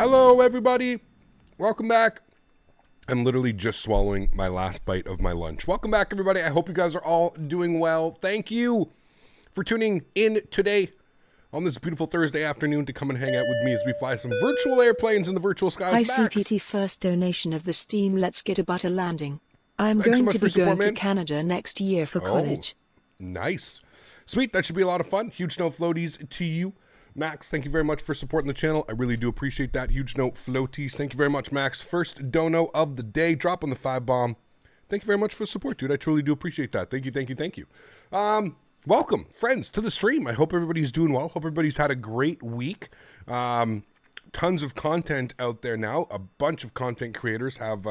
Hello, everybody. Welcome back. I'm literally just swallowing my last bite of my lunch. Welcome back, everybody. I hope you guys are all doing well. Thank you for tuning in today on this beautiful Thursday afternoon to come and hang out with me as we fly some virtual airplanes in the virtual skies. ICPT first donation of the Steam Let's Get a Butter Landing. I'm going to be going to Canada next year for college. Nice. Sweet. That should be a lot of fun. Huge note floaties to you. Max, thank you very much for supporting the channel. I really do appreciate that. Huge note floaties. Thank you very much, Max. First dono of the day. Dropping the 5-bomb. Thank you very much for the support, dude. I truly do appreciate that. Thank you, thank you, thank you. Welcome, friends, to the stream. I hope everybody's doing well. Hope everybody's had a great week. Tons of content out there now. A bunch of content creators have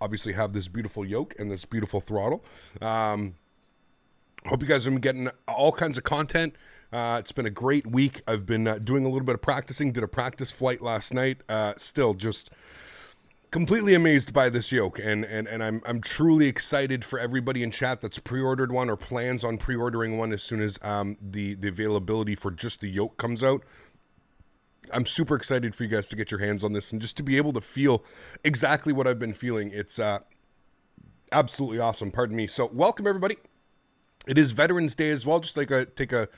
obviously have this beautiful yoke and this beautiful throttle. Hope you guys have been getting all kinds of content. It's been a great week. I've been doing a little bit of practicing. Did a practice flight last night. Still just completely amazed by this yoke, and I'm truly excited for everybody in chat that's pre-ordered one or plans on pre-ordering one as soon as the availability for just the yoke comes out. I'm super excited for you guys to get your hands on this and just to be able to feel exactly what I've been feeling. It's absolutely awesome. Pardon me. So welcome, everybody. It is Veterans Day as well. Just like take a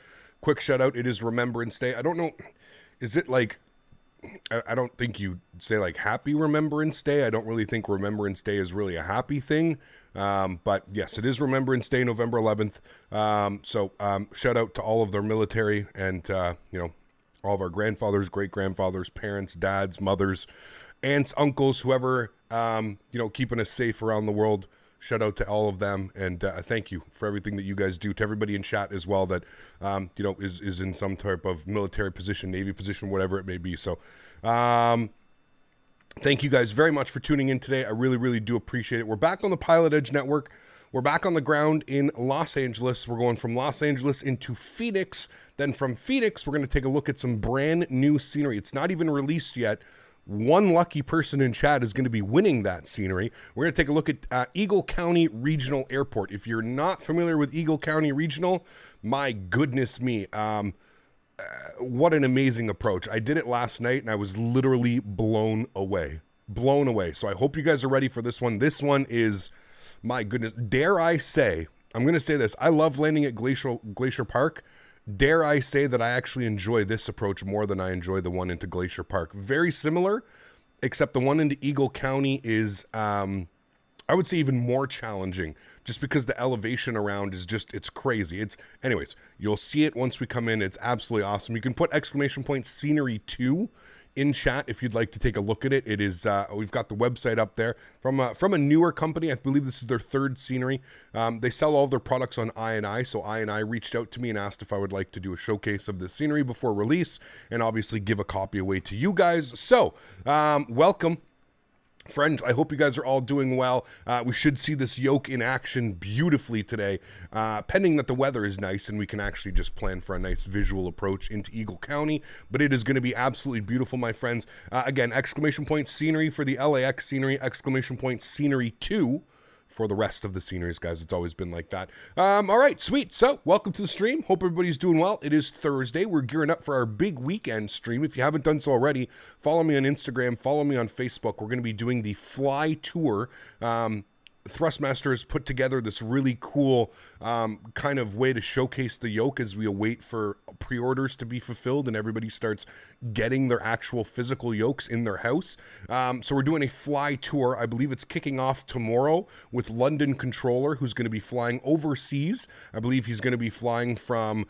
quick shout out. It is Remembrance Day. I don't know. Is it like, I don't think you say like Happy Remembrance Day. I don't really think Remembrance Day is really a happy thing. But yes, it is Remembrance Day, November 11th. So shout out to all of their military and, you know, all of our grandfathers, great-grandfathers, parents, dads, mothers, aunts, uncles, whoever, you know, keeping us safe around the world. Shout out to all of them, and thank you for everything that you guys do. To everybody in chat as well that, you know, is in some type of military position, Navy position, whatever it may be. So thank you guys very much for tuning in today. I really, really do appreciate it. We're back on the Pilot Edge Network. We're back on the ground in Los Angeles. We're going from Los Angeles into Phoenix. Then from Phoenix, we're going to take a look at some brand new scenery. It's not even released yet. One lucky person in chat is going to be winning that scenery. We're going to take a look at Eagle County Regional Airport. If you're not familiar with Eagle County Regional, my goodness me, what an amazing approach. I did it last night, and I was literally blown away. Blown away. So I hope you guys are ready for this one. This one is, my goodness, dare I say, I'm going to say this, I love landing at Glacier Park. Dare I say that I actually enjoy this approach more than I enjoy the one into Glacier Park. Very similar, except the one into Eagle County is, I would say, even more challenging, just because the elevation around is just, it's crazy. Anyways, you'll see it once we come in. It's absolutely awesome. You can put !Scenery 2 in chat if you'd like to take a look at it. It is, we've got the website up there from a newer company. I believe this is their third scenery. They sell all of their products on I&I, so I&I reached out to me and asked if I would like to do a showcase of the scenery before release, and obviously give a copy away to you guys. So, welcome. Friends, I hope you guys are all doing well. We should see this yoke in action beautifully today, pending that the weather is nice and we can actually just plan for a nice visual approach into Eagle County. But it is going to be absolutely beautiful, my friends. Again, !Scenery for the LAX scenery, !Scenery 2 for the rest of the sceneries, guys. It's always been like that. All right, sweet. So, welcome to the stream. Hope everybody's doing well. It is Thursday. We're gearing up for our big weekend stream. If you haven't done so already, follow me on Instagram. Follow me on Facebook. We're going to be doing the Fly Tour. Thrustmaster has put together this really cool kind of way to showcase the yoke as we await for pre-orders to be fulfilled and everybody starts getting their actual physical yokes in their house. So we're doing a fly tour. I believe it's kicking off tomorrow with London Controller, who's going to be flying overseas. I believe he's going to be flying from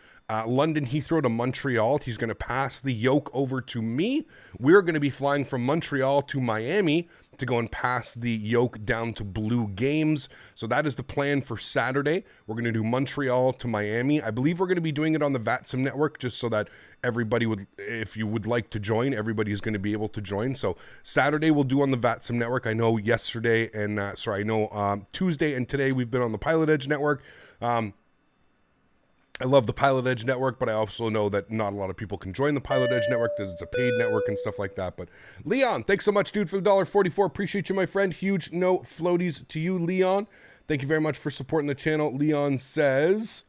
London Heathrow to Montreal. He's going to pass the yoke over to me. We're going to be flying from Montreal to Miami to go and pass the yoke down to Blue Games. So that is the plan for Saturday. We're going to do Montreal to Miami. I believe we're going to be doing it on the VATSIM network just so that everybody would, if you would like to join, everybody's going to be able to join. So Saturday we'll do on the VATSIM network. I know yesterday and, Tuesday and today we've been on the Pilot Edge network. I love the Pilot Edge network, but I also know that not a lot of people can join the Pilot Edge network because it's a paid network and stuff like that. But Leon, thanks so much, dude, for the $1.44. Appreciate you, my friend. Huge no floaties to you, Leon. Thank you very much for supporting the channel. Leon says,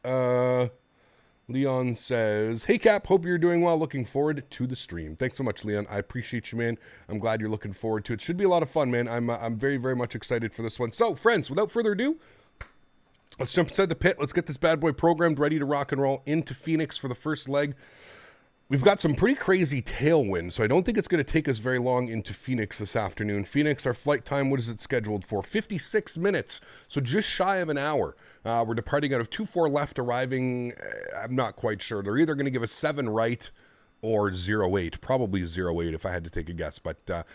Leon says, hey Cap, hope you're doing well. Looking forward to the stream. Thanks so much, Leon. I appreciate you, man. I'm glad you're looking forward to it. Should be a lot of fun, man. I'm very, very much excited for this one. So, friends, without further ado, let's jump inside the pit. Let's get this bad boy programmed, ready to rock and roll into Phoenix for the first leg. We've got some pretty crazy tailwind, so I don't think it's going to take us very long into Phoenix this afternoon. Phoenix, our flight time, what is it scheduled for? 56 minutes, so just shy of an hour. We're departing out of 24 left, arriving, I'm not quite sure. They're either going to give us 7 right or 08, probably 08 if I had to take a guess. But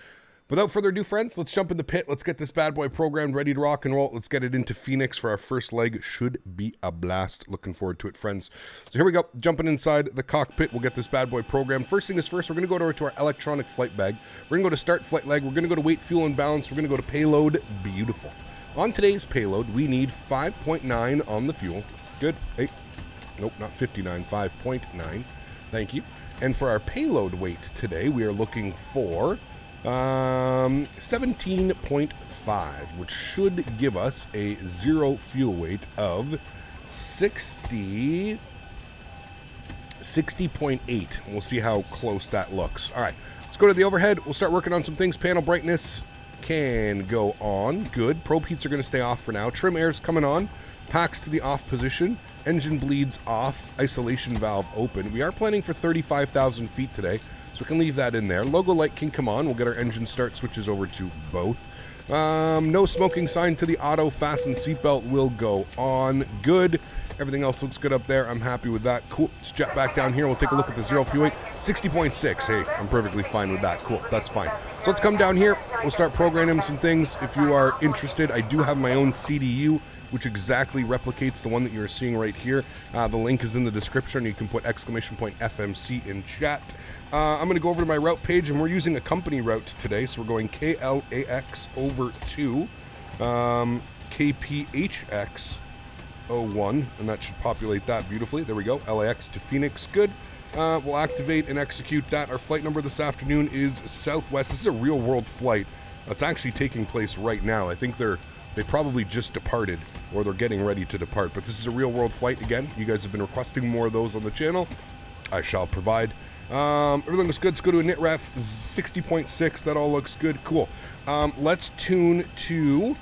without further ado, friends, let's jump in the pit. Let's get this bad boy programmed, ready to rock and roll. Let's get it into Phoenix for our first leg. Should be a blast. Looking forward to it, friends. So here we go. Jumping inside the cockpit. We'll get this bad boy programmed. First thing is first, we're going to go to our electronic flight bag. We're going to go to start flight leg. We're going to go to weight, fuel, and balance. We're going to go to payload. Beautiful. On today's payload, we need 5.9 on the fuel. Good. Hey. Nope, not 59. 5.9. Thank you. And for our payload weight today, we are looking for 17.5, which should give us a 0 fuel weight of 60.8. We'll see how close that looks. All right, let's go to the overhead. We'll start working on some things. Panel brightness can go on. Good. Probe heats are going to stay off for now. Trim air's coming on. Packs to the off position. Engine bleeds off. Isolation valve open. We are planning for 35,000 feet today, so we can leave that in there. Logo light can come on. We'll get our engine start switches over to both. No smoking sign to the auto. Fasten seatbelt will go on. Good. Everything else looks good up there. I'm happy with that. Cool. Let's jet back down here. We'll take a look at the 0 fuel weight. 60.6. Hey, I'm perfectly fine with that. Cool. That's fine. So let's come down here. We'll start programming some things. If you are interested, I do have my own CDU, which exactly replicates the one that you're seeing right here. The link is in the description. You can put !FMC in chat. I'm going to go over to my route page, and we're using a company route today. So we're going KLAX over to KPHX 01, and that should populate that beautifully. There we go. LAX to Phoenix. Good. We'll activate and execute that. Our flight number this afternoon is Southwest. This is a real-world flight that's actually taking place right now. I think they probably just departed, or they're getting ready to depart. But this is a real-world flight. Again, you guys have been requesting more of those on the channel. I shall provide. Everything looks good. Let's go to a knit ref. 60.6. That all looks good. Cool. Let's tune to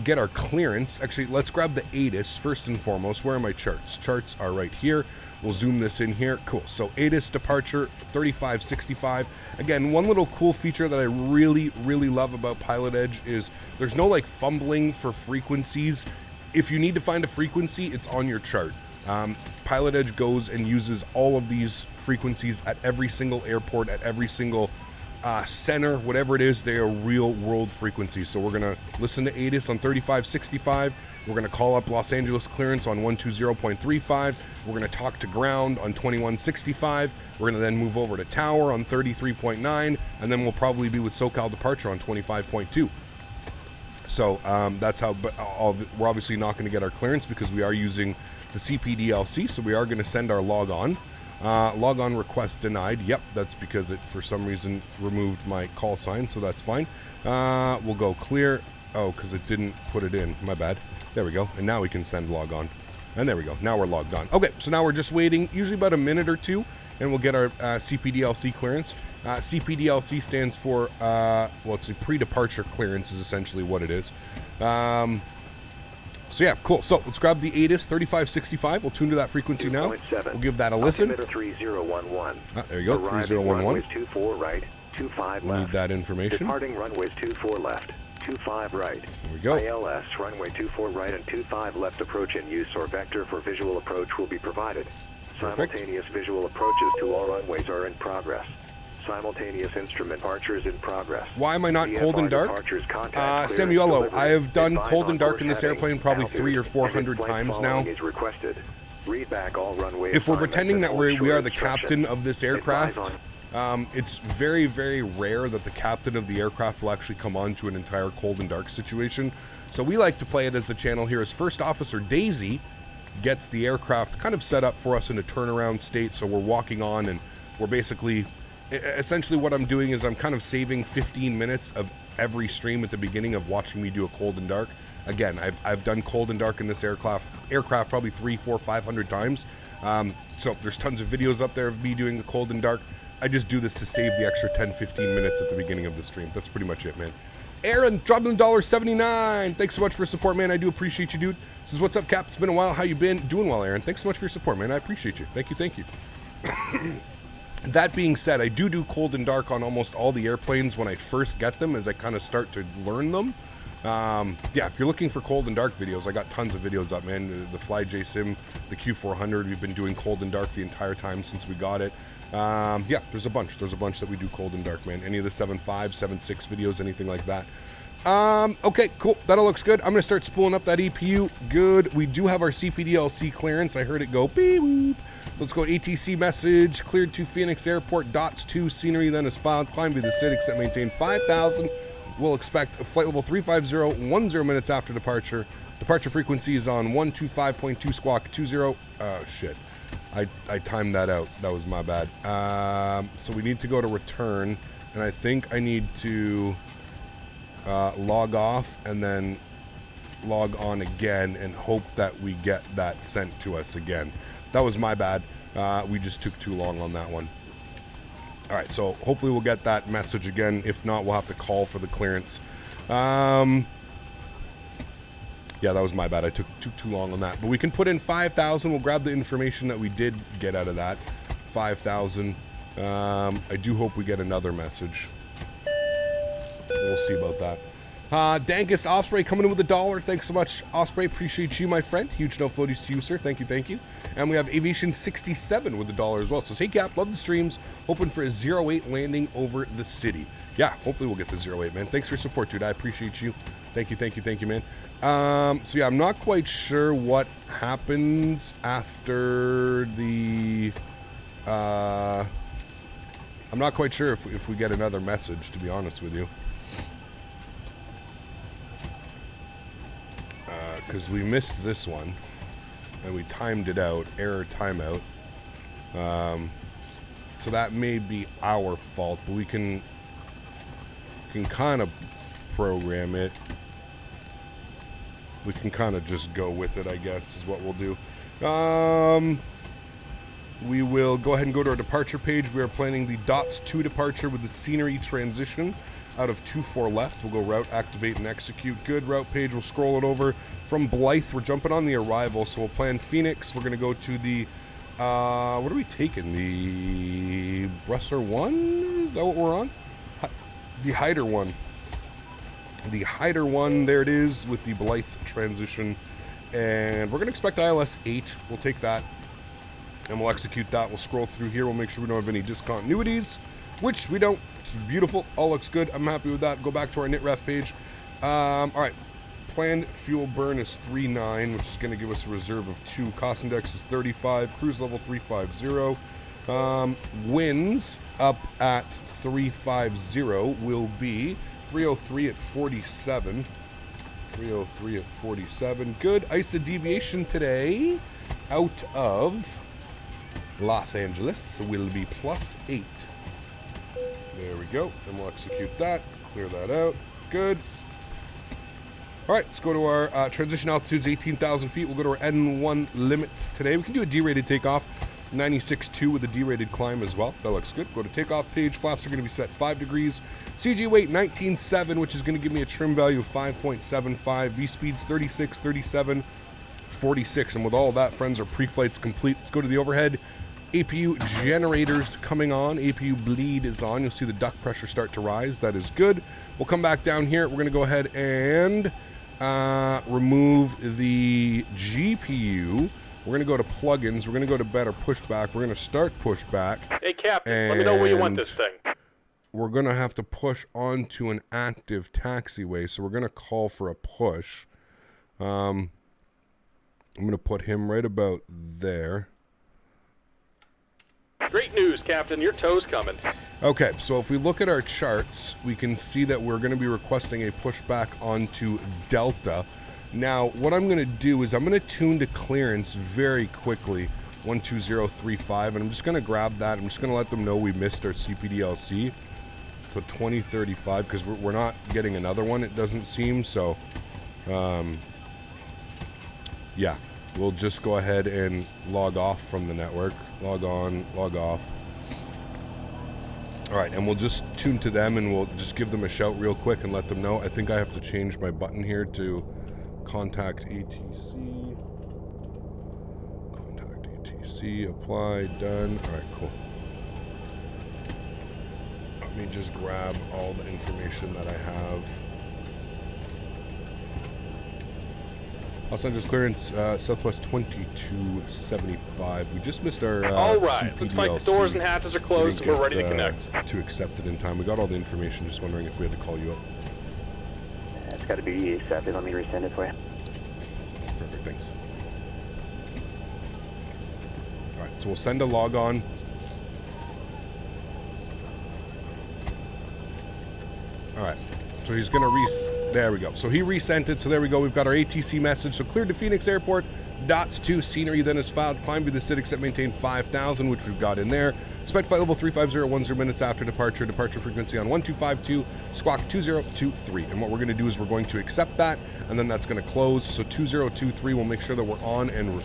get our clearance. Actually, let's grab the ATIS first and foremost. Where are my charts? Charts are right here. We'll zoom this in here. Cool. So ATIS departure 3565. Again, one little cool feature that I really, really love about Pilot Edge is there's no like fumbling for frequencies. If you need to find a frequency, it's on your chart. Pilot Edge goes and uses all of these frequencies at every single airport, at every single center, whatever it is. They are real world frequencies. So we're going to listen to ATIS on 3565. We're going to call up Los Angeles clearance on 120.35. We're going to talk to ground on 2165. We're going to then move over to tower on 33.9, and then we'll probably be with SoCal departure on 25.2. So that's how, but we're obviously not going to get our clearance because we are using the CPDLC, so we are going to send our log on. Log on request denied. Yep, that's because it for some reason removed my call sign, so that's fine. We'll go clear. Oh, because it didn't put it in. My bad. There we go. And now we can send log on. And there we go. Now we're logged on. Okay, so now we're just waiting, usually about a minute or two, and we'll get our CPDLC clearance. CPDLC stands for, well, it's a pre-departure clearance is essentially what it is. So yeah, cool. So let's grab the ATIS 3565. We'll tune to that frequency now. We'll give that a listen. 3011. There you go, 3011. Runways 24 right, 25 left. Need that information. Departing runways 24 left, 25 right. There we go. ILS runway 24 right and 25 left approach in use or vector for visual approach will be provided. Perfect. Simultaneous visual approaches to all runways are in progress. Simultaneous instrument departures in progress. Why am I not cold and dark? Samuelo, I have done cold and dark in this airplane probably 300 or 400 times now. Read back all runway if we're pretending that we are the captain of this aircraft, it's very, very rare that the captain of the aircraft will actually come on to an entire cold and dark situation. So we like to play it as the channel here as First Officer Daisy gets the aircraft kind of set up for us in a turnaround state. So we're walking on and we're basically... Essentially what I'm doing is I'm kind of saving 15 minutes of every stream at the beginning of watching me do a cold and dark. Again, I've done cold and dark in this aircraft probably 300, 400, 500 times. So there's tons of videos up there of me doing the cold and dark. I just do this to save the extra 10-15 minutes at the beginning of the stream. That's pretty much it, man. Erin, dropping $1.79. Thanks so much for support, man. I do appreciate you, dude. This is what's up, Cap. It's been a while. How you been? Doing well, Erin. Thanks so much for your support, man. I appreciate you. Thank you, thank you. That being said, I do cold and dark on almost all the airplanes when I first get them, as I kind of start to learn them. Yeah, if you're looking for cold and dark videos, I got tons of videos up, man. The Fly JSim, the Q400, we've been doing cold and dark the entire time since we got it. Yeah, there's a bunch that we do cold and dark, man. Any of the 7.5, 7.6 videos, anything like that. Okay, cool. That all looks good. I'm gonna start spooling up that EPU. Good. We do have our CPDLC clearance. I heard it go beep boop. Let's go ATC message. Cleared to Phoenix Airport. Dots 2 scenery then is filed. Climb to the city, except maintain 5,000. We'll expect a flight level 350, 10 minutes after departure. Departure frequency is on 125.2 squawk 20. Oh shit. I timed that out. That was my bad. So we need to go to return, and I think I need to log off and then log on again and hope that we get that sent to us again. That was my bad. We just took too long on that one. All right, so hopefully we'll get that message again. If not, we'll have to call for the clearance. Yeah, that was my bad. I took too long on that. But we can put in 5,000. We'll grab the information that we did get out of that. 5,000. I do hope we get another message. We'll see about that. Dankus Osprey coming in with $1. Thanks so much, Osprey. Appreciate you, my friend. Huge no floaties to you, sir. Thank you, thank you. And we have Aviation 67 with $1 as well. So, hey, Cap, love the streams. Hoping for a 08 landing over the city. Yeah, hopefully we'll get the 08, man. Thanks for your support, dude. I appreciate you. Thank you, thank you, thank you, man. So yeah, I'm not quite sure what happens after the, I'm not quite sure if we get another message, to be honest with you. Because we missed this one, and we timed it out, error timeout. So that may be our fault, but we can kind of program it. We can kind of just go with it, I guess, is what we'll do. We will go ahead and go to our departure page. We are planning the Dots 2 departure with the scenery transition out of 24 left. We'll go route, activate, and execute. Good route page. We'll scroll it over. From Blythe, we're jumping on the arrival, so we'll plan Phoenix. We're going to go to the, what are we taking? The Bresser 1? Is that what we're on? The Hyder 1. The Hyder 1, there it is, with the Blythe transition. And we're going to expect ILS 8. We'll take that, and we'll execute that. We'll scroll through here. We'll make sure we don't have any discontinuities, which we don't. It's beautiful. All looks good. I'm happy with that. Go back to our NITREF page. All right. Planned fuel burn is 3.9, which is going to give us a reserve of 2. Cost index is 35. Cruise level 350. Winds up at 350 will be 303 at 47. 303 at 47. Good. ISA deviation today out of Los Angeles will be +8. There we go. And we'll execute that. Clear that out. Good. All right, let's go to our transition altitudes, 18,000 feet. We'll go to our N1 limits today. We can do a D-rated takeoff, 96.2 with a D-rated climb as well. That looks good. Go to takeoff page. Flaps are going to be set 5 degrees. CG weight 19.7, which is going to give me a trim value of 5.75. V-speeds 36, 37, 46. And with all of that, friends, our pre-flight's complete. Let's go to the overhead. APU generators coming on. APU bleed is on. You'll see the duct pressure start to rise. That is good. We'll come back down here. We're going to go ahead and remove the GPU. We're going to go to plugins. We're going to go to better pushback. We're going to start pushback. Hey, Captain, let me know where you want this thing. We're going to have to push onto an active taxiway, so we're going to call for a push. I'm going to put him right about there. Great news, Captain. Your tow's coming. Okay, so if we look at our charts, we can see that we're going to be requesting a pushback onto Delta. Now, what I'm going to do is I'm going to tune to clearance very quickly, 12035, and I'm just going to grab that. I'm just going to let them know we missed our CPDLC. So 2035, because we're not getting another one, it doesn't seem. So, yeah, we'll just go ahead and log off from the network. Log on, log off. All right, and we'll just tune to them, and we'll just give them a shout real quick and let them know. I think I have to change my button here to contact ATC. Contact ATC, apply, done. All right, cool. Let me just grab all the information that I have. Los Angeles clearance, Southwest 2275. We just missed our all right, CPDLC. looks like the doors and hatches are closed and we're ready to connect. To accept it in time. We got all the information, just wondering if we had to call you up. It's got to be accepted. Let me resend it for you. Perfect, thanks. All right, so we'll send a log on. All right, so he's going to there we go. So he resent it, so there we go. We've got our ATC message. So cleared to Phoenix Airport, dots to scenery, then is filed, climb to the city, except maintain 5,000, which we've got in there. Expect flight level 350, 10 minutes after departure. Departure frequency on 1252, squawk 2023. And what we're going to do is we're going to accept that, and then that's going to close. So 2023, we'll make sure that we're on and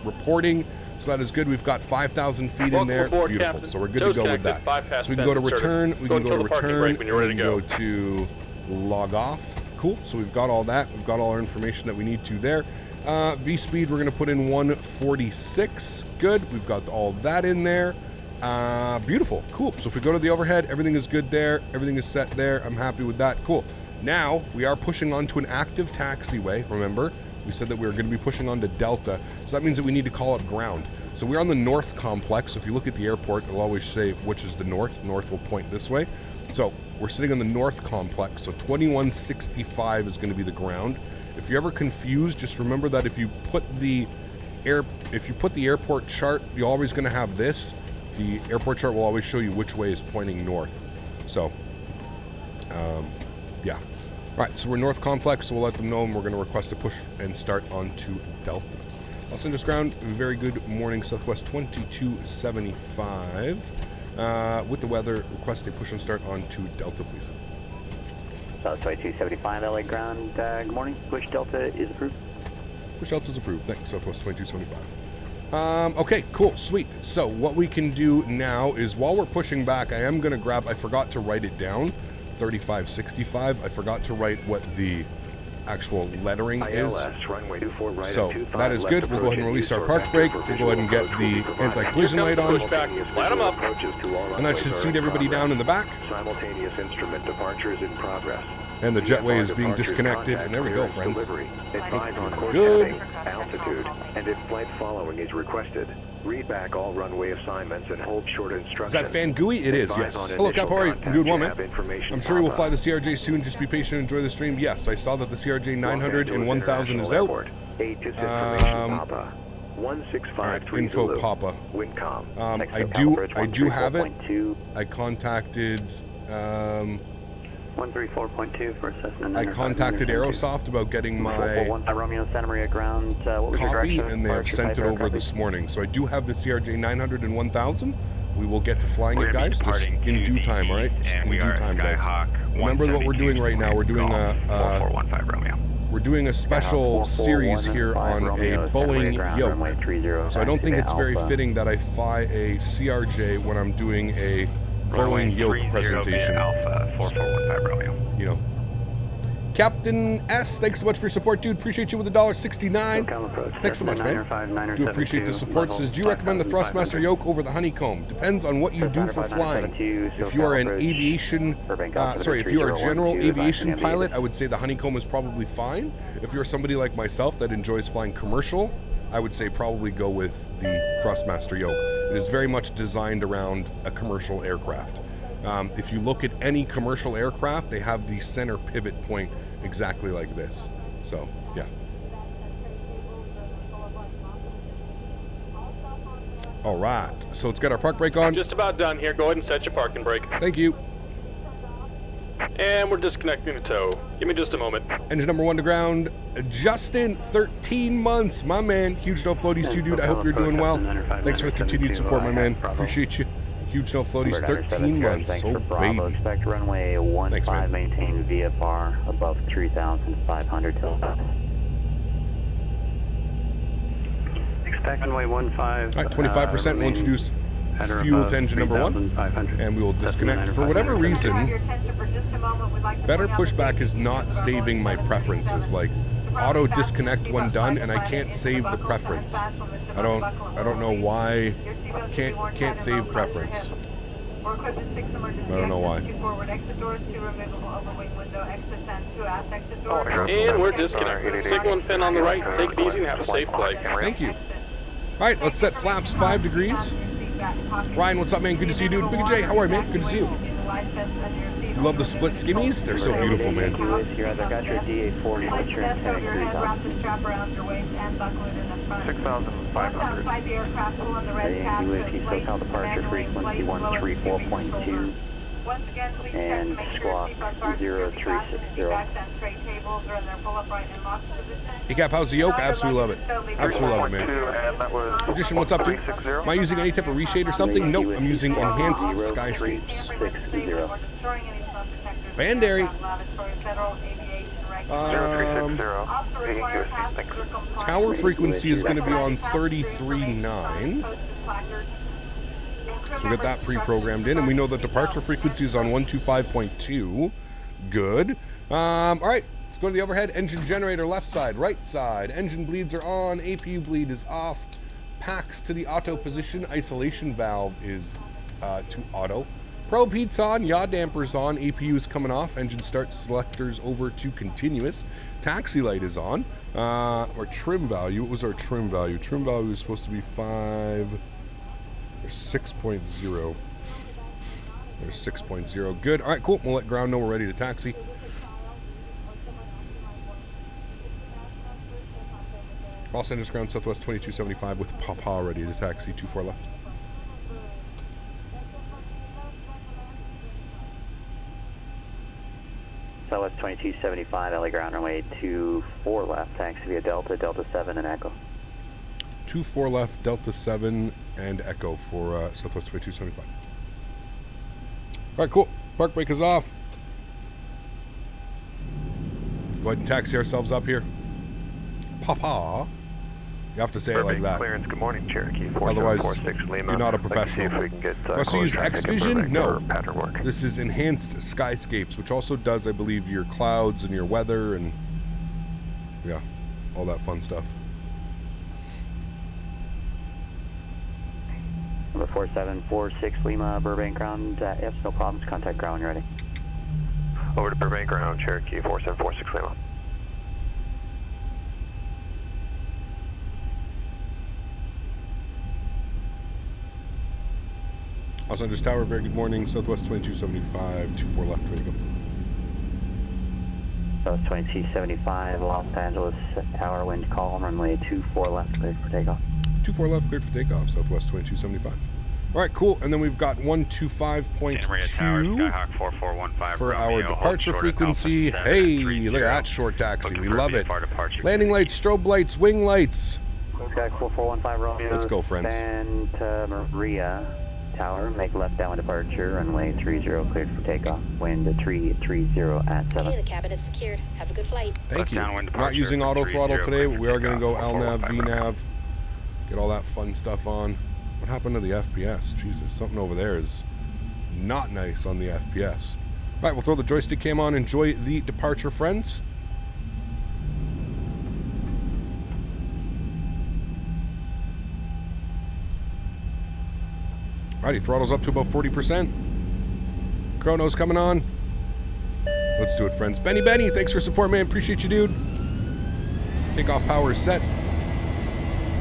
reporting. So that is good. We've got 5,000 feet in there. Aboard, beautiful. Captain. So we're good Toes to go with connected, that. So we can go to return. We can go to return. When you're ready to go. Go to log off. Cool. So we've got all that. We've got all our information that we need to there. V speed, we're going to put in 146. Good. We've got all that in there. Beautiful. Cool. So if we go to the overhead, everything is good there. Everything is set there. I'm happy with that. Cool. Now we are pushing onto an active taxiway. Remember, we said that we were going to be pushing onto Delta. So that means that we need to call up ground. So we're on the north complex. So if you look at the airport, it'll always say which is the north. North will point this way. So we're sitting on the north complex. So 2165 is going to be the ground. If you're ever confused, just remember that if you put the airport chart, you're always going to have this. The airport chart will always show you which way is pointing north. So, yeah. All right, so we're north complex, so we'll let them know, and we're going to request a push and start onto Delta. Los Angeles ground, very good morning, Southwest 2275. With the weather, request a push and start onto Delta, please. Southwest 2275, LA ground, good morning. Push Delta is approved. Push Delta is approved. Thanks, Southwest 2275. Okay, cool, sweet. So what we can do now is while we're pushing back, I am going to grab, I forgot to write it down, 3565. I forgot to write what the actual lettering is. Runway 24 right So that is good. We'll go ahead and release our park brake. We'll go ahead and get the anti-collision light on. Pushback. Light them up. And that should seat everybody down in the back. Simultaneous instrument departures in progress. And the jetway is being disconnected. And there we go, friends. Advise on course Good. heading, altitude, and if flight following is requested, read back all runway assignments and hold short instructions. Is that Fan Gooey? It is, yes. Hello, Cap. How are you? I'm doing well, man. I'm sure you will fly the CRJ soon. Just be patient and enjoy the stream. Yes, I saw that the CRJ 900 and 1000 is out. 165 info Papa. Windcom. I do have it. I contacted 134.2 for Cessna. I contacted Aerosoft about getting my Romeo Santa Maria ground. What was your copy, direction? and they have sent it over this morning. So I do have the CRJ 900 and 1000. We will get to flying it, guys, just in due time, all right? Just in due time, guys. Remember what we're doing right now. We're doing we're doing a special series here on a Boeing Yoke. So I don't think it's very fitting that I fly a CRJ when I'm doing a Boeing Yoke presentation. Alpha 4415 Romeo. You know. Captain S, thanks so much for your support, dude. Appreciate you with $1.69. Thanks so much, man. Do appreciate the support. Says, do you recommend the Thrustmaster yoke over the honeycomb? Depends on what you do for flying. If you are an aviation, if you are a general aviation pilot, I would say the honeycomb is probably fine. If you're somebody like myself that enjoys flying commercial, I would say probably go with the Thrustmaster yoke. It is very much designed around a commercial aircraft. If you look at any commercial aircraft, they have the center pivot point exactly like this. So, yeah. All right. So it's got our park brake on. Just about done here. Go ahead and set your parking brake. Thank you. And we're disconnecting the tow. Give me just a moment. Engine number 1 to ground. Justin, 13 months. My man. Huge no floaties to you, dude. I hope you're doing well. Thanks for the continued support, my man. Appreciate you. Huge no floaties, 13 months. Oh, baby. Expect runway 15, maintain VFR above 3,500 till Back runway 15. All right, 25%. We'll introduce fuel to engine number 1, and we will disconnect. For whatever reason, better pushback is not saving my preferences. Like, auto disconnect when done, and I can't save the preference. I don't know why. Can't save preference. I don't know why. And we're disconnected. Signal and pin on the right. Take it easy and have a safe flight. Thank you. All right, let's set flaps 5 degrees. Ryan, what's up, man? Good to see you, dude. Big J, how are you, man? Good to see you. You love the split skimmies? They're so beautiful, man. You're either got your DA40 with your antenna cruise on. 6,500. UAP SoCal departure frequency 134.2 and squawk 0360. Hey, Cap, how's the yoke? Absolutely love it. Absolutely love it, man. Magician, what's up, dude? Am I using any type of reshade or something? Nope, I'm using enhanced skyscapes. Bandary. Tower frequency is going to be on 33.9. So we get that pre-programmed in, and we know that departure frequency is on 125.2. Good. All right, let's go to the overhead. Engine generator left side, right side. Engine bleeds are on. APU bleed is off. Packs to the auto position. Isolation valve is to auto. Probe heat's on. Yaw dampers on. APU is coming off. Engine start selectors over to continuous. Taxi light is on. Our trim value. What was our trim value? Trim value was supposed to be 5. There's 6.0. There's 6.0. Good. All right, cool. We'll let ground know we're ready to taxi. Los Angeles ground Southwest 2275 with Papa ready to taxi. 24 left. Southwest 2275, LA ground runway 24 left, taxi via Delta, Delta 7 and Echo. 24 left, Delta 7 and Echo for Southwest 2275. All right, cool. Park brake is off. Go ahead and taxi ourselves up here. Papa. You have to say it like that. Clearance, good morning, Cherokee. Otherwise, 4746 Lima. you're not a Let's see professional. if we can get Must you use X-Vision? No. Pattern work. This is enhanced skyscapes, which also does, I believe, your clouds and your weather and, yeah, all that fun stuff. Number 4746 Lima, Burbank ground, if no problems, contact ground when you're ready. Over to Burbank ground, Cherokee 4746 Lima. Los Angeles Tower, very good morning. Southwest 2275, 24 left, ready to go. Southwest 2275, Los Angeles Tower, wind calm, runway 24 left, cleared for takeoff. 24 left, cleared for takeoff, Southwest 2275. All right, cool. And then we've got 125.2 for our departure frequency. Hey, look at that short taxi. We love it. Landing lights, strobe lights, wing lights. Jack 4415 Romeo. Let's go, friends. Santa Maria Tower, make left downwind departure, runway 30, cleared for takeoff. Wind 330 at 7. Okay, the cabin is secured. Have a good flight. Thank you. Not using auto throttle today, but we are going to go LNAV, VNAV, get all that fun stuff on. What happened to the FPS? Jesus, something over there is not nice on the FPS. All right, we'll throw the joystick cam on. Enjoy the departure, friends. Alrighty, throttle's up to about 40%. Chrono's coming on. Let's do it, friends. Benny, thanks for support, man. Appreciate you, dude. Takeoff power is set.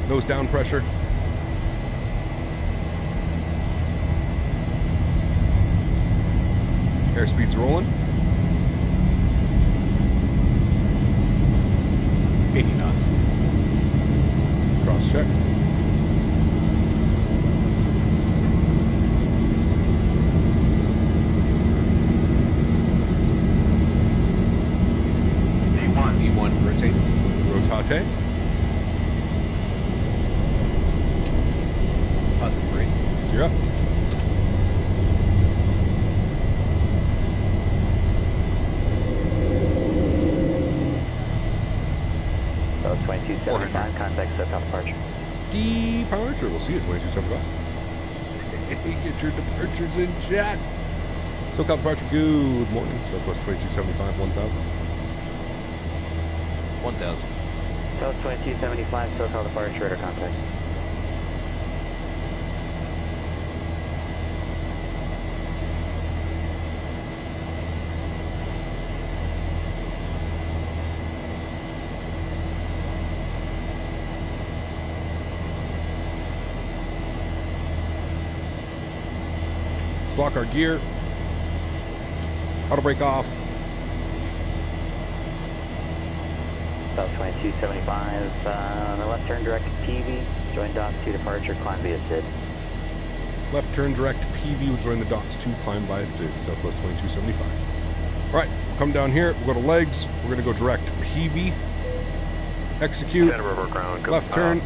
Nose down pressure. Airspeed's rolling. 80 knots. Cross check. E1, rotate. Rotate. Positive rate. You're up. So 2275, contact set departure. departure. We'll see you at 2275. Get your departures in chat. SoCal departure, good morning. Southwest 2275, 1000. 1000. South 2275, SoCal departure, radar contact. Let's lock our gear. Auto brake off. South 2275, on the left turn direct PV, join dock to departure, climb via SID. Left turn direct PV will join the dots to climb by SID, Southwest 2275. All right, come down here, we'll go to legs, we're gonna go direct PV, execute, Santa River ground, left turn.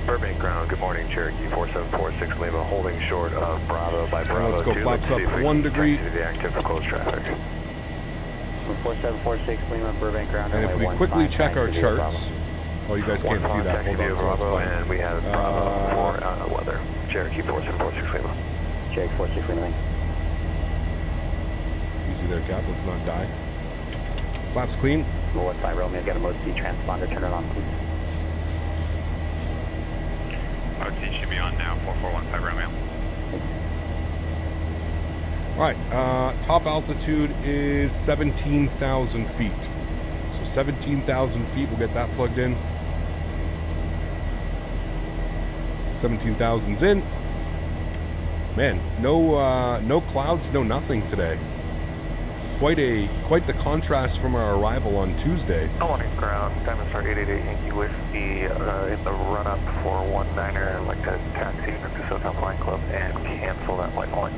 Burbank ground, good morning, Cherokee 4746 Lima, holding short of Bravo by Bravo. Let's go 2. flaps See up if we 1 can degree. taxi to the active for closed traffic. 4746 Lima, Burbank ground. And if we quickly check our charts, oh, you guys can't see that, hold on, so that's fine. And we have Bravo for weather, Cherokee 4746 Lima. Cherokee 46 Lima. Easy there, Cap, let's not die. Flaps clean. 15 Romeo, got a mode C transponder, turn it on, please. RT should be on now, 4415 Romeo. All right, top altitude is 17,000 feet. So 17,000 feet, we'll get that plugged in. 17,000's in. Man, no clouds, no nothing today. Quite the contrast from our arrival on Tuesday. Morning ground, Diamond Star 888 Yankee Whiskey, in the run-up for 19er, I'd like to taxi to SoCal Flying Club and cancel that flight point.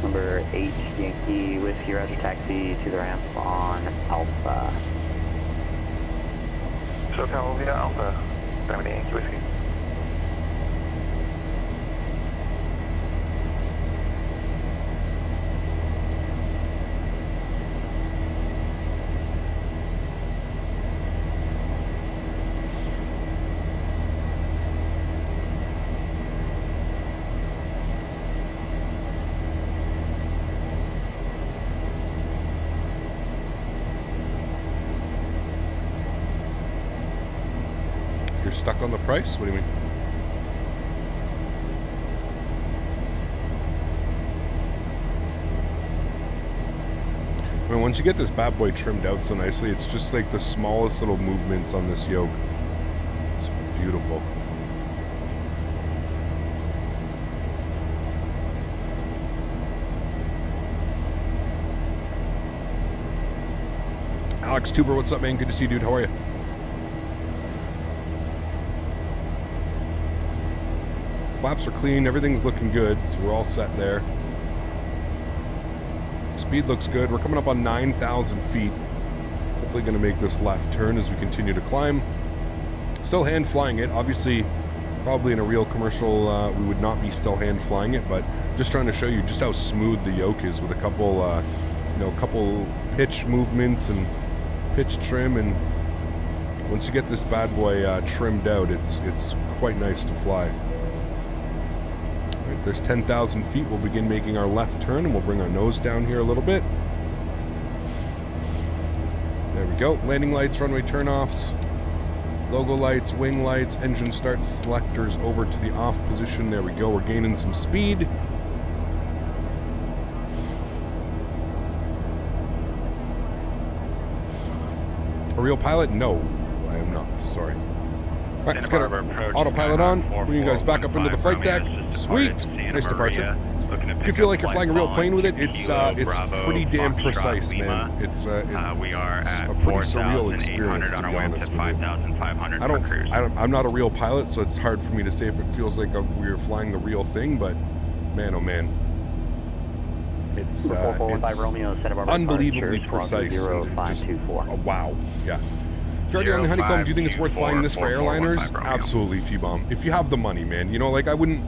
Number 8 Yankee Whiskey, roger, taxi to the ramp on Alpha. SoCal via Alpha, Diamond Yankee Whiskey. You're stuck on the price? What do you mean? I mean, once you get this bad boy trimmed out so nicely, it's just like the smallest little movements on this yoke. It's beautiful. Alex Tuber, what's up, man? Good to see you, dude. How are you? Flaps are clean, everything's looking good, so we're all set there. Speed looks good. We're coming up on 9,000 feet. Hopefully going to make this left turn as we continue to climb. Still hand flying it. Obviously, probably in a real commercial, we would not be still hand flying it, but just trying to show you just how smooth the yoke is with a couple, couple pitch movements and pitch trim, and once you get this bad boy trimmed out, it's quite nice to fly. Right, there's 10,000 feet. We'll begin making our left turn, and we'll bring our nose down here a little bit. There we go. Landing lights, runway turnoffs, logo lights, wing lights, engine start selectors over to the off position. There we go. We're gaining some speed. A real pilot? No, I am not. Sorry. All right, let's get our autopilot on. Bring you guys back up into the flight deck. Sweet. Nice departure. If you feel like you're flying a real plane with it, it's pretty damn precise, man. It's a pretty surreal experience, to be honest with you. I'm not a real pilot, so it's hard for me to say if it feels like we're flying the real thing, but man, oh man. It's unbelievably precise. Just, wow. Yeah. If you're already on the Honeycomb, do you think it's worth flying this for airliners? Absolutely, T-Bomb. If you have the money, man. You know, like I wouldn't,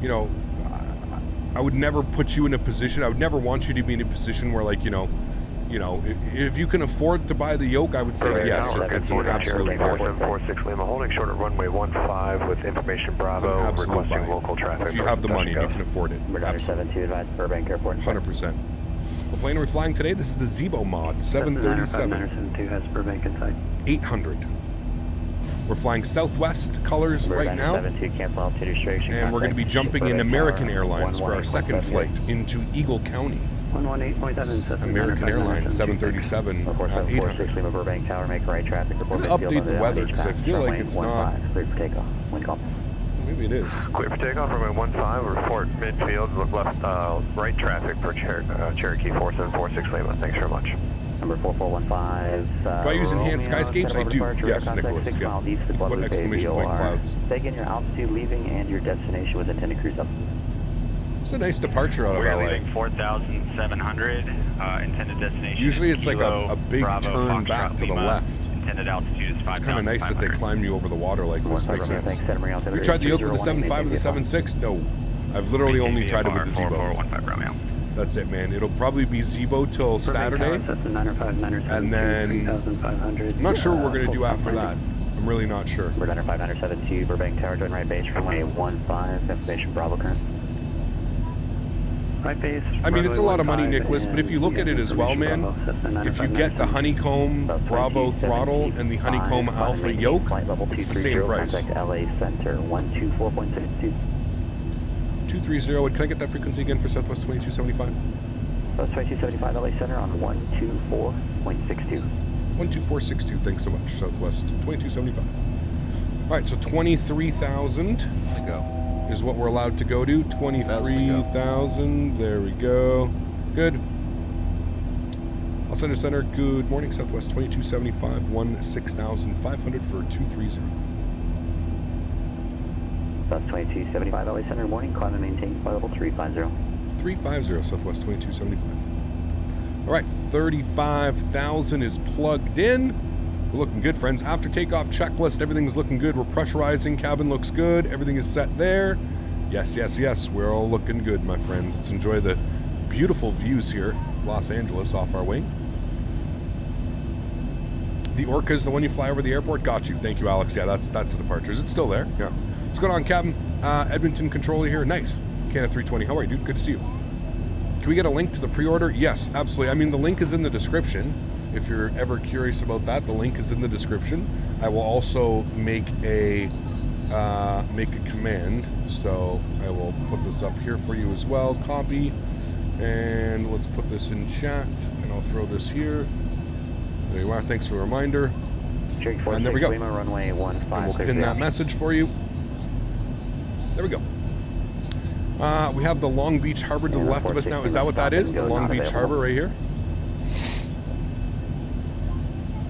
you know, I would never put you in a position, I would never want you to be in a position where, like, you you know, if you can afford to buy the yoke, I would say yes, it's an absolute buy. 4746 Lima, holding short at runway 15 with information Bravo, absolute requesting buy. local traffic. If you have the money and you can afford it. Radar 72, advise Burbank Airport. 100%. What plane are we flying today? This is the Zebo mod, 737. 972 has Burbank inside. 800. We're flying Southwest colors right now. 72, cancel altitude restriction. And we're going to be jumping in American Airlines for our second flight into Eagle County. 118.7. American Airlines 737 800. Lima Burbank Tower, make right traffic. I'm going to update the weather because I feel like it's not. Clear for takeoff. Wind calm. Maybe it is. Clear for takeoff, runway 15, report midfield, look left, right traffic for Cherokee 4746 Lima. Thanks very much. Number 4415. Do I use enhanced skyscapes? I do. Yes, Nicholas. Yeah. What exclamation point clouds? Take in your altitude leaving and your destination with intended cruise up. It's a nice departure out of LA. We're leaving 4,700, intended destination. Usually it's like a big Bravo, turn Foxtrot, back to the Lima. left. Intended altitude is 5,500. It's kind of nice that they climb you over the water like this. Makes sense. We tried the yoke with the 7.5 or the 7.6? No. I've literally only tried it with the Zebo. 4415 Romeo. That's it, man. It'll probably be Zebo till Saturday. And then I'm not sure what we're going to do after that. I'm really not sure. Runner 5972, Burbank Tower, join right base, runway 15, information Bravo current. Right base. I mean, it's a lot of money, Nicholas, but if you look at it as well, man, if you get the honeycomb Bravo throttle and the honeycomb Alpha yoke, it's the same price. Contact LA Center 124.62. 230, can I get that frequency again for Southwest 2275? Southwest 2275 LA Center on 124.62. 12462, thanks so much, Southwest 2275. All right, so 23,000 to go. is what we're allowed to go to. 23,000, there we go. Good. I'll send a center, good morning, Southwest 2275, 16,500 for 230. South 2275 LA Center, morning, climb and maintain, flight level 350. 350, Southwest 2275. All right, 35,000 is plugged in. We're looking good, friends. After takeoff checklist, everything's looking good. We're pressurizing, cabin looks good. Everything is set there. Yes, yes, yes, we're all looking good, my friends. Let's enjoy the beautiful views here. Los Angeles off our wing. The Orca is the one you fly over the airport? Got you. Thank you, Alex. Yeah, that's the departure. Is it still there? Yeah. What's going on, Captain? Edmonton controller here. Nice. Canada 320. How are you, dude? Good to see you. Can we get a link to the pre-order? Yes, absolutely. I mean, the link is in the description. If you're ever curious about that, the link is in the description. I will also make a command. So I will put this up here for you as well. Copy. And let's put this in chat. And I'll throw this here. There you are. Thanks for the reminder. And there we go. Runway 15, and we'll pin that message for you. There we go. We have the Long Beach Harbor to the left of us now. Is that what that is? The Long Beach Harbor right here?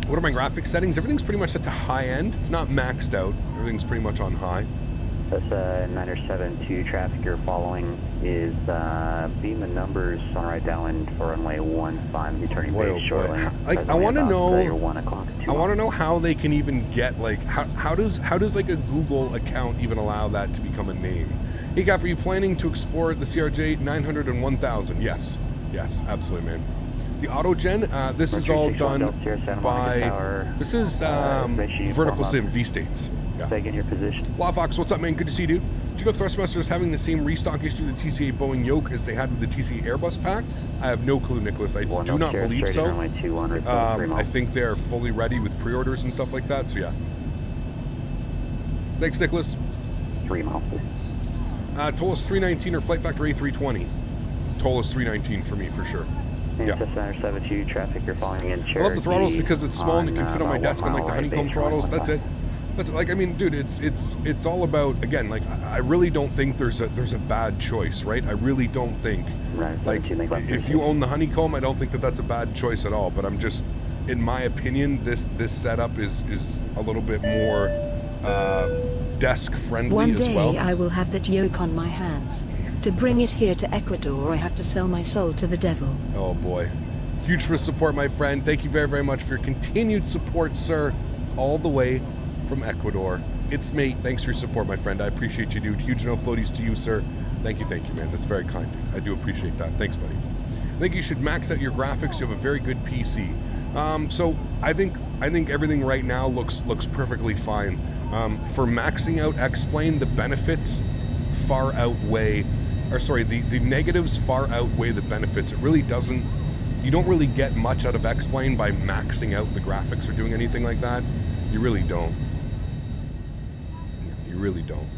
What are my graphics settings? Everything's pretty much set to high end. It's not maxed out. Everything's pretty much on high. That's 972 traffic you're following is beam the numbers on right downwind for runway 15, returning base shortly. Like, I want to know. I want to know how they can even get, like, how does like a Google account even allow that to become a name? Hey, Cap, are you planning to explore the CRJ 900 and 1000? Yes, yes, absolutely, man. The AutoGen, this is all done by. This is Vertical Sim V-States. Yeah. Stay in your position. LawFox, what's up, man? Good to see you, dude. Did you know Thrustmaster is having the same restock issue with the TCA Boeing yoke as they had with the TCA Airbus pack? I have no clue, Nicholas. I do not believe so. I think they're fully ready with pre-orders and stuff like that, so yeah. Thanks, Nicholas. 3 miles. Toliss 319 or Flight Factor A320? Toliss 319 for me, for sure. Yeah. 972 traffic you're following in Cherokee. I love the throttles because it's small and it can fit on my desk, unlike the honeycomb throttles. That's it. That's like, I mean, dude, it's all about, again, like, I really don't think there's a bad choice, right? I really don't think. Right. Like, if you own the honeycomb, I don't think that that's a bad choice at all. But I'm just, in my opinion, this setup is a little bit more desk friendly as well. One day I will have that yoke on my hands. To bring it here to Ecuador, I have to sell my soul to the devil. Oh boy. Huge for support, my friend. Thank you very, very much for your continued support, sir. All the way from Ecuador. It's me. Thanks for your support, my friend. I appreciate you, dude. Huge no floaties to you, sir. Thank you, man. That's very kind. I do appreciate that. Thanks, buddy. I think you should max out your graphics. You have a very good PC. So I think everything right now looks perfectly fine. For maxing out X-Plane, the benefits far outweigh, or sorry, the negatives far outweigh the benefits. It really doesn't. You don't really get much out of X-Plane by maxing out the graphics or doing anything like that. You really don't. You really don't.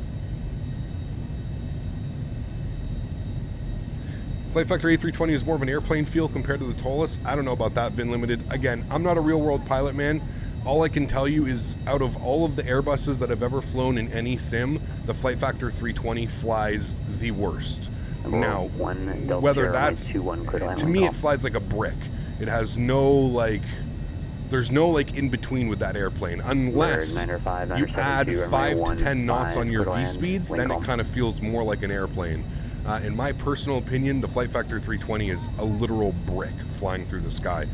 Flight Factor A320 is more of an airplane feel compared to the Toliss. I don't know about that, Vin Limited. Again, I'm not a real-world pilot, man. All I can tell you is out of all of the Airbuses that I've ever flown in any sim, the Flight Factor 320 flies the worst. Now, whether that's, to me, it flies like a brick. It has no, like, there's no, like, in-between with that airplane. Unless you add 5 to 10 knots on your V-speeds, then it kind of feels more like an airplane. In my personal opinion, the Flight Factor 320 is a literal brick flying through the sky.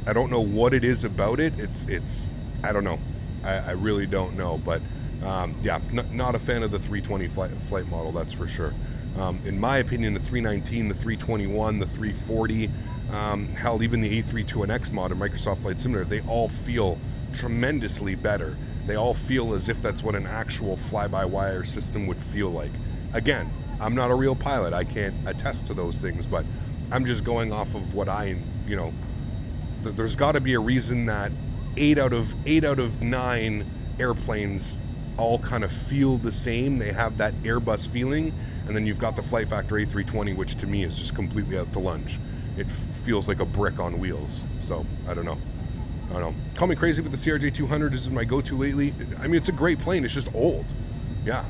I don't know what it is about it. It's I don't know. I really don't know. But yeah, not a fan of the 320 flight model, that's for sure. In my opinion, the 319, the 321, the 340, hell, even the A321X mod in Microsoft Flight Simulator, they all feel tremendously better. They all feel as if that's what an actual fly-by-wire system would feel like. Again, I'm not a real pilot. I can't attest to those things, but I'm just going off of what you know, there's got to be a reason that 8 out of 9 airplanes all kind of feel the same. They have that Airbus feeling, and then you've got the Flight Factor A320, which to me is just completely out to lunch. It feels like a brick on wheels. So I don't know. Call me crazy, but the CRJ 200 is my go-to lately. I mean, it's a great plane. It's just old. Yeah.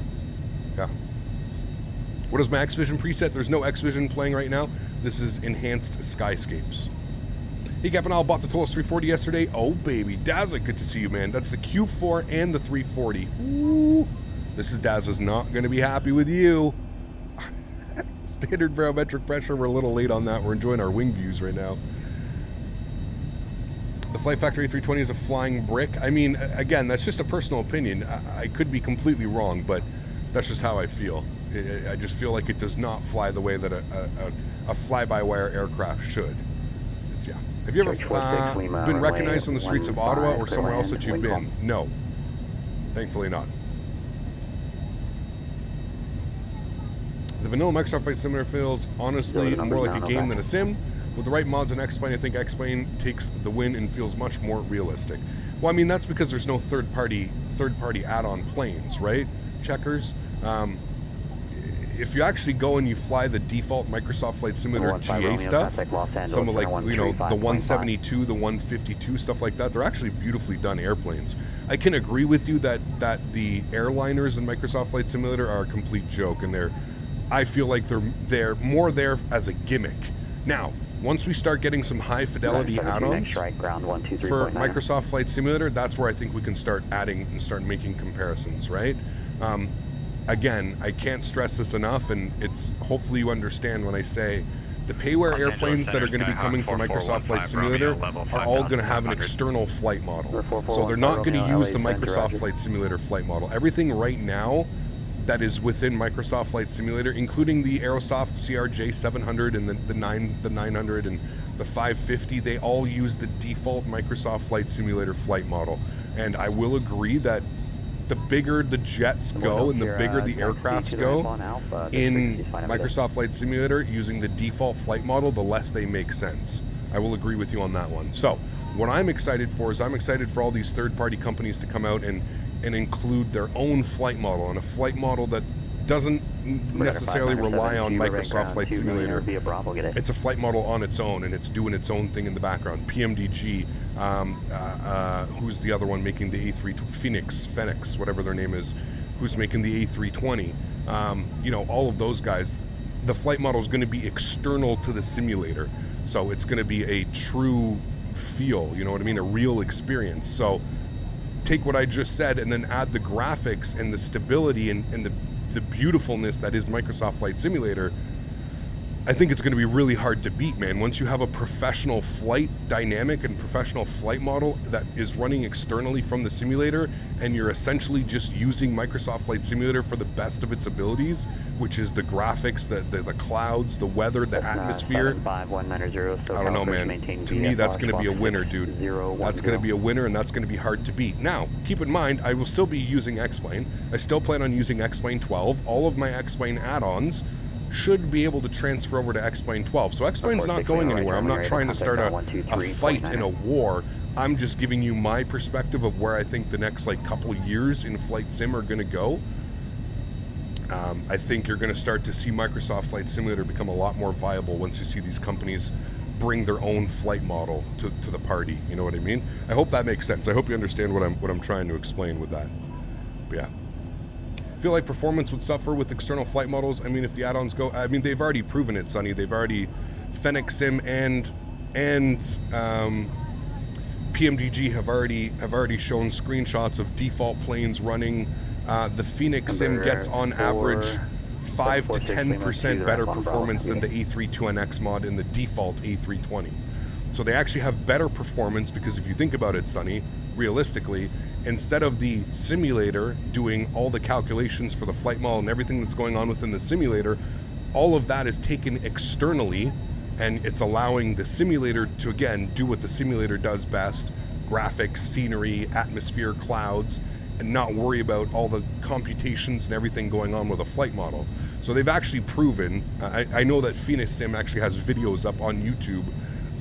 What is my X-Vision preset? There's no X-Vision playing right now. This is Enhanced Skyscapes. Hey, Capinal, bought the Toliss 340 yesterday. Oh, baby. Dazza, good to see you, man. That's the Q4 and the 340. Ooh. This is Dazza's not going to be happy with you. Standard barometric pressure. We're a little late on that. We're enjoying our wing views right now. The Flight Factor A320 is a flying brick. I mean, again, that's just a personal opinion. I could be completely wrong, but that's just how I feel. I just feel like it does not fly the way that a fly-by-wire aircraft should. Yeah. Have you ever been recognized on the streets of Ottawa or somewhere else that you've been? No. Thankfully not. The vanilla Microsoft Flight Simulator feels honestly more like a game than a sim. With the right mods and X-Plane, I think X-Plane takes the win and feels much more realistic. Well, I mean, that's because there's no third-party add-on planes, right? Checkers. If you actually go and you fly the default Microsoft Flight Simulator GA stuff, some of, like, you know, the 172, the 152, stuff like that, they're actually beautifully done airplanes. I can agree with you that the airliners in Microsoft Flight Simulator are a complete joke, and I feel like they're more there as a gimmick. Now, once we start getting some high fidelity add-ons for Microsoft Flight Simulator, that's where I think we can start adding and start making comparisons, right? Again, I can't stress this enough, and it's hopefully you understand when I say the payware airplanes that are going to be coming from Microsoft Flight Simulator are all going to have an external flight model. So they're not going to use the Microsoft Flight Simulator flight model. Everything right now that is within Microsoft Flight Simulator, including the Aerosoft CRJ 700 and the 900 and the 550, they all use the default Microsoft Flight Simulator flight model. And I will agree that the bigger the jets go and the bigger the aircrafts go in Microsoft Flight Simulator using the default flight model, the less they make sense. I will agree with you on that one. So what I'm excited for is I'm excited for all these third-party companies to come out and include their own flight model, and a flight model that doesn't necessarily rely on Microsoft Flight Simulator. It's a flight model on its own, and it's doing its own thing in the background. PMDG, who's the other one making the A3, Phoenix, whatever their name is, who's making the A320. You know, all of those guys, the flight model is going to be external to the simulator. So it's going to be a true feel, you know what I mean? A real experience. So take what I just said and then add the graphics and the stability and the beautifulness that is Microsoft Flight Simulator. I think it's going to be really hard to beat, man. Once you have a professional flight dynamic and professional flight model that is running externally from the simulator, and you're essentially just using Microsoft Flight Simulator for the best of its abilities, which is the graphics, the clouds, the weather, the atmosphere. 75190, I don't know, man. To me, that's going to be a winner, dude. That's going to be a winner, and that's going to be hard to beat. Now, keep in mind, I will still be using X-Plane. I still plan on using X-Plane 12. All of my X-Plane add-ons should be able to transfer over to X-Plane 12. So X-Plane's not going anywhere. I'm not trying to start a fight in a war. I'm just giving you my perspective of where I think the next couple years in flight sim are going to go. I think you're going to start to see Microsoft Flight Simulator become a lot more viable once you see these companies bring their own flight model to the party. You know what I mean? I hope that makes sense. I hope you understand what I'm trying to explain with that. But yeah. I feel like performance would suffer with external flight models. I mean, if the add-ons go, I mean, they've already proven it, Sonny. They've already, Fennec Sim and PMDG have already shown screenshots of default planes running. The Phoenix Sim gets on average 5 to 10% better performance than the A32NX mod in the default A320. So they actually have better performance because if you think about it, Sonny, realistically, instead of the simulator doing all the calculations for the flight model and everything that's going on within the simulator, all of that is taken externally, and it's allowing the simulator to, again, do what the simulator does best: graphics, scenery, atmosphere, clouds, and not worry about all the computations and everything going on with a flight model. So they've actually proven, I know that Phoenix Sim actually has videos up on YouTube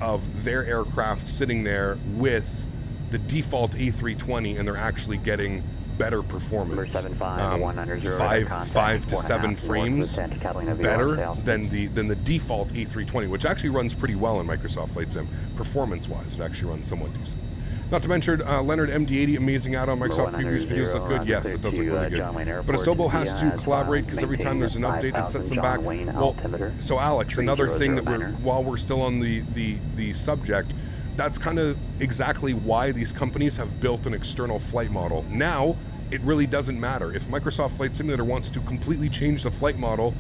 of their aircraft sitting there with the default A320, and they're actually getting better performance. 5 to 7 frames better than the default A320, which actually runs pretty well in Microsoft Flight Sim. Performance-wise, it actually runs somewhat decent. Not to mention, Leonard MD80, amazing add-on. Microsoft previews videos look good. Yes, it does look really good. But Asobo has to collaborate because every time there's an update, it sets them back. Well, so Alex, another thing that while we're still on the subject, that's kind of exactly why these companies have built an external flight model. Now, it really doesn't matter. If Microsoft Flight Simulator wants to completely change the flight model,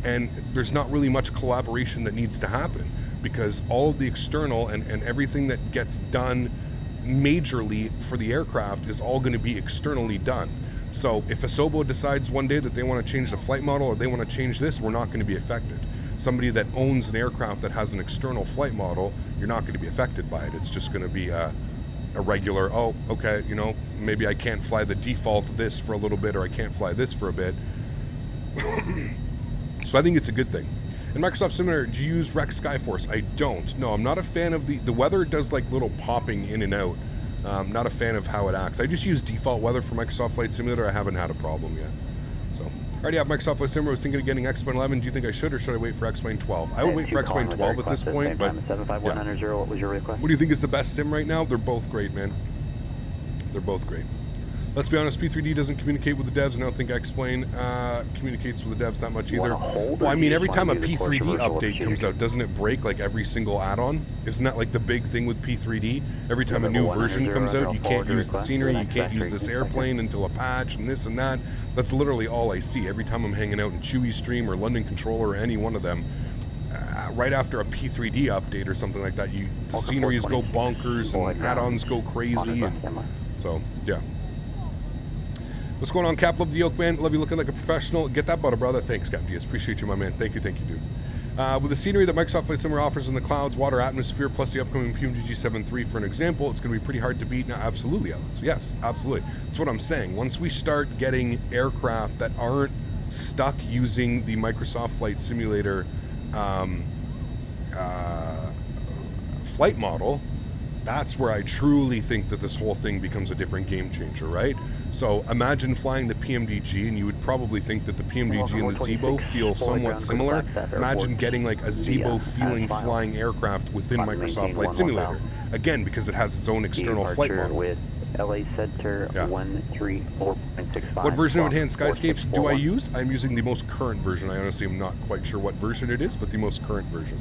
and there's not really much collaboration that needs to happen, because all of the external and everything that gets done majorly for the aircraft is all going to be externally done. So if Asobo decides one day that they want to change the flight model or they want to change this, we're not going to be affected. Somebody that owns an aircraft that has an external flight model, you're not going to be affected by it. It's just going to be a regular, oh, okay, you know, maybe I can't fly the default this for a little bit, or I can't fly this for a bit. So I think it's a good thing. In Microsoft Simulator, do you use Rex Skyforce? I don't. No, I'm not a fan of the weather does like little popping in and out. Not a fan of how it acts. I just use default weather for Microsoft Flight Simulator. I haven't had a problem yet. So I already have Microsoft Flight Simulator. I was thinking of getting X-Plane 11. Do you think I should, or should I wait for X-Plane 12? I would wait for X-Plane 12 at this point, but yeah. What was your request? What do you think is the best sim right now? They're both great, man. They're both great. Let's be honest, P3D doesn't communicate with the devs, and I don't think X-Plane communicates with the devs that much either. Well, I mean, every time a P3D update comes out, doesn't it break like every single add-on? Isn't that like the big thing with P3D? Every time a new version comes out, you can't use the scenery, you can't use this airplane until a patch, and this and that. That's literally all I see. Every time I'm hanging out in Chewy Stream or London Controller or any one of them, right after a P3D update or something like that, the sceneries go bonkers and add-ons go crazy. And so, yeah. What's going on, Cap? Love the Yoke, man. Love you looking like a professional. Get that butter, brother. Thanks, Cap Diaz. Appreciate you, my man. Thank you, dude. With the scenery that Microsoft Flight Simulator offers in the clouds, water, atmosphere, plus the upcoming PMDG 7.3 for an example, it's going to be pretty hard to beat. Now, absolutely, Alice. Yes, absolutely. That's what I'm saying. Once we start getting aircraft that aren't stuck using the Microsoft Flight Simulator flight model, that's where I truly think that this whole thing becomes a different game changer, right? So imagine flying the PMDG, and you would probably think that the PMDG and the Zebo feel somewhat similar. Imagine getting like a Zebo feeling flying aircraft within Microsoft Flight Simulator. Again, because it has its own external flight model. LA Center 134.65. What version of Enhanced Skyscapes do I use? I'm using the most current version. I honestly am not quite sure what version it is, but the most current version.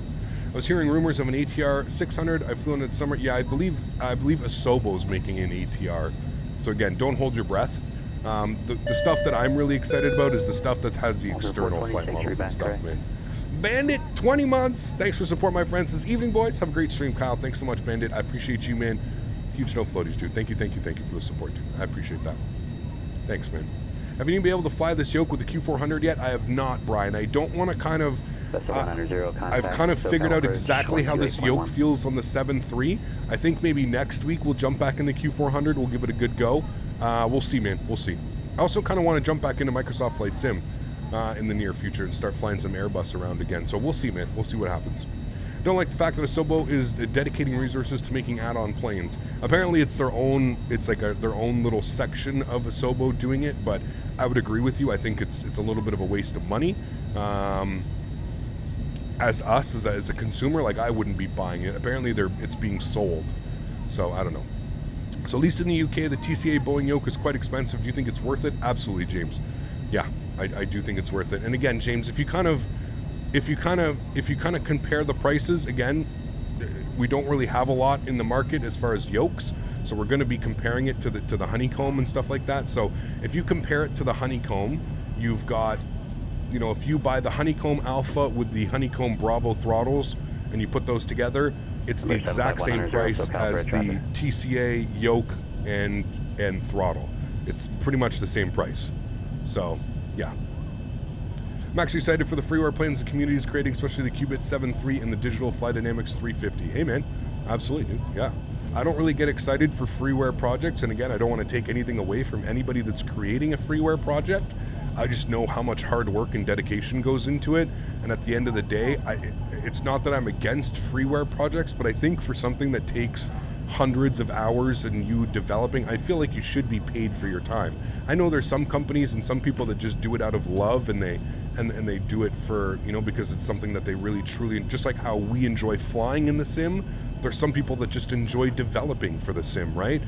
I was hearing rumors of an ATR 600. I flew in it summer. Yeah, I believe Asobo's making an ATR. So again, don't hold your breath. The stuff that I'm really excited about is the stuff that has the external flight models and stuff, man. Bandit, 20 months. Thanks for support, my friends. This evening, boys. Have a great stream, Kyle. Thanks so much, Bandit. I appreciate you, man. Huge no floaties, dude. Thank you for the support, dude. I appreciate that. Thanks, man. Have you been able to fly this yoke with the Q400 yet? I have not, Brian. I don't want to kind of... I've kind of figured out exactly how this yoke feels on the 7.3. I think maybe next week we'll jump back in the Q400. We'll give it a good go. We'll see, man. We'll see. I also kind of want to jump back into Microsoft Flight Sim in the near future and start flying some Airbus around again. So we'll see, man. We'll see what happens. Don't like the fact that Asobo is dedicating resources to making add-on planes. Apparently it's their own, it's like their own little section of Asobo doing it, but I would agree with you. I think it's a little bit of a waste of money. As a consumer, like, I wouldn't be buying it. Apparently it's being sold. So I don't know. So at least in the UK, the TCA Boeing yoke is quite expensive. Do you think it's worth it? Absolutely, James. Yeah, I do think it's worth it. And again, James, if you kind of compare the prices, again, we don't really have a lot in the market as far as yokes, so we're going to be comparing it to the honeycomb and stuff like that. So if you compare it to the honeycomb, you've got, you know, if you buy the honeycomb alpha with the honeycomb bravo throttles and you put those together, it's the exact same price as the TCA yoke and throttle. It's pretty much the same price. So yeah, I'm actually excited for the freeware planes the community is creating, especially the Qubit 7.3 and the Digital Flight Dynamics 350. Hey man, absolutely, dude. Yeah, I don't really get excited for freeware projects, and again, I don't want to take anything away from anybody that's creating a freeware project. I just know how much hard work and dedication goes into it, and at the end of the day, it's not that I'm against freeware projects, but I think for something that takes hundreds of hours and you developing, I feel like you should be paid for your time. I know there's some companies and some people that just do it out of love, and they do it for, you know, because it's something that they really truly, just like how we enjoy flying in the sim, there's some people that just enjoy developing for the sim, right?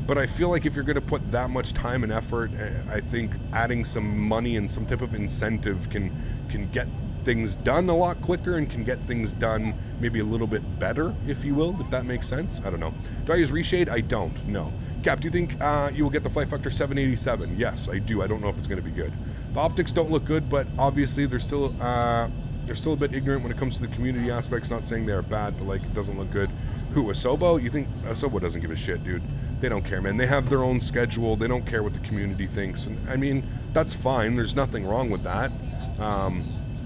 But I feel like if you're going to put that much time and effort, I think adding some money and some type of incentive can get things done a lot quicker and can get things done maybe a little bit better, if you will, if that makes sense. I don't know. Do I use reshade? I don't. No. Cap, do you think you will get the Flight Factor 787? Yes, I do. I don't know if it's going to be good. The optics don't look good, but obviously they're still a bit ignorant when it comes to the community aspects. Not saying they're bad, but like, it doesn't look good. Who, Asobo? You think Asobo doesn't give a shit, dude? They don't care, man. They have their own schedule. They don't care what the community thinks. And I mean, that's fine. There's nothing wrong with that.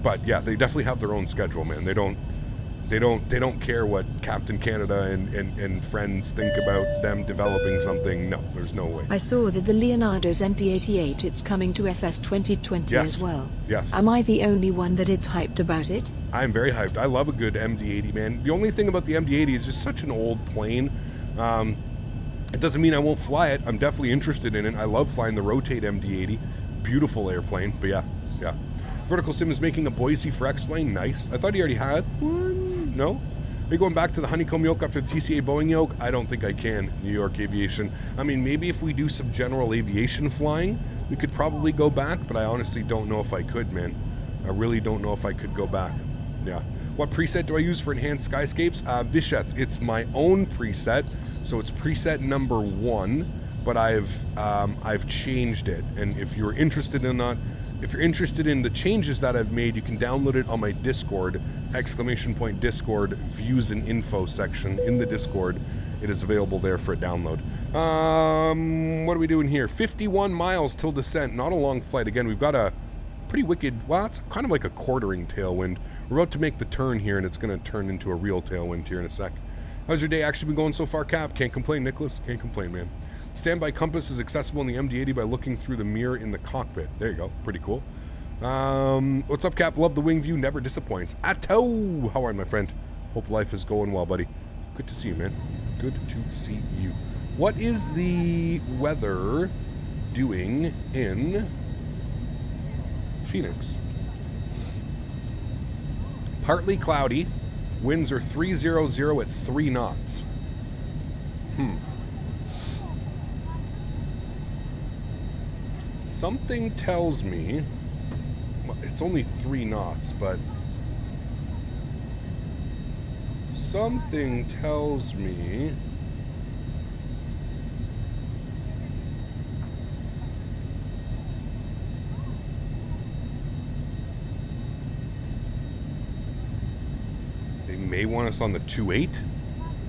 But yeah, they definitely have their own schedule, man. They don't care what Captain Canada and friends think about them developing something. No, there's no way. I saw that the Leonardo's MD-88, it's coming to FS 2020 yes. as well. Yes. Am I the only one that it's hyped about it? I'm very hyped. I love a good MD-80, man. The only thing about the MD-80 is just such an old plane. It doesn't mean I won't fly it. I'm definitely interested in it. I love flying the Rotate MD-80. Beautiful airplane, but yeah. Vertical Sim is making a Boise for X-Plane. Nice. I thought he already had one. No? Are you going back to the honeycomb yoke after the TCA Boeing yoke? I don't think I can, New York Aviation. I mean, maybe if we do some general aviation flying, we could probably go back, but I honestly don't know if I could, man. I really don't know if I could go back. Yeah. What preset do I use for enhanced skyscapes? Visheth, it's my own preset, so it's preset number 1, but I've changed it. And if you're interested in that, if you're interested in the changes that I've made, you can download it on my Discord, !Discord, views and info section in the Discord. It is available there for a download. What are we doing here? 51 miles till descent, not a long flight. Again, we've got a pretty wicked, well, it's kind of like a quartering tailwind. We're about to make the turn here, and it's going to turn into a real tailwind here in a sec. How's your day actually been going so far, Cap? Can't complain, Nicholas. Can't complain, man. Standby compass is accessible in the MD-80 by looking through the mirror in the cockpit. There you go. Pretty cool. What's up, Cap? Love the wing view. Never disappoints. Atto! How are you, my friend? Hope life is going well, buddy. Good to see you, man. Good to see you. What is the weather doing in Phoenix? Partly cloudy. Winds are 300 at 3 knots. Something tells me, well, it's only 3 knots, but something tells me may want us on the 2.8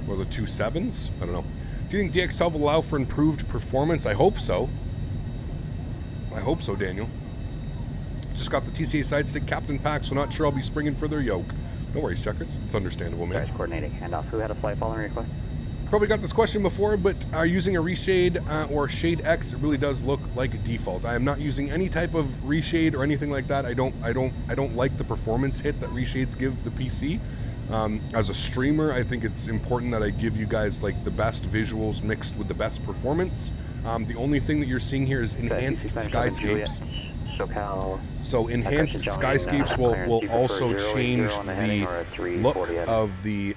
or the 2.7s. I don't know. Do you think DX12 will allow for improved performance? I hope so. I hope so, Daniel. Just got the TCA side stick captain pack, so not sure I'll be springing for their yoke. No worries, Checkers. It's understandable, man. Guys, coordinating handoff. Who had a flight following request? Probably got this question before, but using a reshade or shade X, it really does look like default. I am not using any type of reshade or anything like that. I don't like the performance hit that reshades give the PC. As a streamer, I think it's important that I give you guys like the best visuals mixed with the best performance. The only thing that you're seeing here is enhanced skyscapes. So enhanced skyscapes will also change the look of the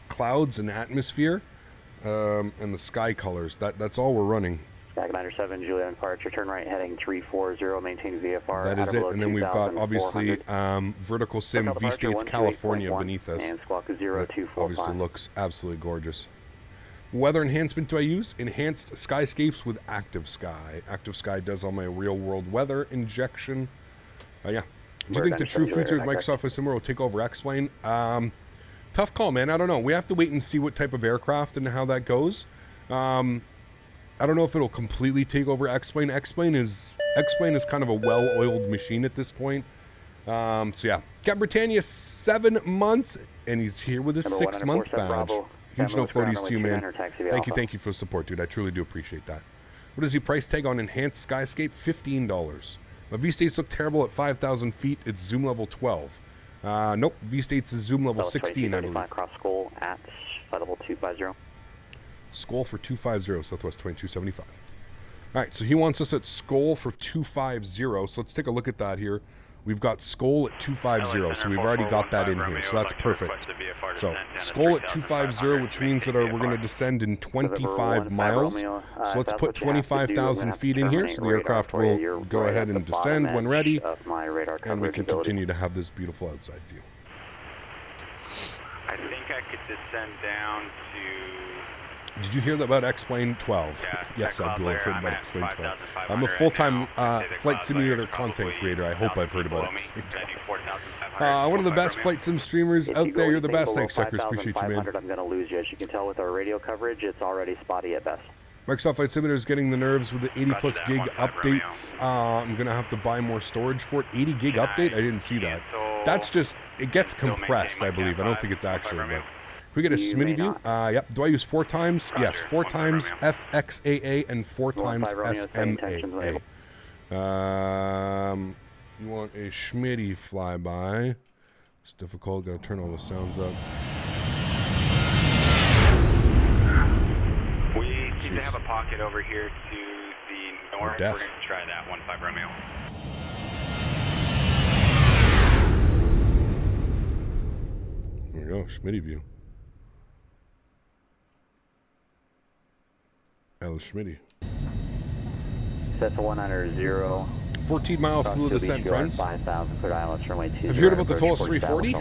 clouds and atmosphere and the sky colors. That's all we're running. Back 97, Juliet departure, turn right heading 340, maintain VFR. That is it, and then we've got obviously Vertical Sim V-States California beneath us. That obviously looks absolutely gorgeous. Weather enhancement do I use? Enhanced skyscapes with Active Sky. Active Sky does all my real world weather injection. Yeah. Do you think the true future of Microsoft Flight Simulator will take over X-Plane? Tough call, man. I don't know. We have to wait and see what type of aircraft and how that goes. I don't know if it'll completely take over X-Plane. X-Plane is kind of a well-oiled machine at this point. So yeah. Captain Britannia, 7 months, and he's here with his 6-month badge. Huge no floaties to you, man. Thank you for the support, dude. I truly do appreciate that. What is the price tag on enhanced skyscape? $15. My V-States look terrible at 5,000 feet. It's zoom level 12. Nope, V-States is zoom level 16, I believe. Cross Skoll at flight level 250. Skoll for 250, Southwest 2275. All right, so he wants us at Skoll for 250. So let's take a look at that here. We've got Skoll at 250, so we've already got that in here, so that's perfect. So Skoll at 250, which means that we're going to descend in 25 miles. So let's put 25,000 feet in here, so the aircraft will go ahead and descend when ready, and we can continue to have this beautiful outside view. I think I could descend down to... Did you hear about X-Plane 12? Yeah, yes, Abdul, I've heard about X-Plane 12. I'm a full-time flight simulator content creator. I hope I've heard about X-Plane 12. One of the best flight sim streamers out there. You're the best. Thanks, Checkers. Appreciate you, man. I'm going to lose you. As you can tell with our radio coverage, it's already spotty at best. Microsoft Flight Simulator is getting the nerves with the 80+ gig updates. I'm going to have to buy more storage for it. 80 gig update? I didn't see that. That's just, it gets compressed, I believe. I don't think it's actually, but... We get a Smitty view. Yep. Do I use 4 times? Yes, 4 times FXAA and 4 times SMAA. You want a Smitty flyby? It's difficult. Got to turn all the sounds up. We seem to have a pocket over here to the north. We're going to try that 15 Romeo. There we go. Smitty view. Smitty. Set to 190. 14 miles to the descent, friends. 5,000 foot islands, runway 20. Have you heard about the Toliss 340?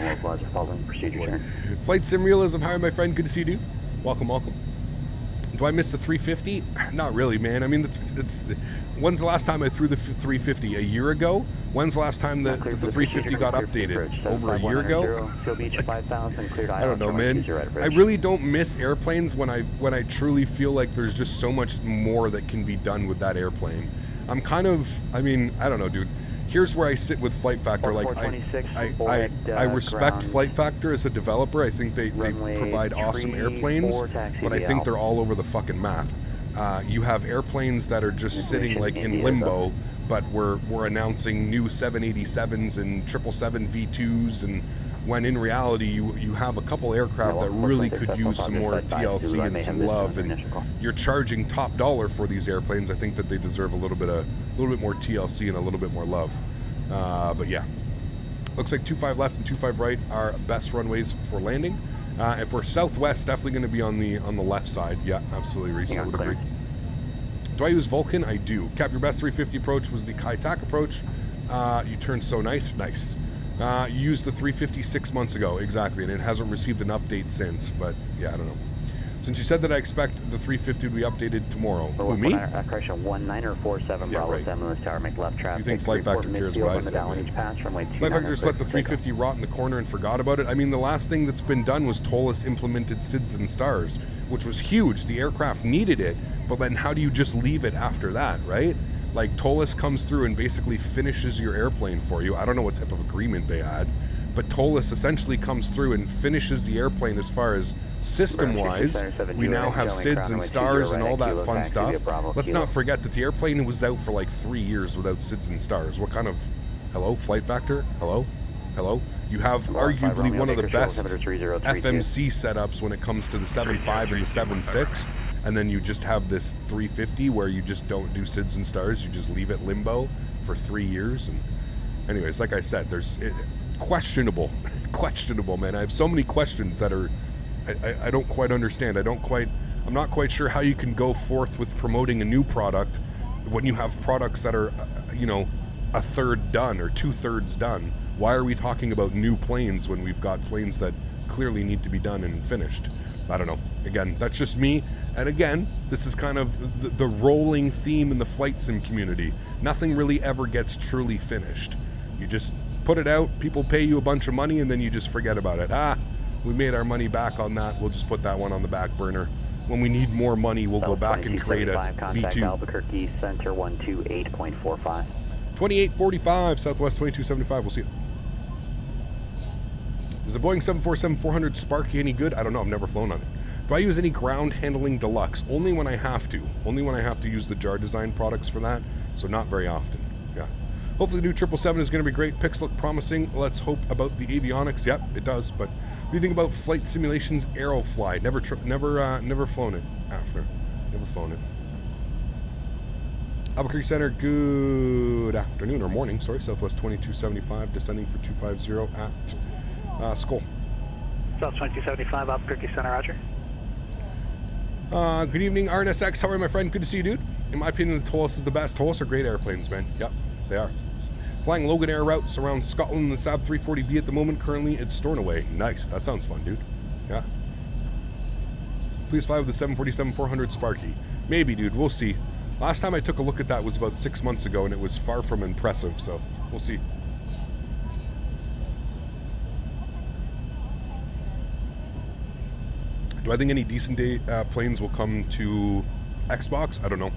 Flight Sim Realism. Hi, my friend. Good to see you, dude. Welcome, welcome. Do I miss the 350? Not really, man. I mean, when's the last time I threw the 350? A year ago? When's the last time that the 350 got updated? Over a year ago? I don't know, man. I really don't miss airplanes when I truly feel like there's just so much more that can be done with that airplane. I'm kind of, I mean, I don't know, dude. Here's where I sit with Flight Factor. Like, I respect Flight Factor as a developer. I think they provide awesome airplanes, but I think they're all over the fucking map. You have airplanes that are just sitting like in limbo, but we're announcing new 787s and 777 V2s, and when in reality you have a couple aircraft that really could use some more TLC and some love, and you're charging top dollar for these airplanes. I think that they deserve a little bit more TLC and a little bit more love. But yeah, looks like 25 left and 25 right are best runways for landing. If we're southwest, definitely going to be on the left side. Yeah, absolutely, Reese. I would agree. Do I use Vulcan? I do. Cap, your best 350 approach was the Kai Tak approach. You turned so nice. You used the 350 6 months ago, exactly, and it hasn't received an update since, but yeah, I don't know. Since you said that I expect the 350 to be updated tomorrow. Who, me? Correction, 1947 Yeah, Bravo right. 7 Lewis Tower, make left traffic. You think Flight Factor cares what I said, man? Flight Factor just let the 350 rot in the corner and forgot about it. I mean, the last thing that's been done was Toliss implemented SIDS and stars, which was huge. The aircraft needed it, but then how do you just leave it after that, right? Like, Toliss comes through and basically finishes your airplane for you. I don't know what type of agreement they had, but Toliss essentially comes through and finishes the airplane as far as system-wise. We now have SIDS and stars and all that fun stuff. Let's not forget that the airplane was out for like 3 years without SIDS and stars. What kind of... Hello, Flight Factor? Hello? Hello? You have arguably one of the best FMC setups when it comes to the 7.5 and the 7.6, and then you just have this 350 where you just don't do SIDS and stars. You just leave it limbo for 3 years. And anyways, like I said, there's... questionable, man. I have so many questions that are... I don't quite understand. I'm not quite sure how you can go forth with promoting a new product when you have products that are, you know, a third done or 2/3 done. Why are we talking about new planes when we've got planes that clearly need to be done and finished? I don't know. Again, that's just me. And again, this is kind of the rolling theme in the flight sim community. Nothing really ever gets truly finished. You just put it out, people pay you a bunch of money, and then you just forget about it. We made our money back on that. We'll just put that one on the back burner. When we need more money, we'll go back and create a V2. Albuquerque Center 128.45. 2845, Southwest 2275. We'll see you. Is the Boeing 747-400 Sparky any good? I don't know. I've never flown on it. Do I use any ground handling deluxe? Only when I have to. Only when I have to use the JarDesign products for that. So not very often. Yeah. Hopefully the new 777 is going to be great. Pics look promising. Let's hope about the avionics. Yep, it does. But what do you think about Flight Simulations Aerofly? Never flown it. After. Never flown it. Albuquerque Center, good afternoon, or morning, sorry. Southwest 2275, descending for 250 at Skull. South 2275, Albuquerque Center, roger. Good evening, RNSX. How are you, my friend? Good to see you, dude. In my opinion, the Toliss is the best. Toliss are great airplanes, man. Yep, they are. Flying Logan Air routes around Scotland, the Saab 340B at the moment. Currently, it's Stornoway. Nice. That sounds fun, dude. Yeah. Please fly with the 747-400 Sparky. Maybe, dude. We'll see. Last time I took a look at that was about 6 months ago, and it was far from impressive, so we'll see. Do I think any decent day planes will come to Xbox? I don't know.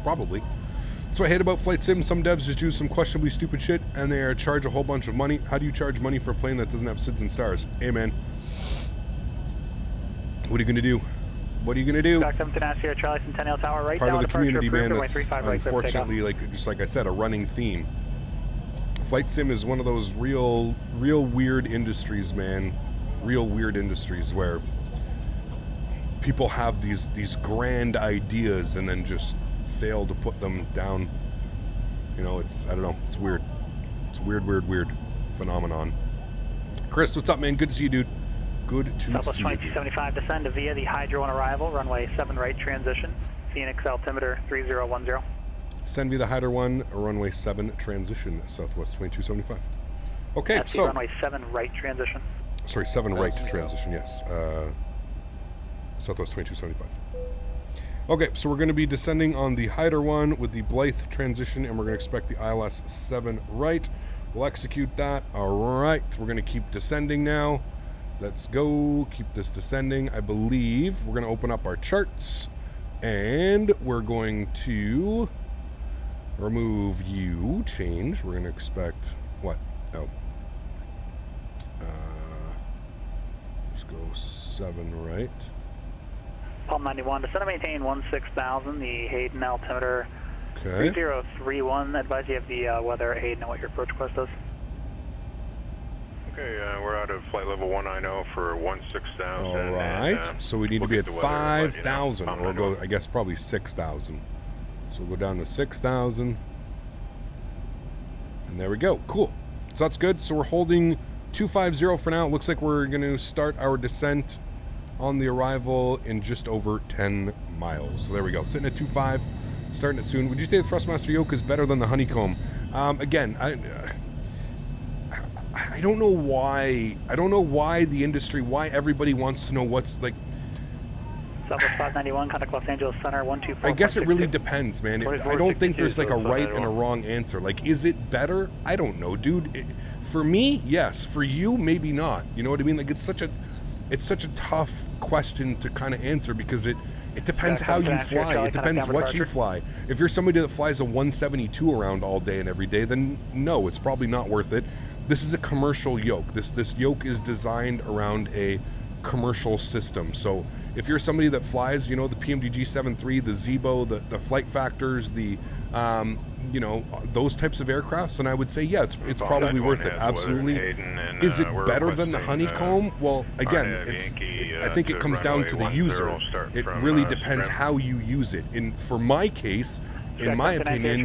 Probably. That's what I hate about flight sim. Some devs just do some questionably stupid shit, and they charge a whole bunch of money. How do you charge money for a plane that doesn't have SIDS and stars? Hey, man. What are you going to do? What are you going to do? Back 7 to Sierra Charlie Centennial Tower, right Part down of the community, man, that's 35 right, unfortunately, like, just like I said, a running theme. Flight sim is one of those real weird industries, man. Real weird industries where people have these grand ideas and then just fail to put them down. You know, I don't know, it's weird. It's a weird phenomenon. Chris, what's up, man? Good to see you, dude. Good to Southwest see you. 2275, descend to via the Hydro on arrival, runway 7 right transition, Phoenix altimeter 3010. Descend via the Hydro 1, runway 7 transition, Southwest 2275. Okay, That's so... runway 7 right transition. Sorry, 7 right transition, yes. Southwest 2275. Okay, so we're going to be descending on the Hyder 1 with the Blythe transition, and we're going to expect the ILS 7 right. We'll execute that. All right, we're going to keep descending now. Let's go. Keep this descending. I believe we're going to open up our charts, and we're going to remove you, change. We're going to expect what? Oh. Let's go 7 right. Palm 91, descend to maintain 16,000, the Hayden altimeter 3031. Advise you have the weather at Hayden and what your approach request is. Okay, we're out of flight level 190 for 16,000. All right, and, so we need to be at 5,000, or we'll go, I guess, probably 6,000. So we'll go down to 6,000. And there we go. Cool. So that's good. So we're holding 250 for now. It looks like we're going to start our descent on the arrival in just over 10 miles. So there we go. Sitting at 2.5, starting it soon. Would you say the Thrustmaster yoke is better than the Honeycomb? Again, I don't know why. I don't know why the industry, why everybody wants to know what's like. Southwest 591, contact Los Angeles Center, 124. I guess it really depends, man. I don't think there's like a right and a wrong answer. Like, is it better? I don't know, dude. For me, yes. For you, maybe not. You know what I mean? Like, it's such a tough question to kind of answer because it depends how you fly. It depends what you fly. If you're somebody that flies a 172 around all day and every day, then no, it's probably not worth it. This is a commercial yoke. This yoke is designed around a commercial system. So if you're somebody that flies, you know, the PMDG 7.3, the Zebo, the flight factors, the you know, those types of aircrafts, then I would say, yeah, it's probably worth it. Absolutely. Is it better than the honeycomb? Well, again, I think it comes down to the user. It really depends how you use it. For my case, in my opinion,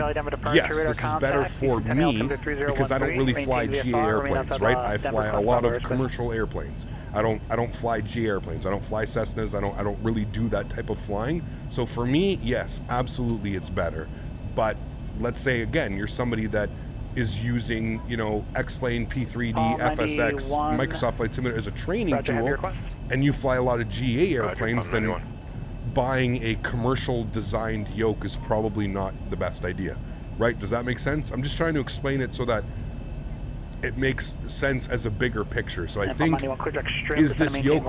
yes, this is better for me because I don't really fly GA airplanes, right? I fly a lot of commercial airplanes. I don't fly GA airplanes. I don't fly Cessnas. I don't really do that type of flying. So for me, yes, absolutely, it's better. But let's say again, you're somebody that is using, you know, X-Plane, P3D, FSX, Microsoft Flight Simulator as a training tool, and you fly a lot of GA airplanes, then buying a commercial designed yoke is probably not the best idea, right? Does that make sense? I'm just trying to explain it so that it makes sense as a bigger picture. So I think, is this yoke,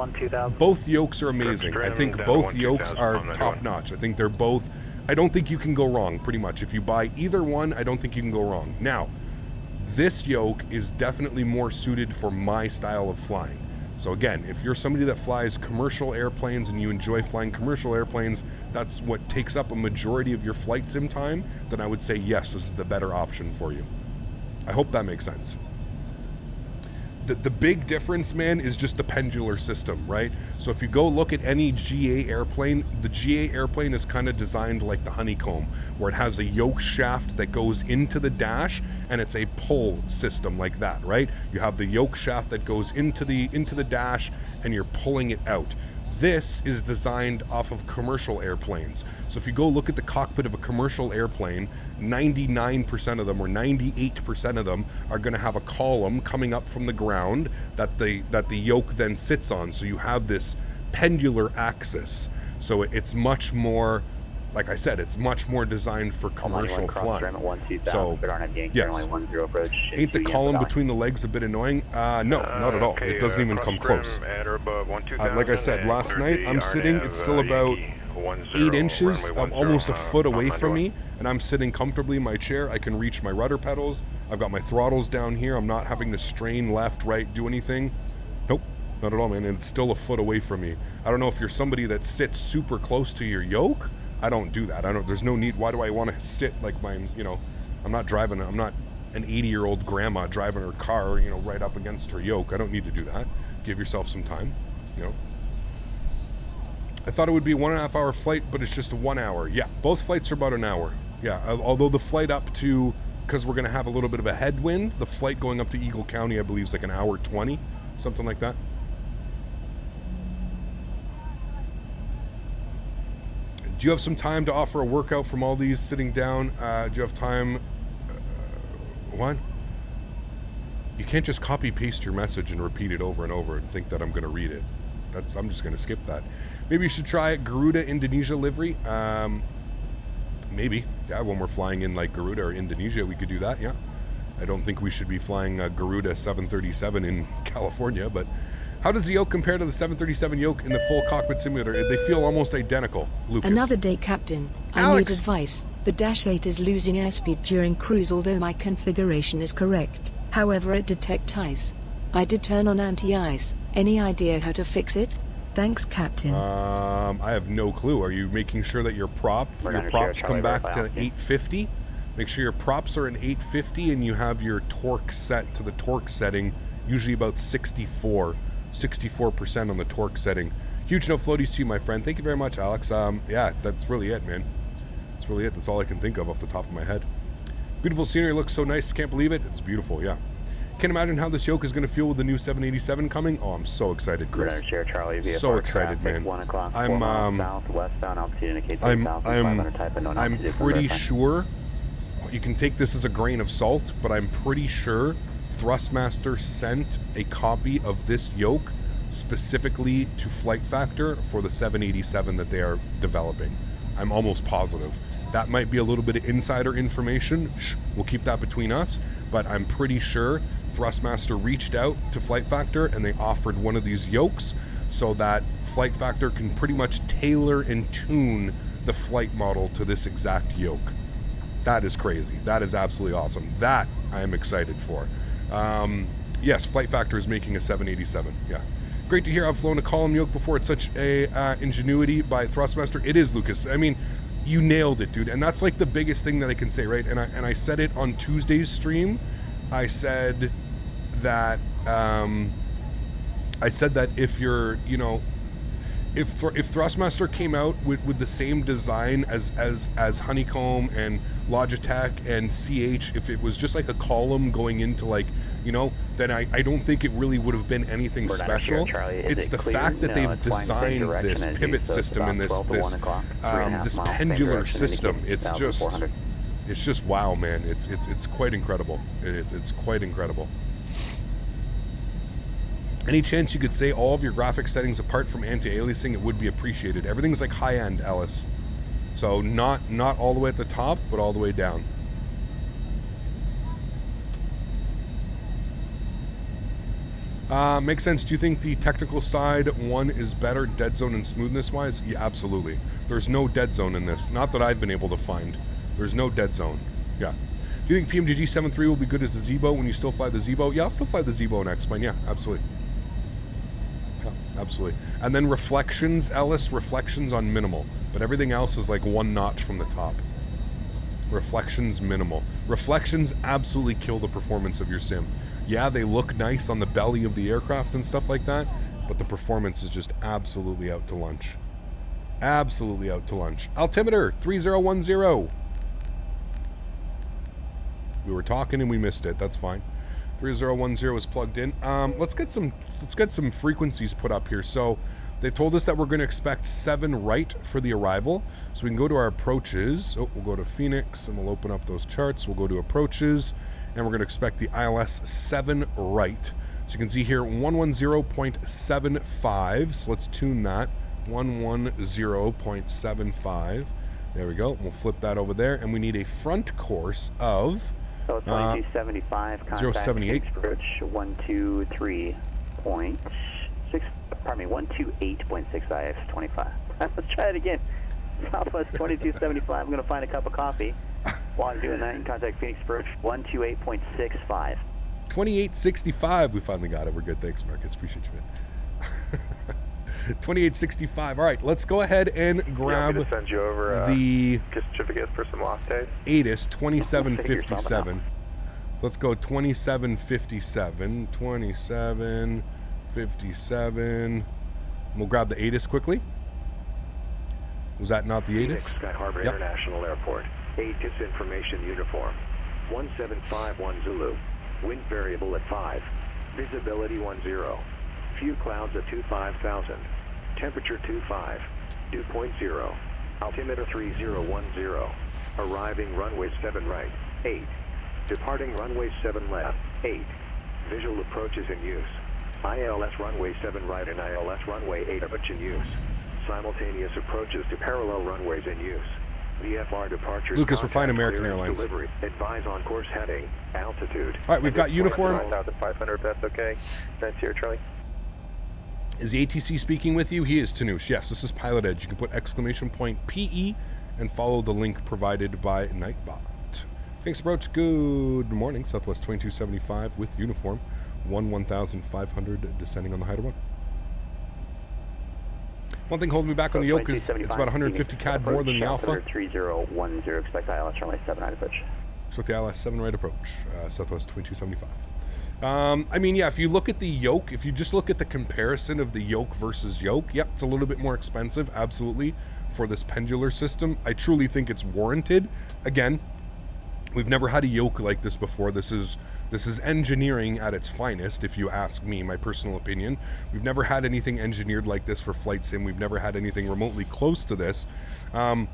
both yokes are amazing. I think both yokes are top notch. I think they're both, I don't think you can go wrong, pretty much. If you buy either one, I don't think you can go wrong. Now, this yoke is definitely more suited for my style of flying. So again, if you're somebody that flies commercial airplanes and you enjoy flying commercial airplanes, that's what takes up a majority of your flight sim time, then I would say yes, this is the better option for you. I hope that makes sense. The big difference, man, is just the pendular system, right? So if you go look at any GA airplane, the GA airplane is kind of designed like the honeycomb, where it has a yoke shaft that goes into the dash, and it's a pull system like that, right? You have the yoke shaft that goes into the dash, and you're pulling it out. This is designed off of commercial airplanes. So if you go look at the cockpit of a commercial airplane, 99% of them or 98% of them are going to have a column coming up from the ground that the yoke then sits on. So you have this pendular axis. So it's much more, like I said, it's much more designed for commercial flying. So, yes. Ain't the column between the legs a bit annoying? No, not at all. It doesn't even come close. Like I said, last night, I'm sitting, it's still about 8 inches, almost a foot away from me, and I'm sitting comfortably in my chair. I can reach my rudder pedals. I've got my throttles down here. I'm not having to strain left, right, do anything. Nope, not at all, man. And it's still a foot away from me. I don't know if you're somebody that sits super close to your yoke. I don't do that. There's no need. Why do I want to sit like my, you know, I'm not an 80-year-old grandma driving her car, you know, right up against her yoke. I don't need to do that. Give yourself some time, you know. I thought it would be a 1.5 hour flight, but it's just a 1 hour. Yeah, both flights are about an hour. Yeah, although the flight up to, because we're going to have a little bit of a headwind, the flight going up to Eagle County, I believe, is like an hour 20, something like that. Do you have some time to offer a workout from all these sitting down? Do you have time? What? You can't just copy paste your message and repeat it over and over and think that I'm going to read it. I'm just going to skip that. Maybe you should try Garuda Indonesia livery. Maybe. Yeah, when we're flying in like Garuda or Indonesia, we could do that. Yeah. I don't think we should be flying Garuda 737 in California, but how does the yoke compare to the 737 yoke in the full cockpit simulator? They feel almost identical, Lucas. Another day, Captain. I need advice. The Dash 8 is losing airspeed during cruise, although my configuration is correct. However, it detects ice. I did turn on anti-ice. Any idea how to fix it? Thanks, Captain. I have no clue. Are you making sure that your props come back to 850? Make sure your props are in 850 and you have your torque set to the torque setting, usually about 64% on the torque setting. Huge no floaties to you, my friend. Thank you very much, Alex. Yeah, that's really it, man. That's really it. That's all I can think of off the top of my head. Beautiful scenery, looks so nice. Can't believe it. It's beautiful, yeah. Can't imagine how this yoke is going to feel with the new 787 coming. Oh, I'm so excited, Chris. So excited, man. I'm pretty sure, you can take this as a grain of salt, but I'm pretty sure Thrustmaster sent a copy of this yoke specifically to Flight Factor for the 787 that they are developing. I'm almost positive. That might be a little bit of insider information. Shh, we'll keep that between us, but I'm pretty sure Thrustmaster reached out to Flight Factor and they offered one of these yokes so that Flight Factor can pretty much tailor and tune the flight model to this exact yoke. That is crazy. That is absolutely awesome. That I am excited for. Yes, Flight Factor is making a 787. Yeah. Great to hear. I've flown a column yoke before. It's such a ingenuity by Thrustmaster. It is, Lucas. I mean, you nailed it, dude. And that's like the biggest thing that I can say, right? And I said it on Tuesday's stream. I said that if you're, you know, if Thrustmaster came out with the same design as Honeycomb and Logitech and CH, if it was just like a column going into, like, you know, then I don't think it really would have been anything special. It's the fact that they've designed this pivot system and this pendular system. It's just wow, man. It's quite incredible. It's quite incredible. Any chance you could say all of your graphic settings apart from anti-aliasing? It would be appreciated. Everything's like high-end, Ellis. So not all the way at the top, but all the way down. Makes sense. Do you think the technical side one is better, dead zone and smoothness wise? Yeah, absolutely. There's no dead zone in this. Not that I've been able to find. There's no dead zone. Yeah. Do you think PMDG 7.3 will be good as a Zebo when you still fly the Zebo? Yeah, I'll still fly the Zebo in X-Plane. Yeah, absolutely. Yeah, absolutely. And then reflections, Ellis, reflections on minimal. But everything else is like one notch from the top. Reflections minimal. Reflections absolutely kill the performance of your sim. Yeah, they look nice on the belly of the aircraft and stuff like that, but the performance is just absolutely out to lunch. Absolutely out to lunch. Altimeter 3010. We were talking and we missed it. That's fine. 3010 is plugged in. Let's get some frequencies put up here. So they've told us that we're going to expect 7 right for the arrival. So we can go to our approaches. Oh, we'll go to Phoenix and we'll open up those charts. We'll go to approaches and we're going to expect the ILS 7 right. So you can see here 110.75. So let's tune that. 110.75. There we go. We'll flip that over there, and we need a front course of 2275. 078. Approach 123.6. Pardon me, 128.65. 25. Let's try it again. Southwest 2275. I'm going to find a cup of coffee. While I'm doing that, you can contact Phoenix Approach 128.65. 2865. We finally got it. We're good. Thanks, Marcus. Appreciate you, man. 2865. All right, let's go ahead and grab to send you over, the certificate for some lost days. ATIS 2757. Let's go 2757. 2757. We'll grab the ATIS quickly. Was that not the ATIS? Sky Harbor International Airport. ATIS information uniform. 1751 Zulu. Wind variable at 5. Visibility 10. Few clouds at 25,000. Temperature 25. Dew point 0. Altimeter 3010. Arriving runway 7 right. 8. Departing runway 7 left. 8. Visual approaches in use. ILS runway 7 right and ILS runway 8 approach in use. Simultaneous approaches to parallel runways in use. VFR departures. Lucas, we're flying American Airlines. Delivery. Advise on course heading. Altitude. All right, we've got uniform. 9,500, that's okay. That's here, Charlie. Is the ATC speaking with you? He is, Tanush. Yes, this is Pilot Edge. You can put exclamation point PE and follow the link provided by Nightbot. Phoenix Approach, good morning. Southwest 2275 with uniform. 1500 descending on the height of 1. One thing holding me back on the yoke is it's about 150 CAD more than the Alpha. 3010, expect ILS runway 7 right approach. So with the ILS 7 right approach, Southwest 2275. I mean, yeah, if you look at the yoke, if you just look at the comparison of the yoke versus yoke, yep, it's a little bit more expensive, absolutely, for this pendular system. I truly think it's warranted. Again, we've never had a yoke like this before. This is engineering at its finest, if you ask me, my personal opinion. We've never had anything engineered like this for flight sim. We've never had anything remotely close to this. The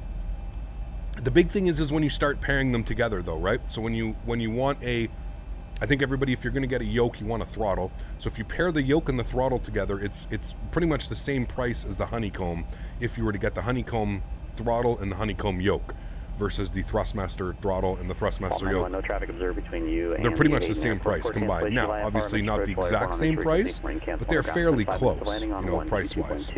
big thing is when you start pairing them together, though, right? So when you want a I think everybody, if you're going to get a yoke, you want a throttle. So if you pair the yoke and the throttle together, it's pretty much the same price as the honeycomb if you were to get the honeycomb throttle and the honeycomb yoke versus the Thrustmaster throttle and the Thrustmaster yoke. No traffic observed between you and they're pretty much the same price combined. Now, obviously not the exact same price, but they're fairly close, you know, price-wise.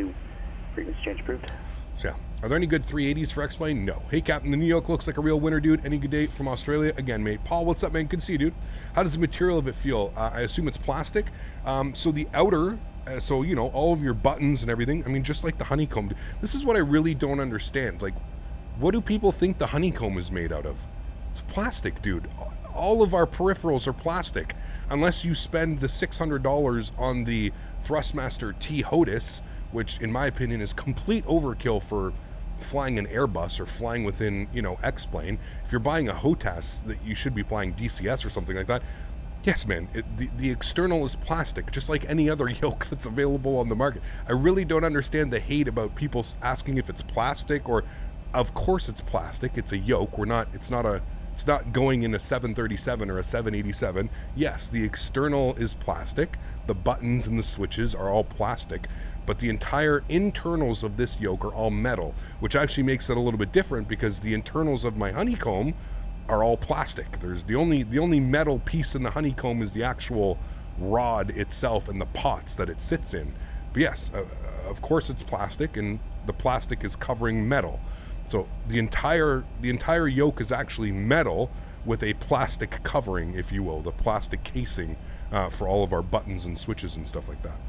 Frequency change approved. So yeah. Are there any good 380s for X-Plane? No. Hey, Captain, the New York looks like a real winner, dude. Any good day from Australia? Again, mate. Paul, what's up, man? Good to see you, dude. How does the material of it feel? I assume it's plastic. So the outer, so, you know, all of your buttons and everything, I mean, just like the honeycomb. This is what I really don't understand. Like, what do people think the honeycomb is made out of? It's plastic, dude. All of our peripherals are plastic. Unless you spend the $600 on the Thrustmaster T-HOTIS, which, in my opinion, is complete overkill for flying an Airbus or flying within, you know, X-Plane. If you're buying a HOTAS, that you should be flying DCS or something like that. Yes, man, the external is plastic, just like any other yoke that's available on the market. I really don't understand the hate about people asking if it's plastic or, of course it's plastic. It's a yoke. It's not going in a 737 or a 787. Yes, the external is plastic. The buttons and the switches are all plastic. But the entire internals of this yoke are all metal, which actually makes it a little bit different because the internals of my honeycomb are all plastic. There's the only metal piece in the honeycomb is the actual rod itself and the pots that it sits in. But yes, of course it's plastic, and the plastic is covering metal. So the entire yoke is actually metal with a plastic covering, if you will, the plastic casing for all of our buttons and switches and stuff like that.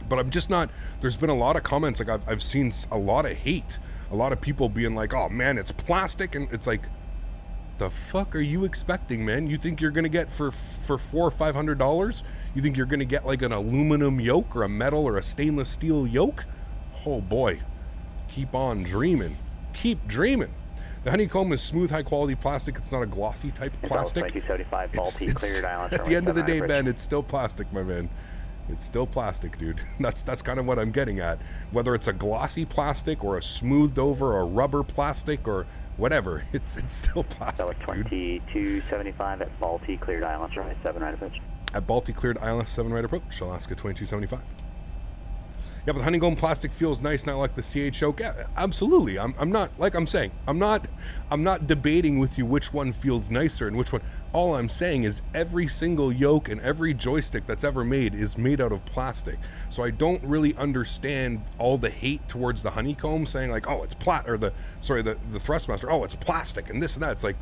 But I'm just not, there's been a lot of comments, like I've seen a lot of hate, a lot of people being like, oh man, it's plastic, and it's like, the fuck are you expecting, man? You think you're gonna get for $400 or $500? You think you're gonna get like an aluminum yoke or a metal or a stainless steel yoke? Oh boy, keep on dreaming, keep dreaming. The honeycomb is smooth, high quality plastic. It's not a glossy type of plastic. At the end of the day, Ben, it's still plastic, my man. It's still plastic, dude. That's kind of what I'm getting at. Whether it's a glossy plastic or a smoothed over or rubber plastic or whatever, it's still plastic, dude. 2275 at Balti, cleared ILS, right, 7 right approach. At Balti, cleared ILS, 7 right approach, Alaska 2275. Yeah, but the honeycomb plastic feels nice, not like the CH yoke. Yeah, absolutely. I'm not, like I'm saying, I'm not debating with you which one feels nicer and which one. All I'm saying is every single yoke and every joystick that's ever made is made out of plastic. So I don't really understand all the hate towards the honeycomb, saying like, oh, it's the Thrustmaster, oh, it's plastic and this and that. It's like,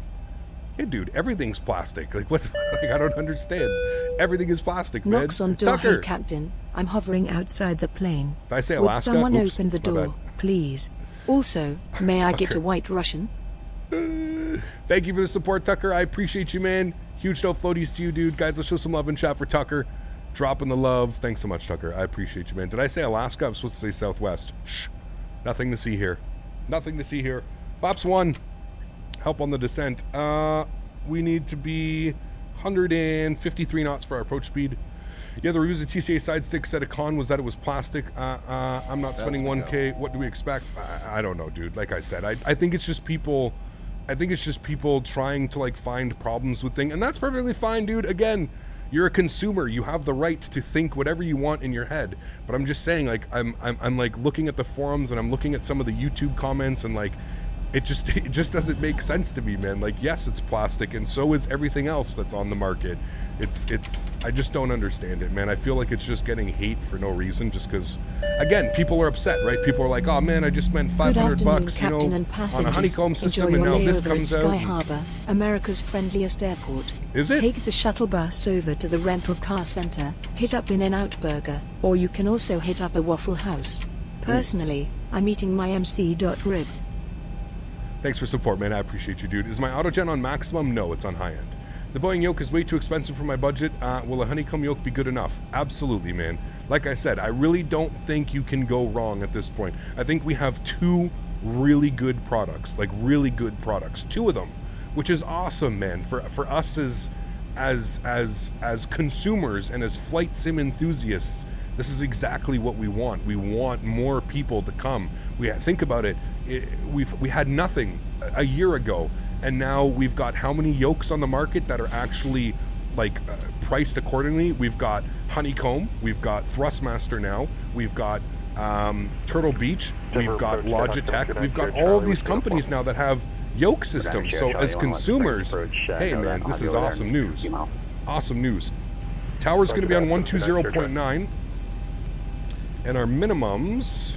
hey, dude, everything's plastic. Like, what? Like, I don't understand. Everything is plastic, man. Knocks on door. Hey, Captain. I'm hovering outside the plane. Did I say Alaska? Would someone Oops, open the door, please? Also, may I get a white Russian? Thank you for the support, Tucker. I appreciate you, man. Huge no floaties to you, dude. Guys, let's show some love and chat for Tucker. Dropping the love. Thanks so much, Tucker. I appreciate you, man. Did I say Alaska? I'm supposed to say Southwest. Shh. Nothing to see here. Nothing to see here. Fops 1. Help on the descent. We need to be 153 knots for our approach speed. Yeah, the reviews of TCA side stick said a con was that it was plastic. I'm not spending 1K. What do we expect? I don't know, dude. Like I said, I think it's just people. I think it's just people trying to like find problems with things, and that's perfectly fine, dude. Again, you're a consumer. You have the right to think whatever you want in your head. But I'm just saying, like, I'm like looking at the forums and I'm looking at some of the YouTube comments and like. It just doesn't make sense to me, man. Like, yes, it's plastic, and so is everything else that's on the market. I just don't understand it, man. I feel like it's just getting hate for no reason, just because, again, people are upset, right? People are like, oh man, I just spent $500, you know, on a honeycomb system, and now this comes out. Sky Harbor, America's friendliest airport. Is it? Take the shuttle bus over to the rental car center, hit up In-N-Out Burger, or you can also hit up a Waffle House. Personally, I'm eating my MC.rib. Thanks for support, man. I appreciate you, dude. Is my autogen on maximum? No, it's on high end. The Boeing yoke is way too expensive for my budget. Will a honeycomb yoke be good enough? Absolutely, man. Like I said, I really don't think you can go wrong at this point. I think we have 2 really good products, like really good products. 2 of them, which is awesome, man. For us as consumers and as flight sim enthusiasts, this is exactly what we want. We want more people to come. Think about it. We had nothing a year ago, and now we've got how many yokes on the market that are actually priced accordingly. We've got Honeycomb, we've got Thrustmaster now, we've got Turtle Beach, we've got Logitech, we've got all of these companies now that have yoke systems. So as consumers, hey man, this is awesome news. Awesome news. Tower's going to be on 120.9, and our minimums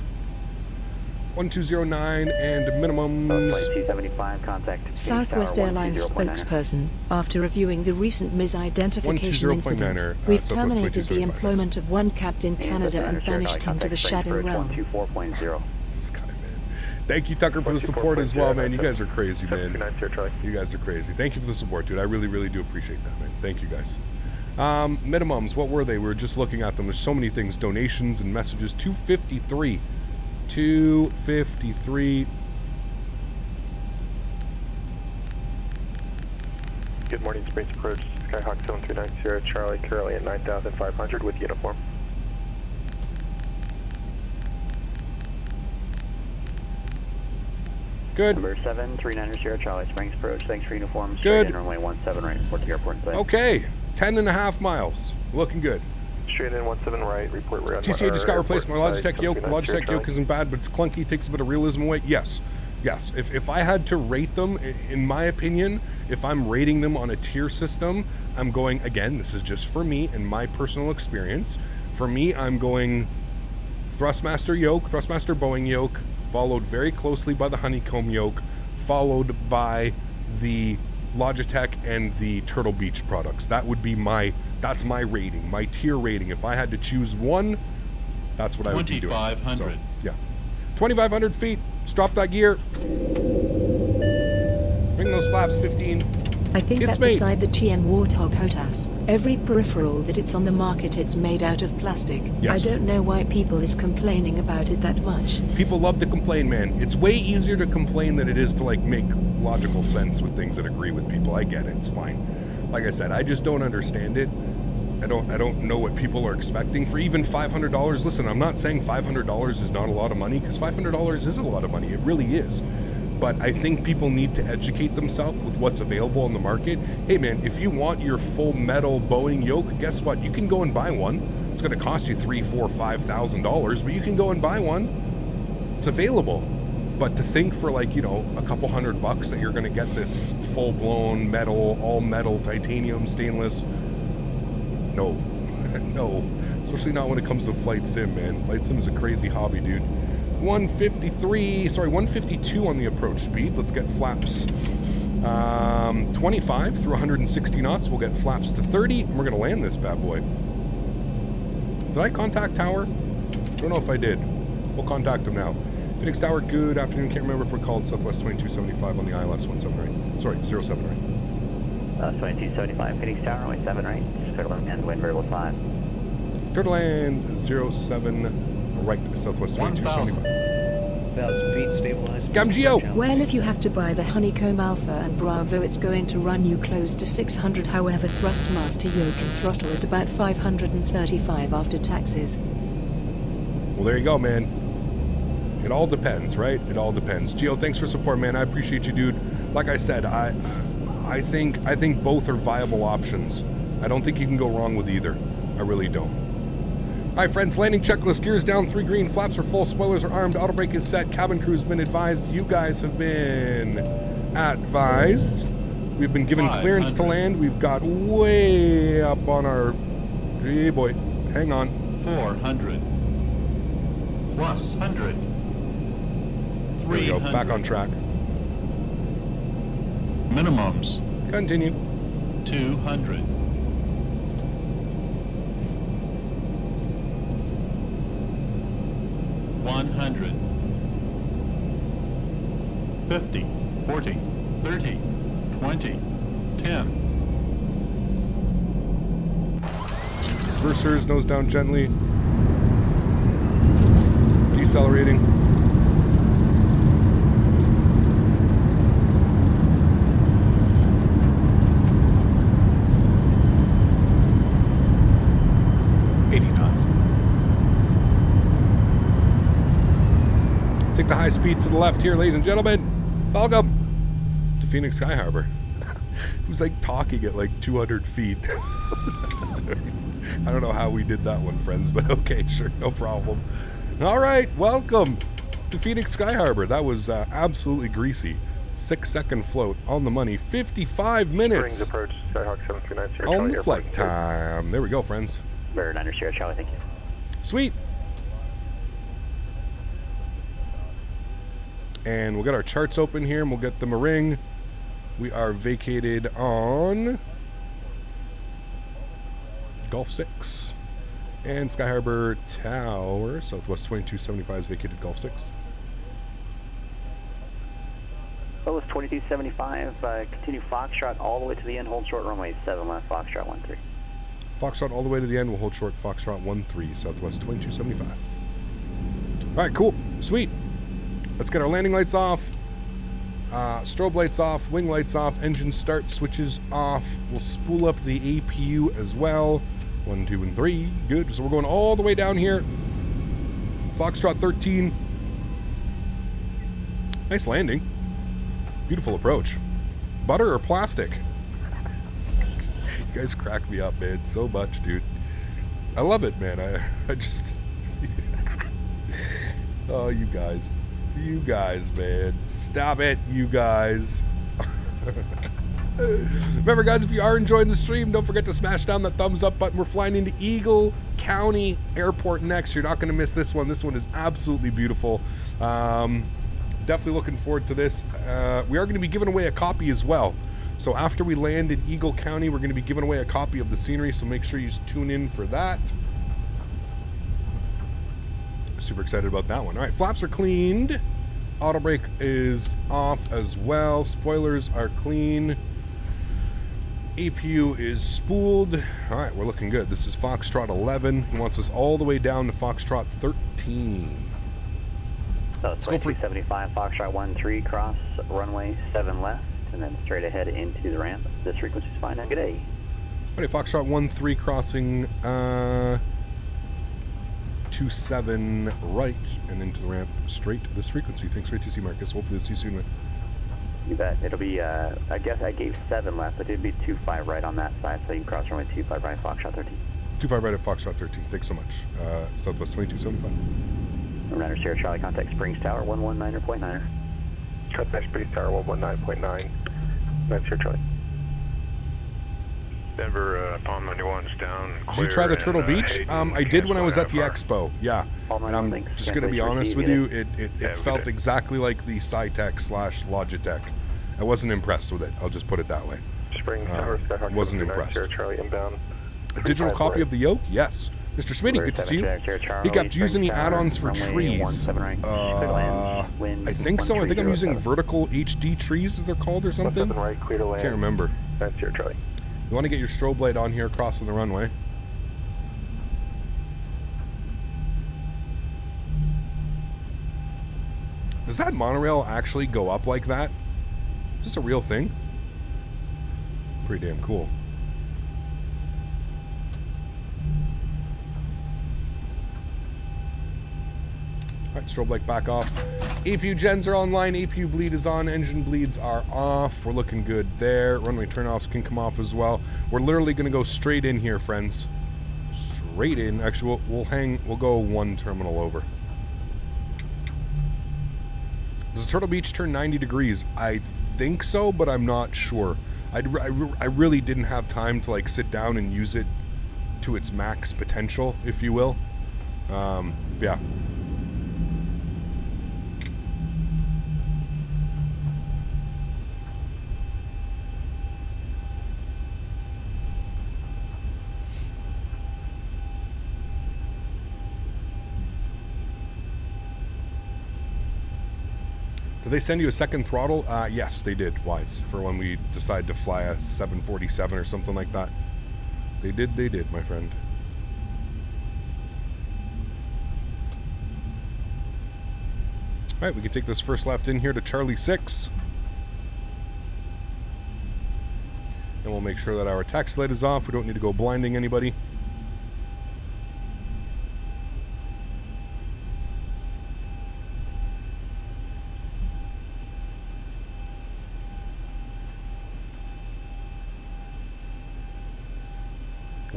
1209 and minimums 2275. Contact Southwest Airlines spokesperson. After reviewing the recent misidentification incident, we've terminated the employment of one captain Canada and banished him to the shadow realm. 124.0. This guy, man. Thank you, Tucker, for the support as well, man. You guys are crazy, man. You guys are crazy. Thank you for the support, dude. I really, really do appreciate that, man. Thank you, guys. Minimums, what were they? We were just looking at them. There's so many things. Donations and messages. 253. 253. Good morning, Space Approach, Skyhawk 7390, Charlie, currently at 9,500 with uniform. Good. Number 7390, Charlie, Springs Approach, thanks for uniform. Good. In runway 17 right, report to the airport. Okay, 10.5 miles. Looking good. Straight in 17 right, report we're on TCA just got replaced my Logitech yoke. The Logitech yoke isn't bad, but it's clunky, takes a bit of realism away. Yes. Yes. If I had to rate them, in my opinion, if I'm rating them on a tier system, I'm going, again, this is just for me and my personal experience. For me, I'm going Thrustmaster yoke, Thrustmaster Boeing yoke, followed very closely by the Honeycomb yoke, followed by the Logitech and the Turtle Beach products. That would be that's my rating, my tier rating. If I had to choose one, that's what I would be doing. 2,500. So, yeah. 2,500 feet. Let's drop that gear. Bring those flaps 15. I think that beside the TM Warthog HOTAS, every peripheral that it's on the market, it's made out of plastic. Yes. I don't know why people is complaining about it that much. People love to complain, man. It's way easier to complain than it is to make logical sense with things that agree with people. I get it. It's fine. Like I said, I just don't understand it. I don't know what people are expecting for even $500. Listen, I'm not saying $500 is not a lot of money, because $500 is a lot of money. It really is. But I think people need to educate themselves with what's available on the market. Hey man, if you want your full metal Boeing yoke, guess what? You can go and buy one. It's going to cost you $3,000, $4,000, $5,000, but you can go and buy one. It's available. But to think for a couple $100 that you're going to get this full-blown metal, all metal, titanium, stainless, no, no. Especially not when it comes to flight sim, man. Flight sim is a crazy hobby, dude. 152 on the approach speed. Let's get flaps 25 through 160 knots. We'll get flaps to 30, and we're going to land this bad boy. Did I contact Tower? Don't know if I did. We'll contact them now. Phoenix Tower, good afternoon. Can't remember if we're called Southwest 2275 on the ILS 17 right. Sorry, 07 right. 2275, Phoenix Tower, runway 7 right. Turtle and wind variable 5. Turtle land 07 right, Southwest 2275. 1,000 feet, stabilized. Gamgeo! Well, if you have to buy the Honeycomb Alpha and Bravo, it's going to run you close to 600. However, Thrustmaster yoke and throttle is about 535 after taxes. Well, there you go, man. It all depends, right? It all depends. Gio, thanks for support, man. I appreciate you, dude. Like I said, I think both are viable options. I don't think you can go wrong with either. I really don't. All right, friends, landing checklist. Gears down, 3 green, flaps are full, spoilers are armed, auto brake is set, cabin crew's been advised. You guys have been advised. We've been given clearance to land. We've got way up on our... Hey, boy. Hang on. 400. Plus 100. There we go. Back on track. Minimums. Continue. 200. 100. 50. 40. 30. 20. 10. Reversers, nose down gently. Decelerating. Take the high speed to the left here, ladies and gentlemen. Welcome to Phoenix Sky Harbor. was like talking at like 200 feet. I don't know how we did that one, friends, but okay, sure, no problem. All right, welcome to Phoenix Sky Harbor. That was absolutely greasy. 6-second float on the money, 55 minutes. Approach, Skyhawk 739, on the flight time. There we go, friends. Bird under Sierra Charlie, thank you. Sweet. And we'll get our charts open here, and we'll get them a ring. We are vacated on Gulf 6. And Sky Harbor Tower, Southwest 2275 is vacated Gulf 6. Southwest 2275, continue Foxtrot all the way to the end, hold short runway 7 left, Foxtrot 13. Foxtrot all the way to the end, we'll hold short Foxtrot 13, Southwest 2275. All right, cool, sweet. Let's get our landing lights off, strobe lights off, wing lights off, engine start switches off. We'll spool up the APU as well. 1, 2, and 3. Good. So we're going all the way down here. Foxtrot 13. Nice landing. Beautiful approach. Butter or plastic? You guys crack me up, man, so much, dude. I love it, man. I just... Oh, you guys. You guys, man. Stop it, you guys. Remember, guys, if you are enjoying the stream, don't forget to smash down that thumbs up button. We're flying into Eagle County Airport next. You're not going to miss this one. This one is absolutely beautiful. Definitely looking forward to this. We are going to be giving away a copy as well. So after we land in Eagle County, we're going to be giving away a copy of the scenery. So make sure you tune in for that. Super excited about that one. All right, flaps are cleaned. Auto brake is off as well. Spoilers are clean. APU is spooled. All right, we're looking good. This is Foxtrot 11. He wants us all the way down to Foxtrot 13. So 2275, Foxtrot 13, cross runway 7 left, and then straight ahead into the ramp. This frequency is fine now. Good day. All right, Foxtrot 13 crossing 27 right and into the ramp straight to this frequency. Thanks for ATC, Marcus. Hopefully we'll see you soon, man. You bet. It'll be, I guess I gave 7 left, but it'd be 25 right on that side, so you can cross runway 25 right, Foxtrot 13. 25 right at Foxtrot 13. Thanks so much. Southwest 2275. Runner Sierra Charlie, contact Springs Tower, 119.9er. Contact Springs Tower, 119.9. That's Sierra Charlie. Denver, Palm 91 is down. Did you try the Turtle Beach? I did when I was at the expo, yeah. And I'm just going to be honest with you, it felt exactly like the Cytec/Logitech. I wasn't impressed with it, I'll just put it that way. Springs Tower, Skyhawk wasn't impressed. Sierra Charlie inbound. A digital copy of the Yoke? Yes. Mr. Smitty, good to see you. He kept using the add-ons for trees. I think so. I think I'm using vertical HD trees, as they're called, or something. Can't remember. That's Sierra Charlie. You want to get your strobe light on here, crossing the runway. Does that monorail actually go up like that? Is this a real thing? Pretty damn cool. Alright, strobe light back off. APU gens are online, APU bleed is on, engine bleeds are off. We're looking good there. Runway turnoffs can come off as well. We're literally going to go straight in here, friends. Straight in. Actually, we'll go one terminal over. Does Turtle Beach turn 90 degrees? I think so, but I'm not sure. I really didn't have time to like sit down and use it to its max potential, if you will. Yeah. Did they send you a second throttle? Yes, they did, Wise, for when we decide to fly a 747 or something like that. They did, my friend. All right, we can take this first left in here to Charlie 6. And we'll make sure that our taxi light is off. We don't need to go blinding anybody.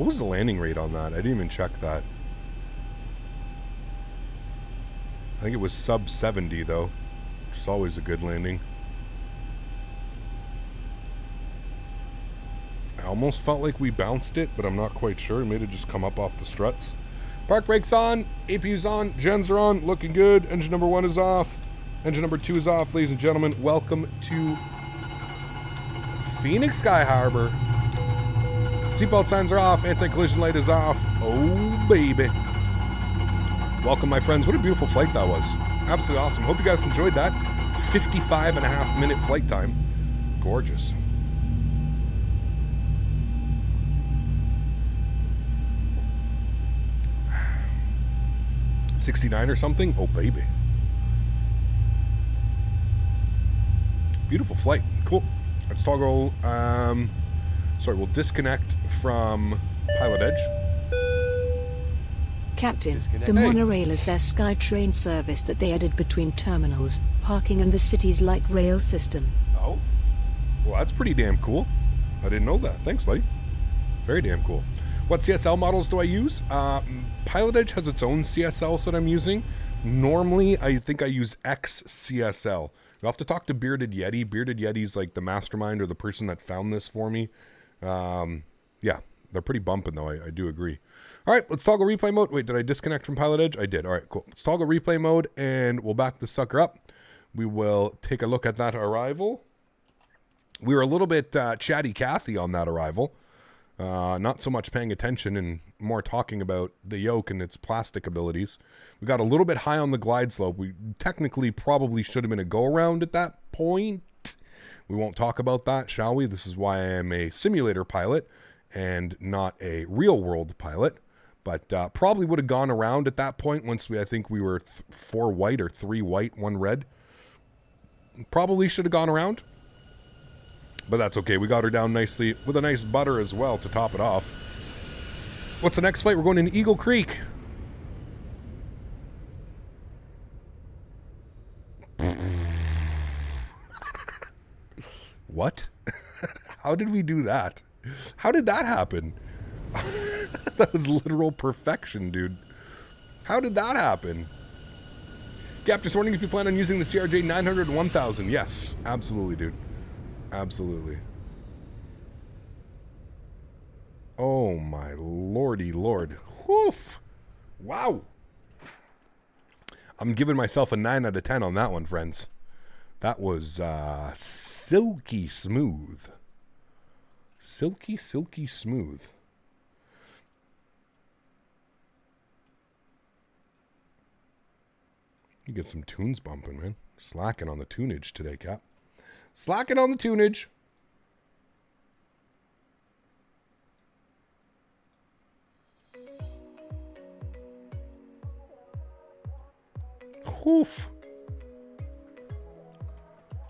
What was the landing rate on that? I didn't even check that. I think it was sub 70 though, which is always a good landing. I almost felt like we bounced it, but I'm not quite sure. It may have just come up off the struts. Park brakes on, APU's on, gens are on, looking good. Engine number 1 is off. Engine number 2 is off. Ladies and gentlemen, welcome to Phoenix Sky Harbor. Seatbelt signs are off, anti-collision light is off. Oh, baby. Welcome, my friends. What a beautiful flight that was. Absolutely awesome. Hope you guys enjoyed that. 55.5-minute flight time. Gorgeous. $69 or something? Oh, baby. Beautiful flight. Cool. Let's toggle. Sorry, we'll disconnect from Pilot Edge. Captain, the monorail is their SkyTrain service that they added between terminals, parking and the city's light rail system. Oh. Well, that's pretty damn cool. I didn't know that. Thanks, buddy. Very damn cool. What CSL models do I use? Pilot Edge has its own CSLs that I'm using. Normally, I think I use XCSL. You'll have to talk to Bearded Yeti. Bearded Yeti's like the mastermind or the person that found this for me. Yeah, they're pretty bumping though. I do agree. All right, let's toggle replay mode. Wait, did I disconnect from Pilot Edge? I did. All right, cool. Let's toggle replay mode and we'll back the sucker up. We will take a look at that arrival. We were a little bit chatty Cathy on that arrival. Not so much paying attention and more talking about the yoke and its plastic abilities. We got a little bit high on the glide slope. We technically probably should have been a go-around at that point. We won't talk about that, shall we? This is why I am a simulator pilot and not a real-world pilot. But probably would have gone around at that point once I think we were 4 white or 3 white, 1 red. Probably should have gone around. But that's okay. We got her down nicely with a nice butter as well to top it off. What's the next flight? We're going into Eagle Creek. What? How did we do that? How did that happen? That was literal perfection, dude. How did that happen? Gap, just wondering if you plan on using the CRJ 900 1000. Yes, absolutely, dude. Absolutely. Oh my lordy lord. Woof. Wow. I'm giving myself a 9 out of 10 on that one, friends. That was silky smooth. Silky, silky smooth. You get some tunes bumping, man. Slacking on the tunage today, Cap. Slacking on the tunage. Woof.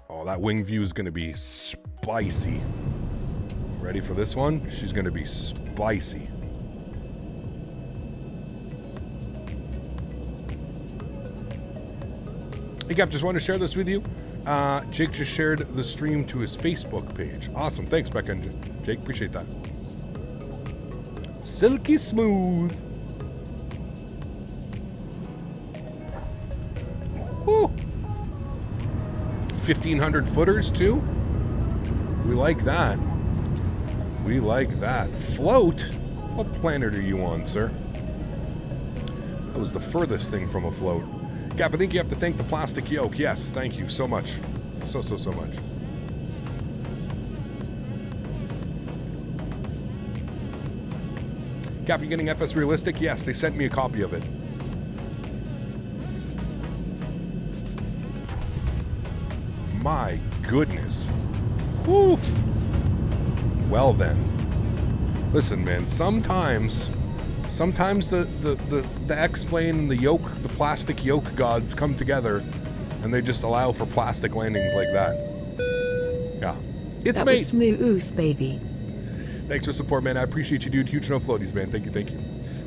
Oh, that wing view is going to be spicy. Ready for this one? She's going to be spicy. Hey, Cap, just wanted to share this with you. Jake just shared the stream to his Facebook page. Awesome. Thanks, Becca and Jake. Appreciate that. Silky smooth. Woo. 1,500 footers, too. We like that. We like that. Float? What planet are you on, sir? That was the furthest thing from a float. Gap, I think you have to thank the plastic yoke. Yes, thank you so much. So much. Gap, you getting FS Realistic? Yes, they sent me a copy of it. My goodness. Woof. Well then. Listen, man, sometimes the X-plane and the yoke, the plastic yoke gods come together and they just allow for plastic landings like that. Yeah. It's that me. Was smooth, baby. Thanks for support, man. I appreciate you, dude. Huge no floaties, man. Thank you.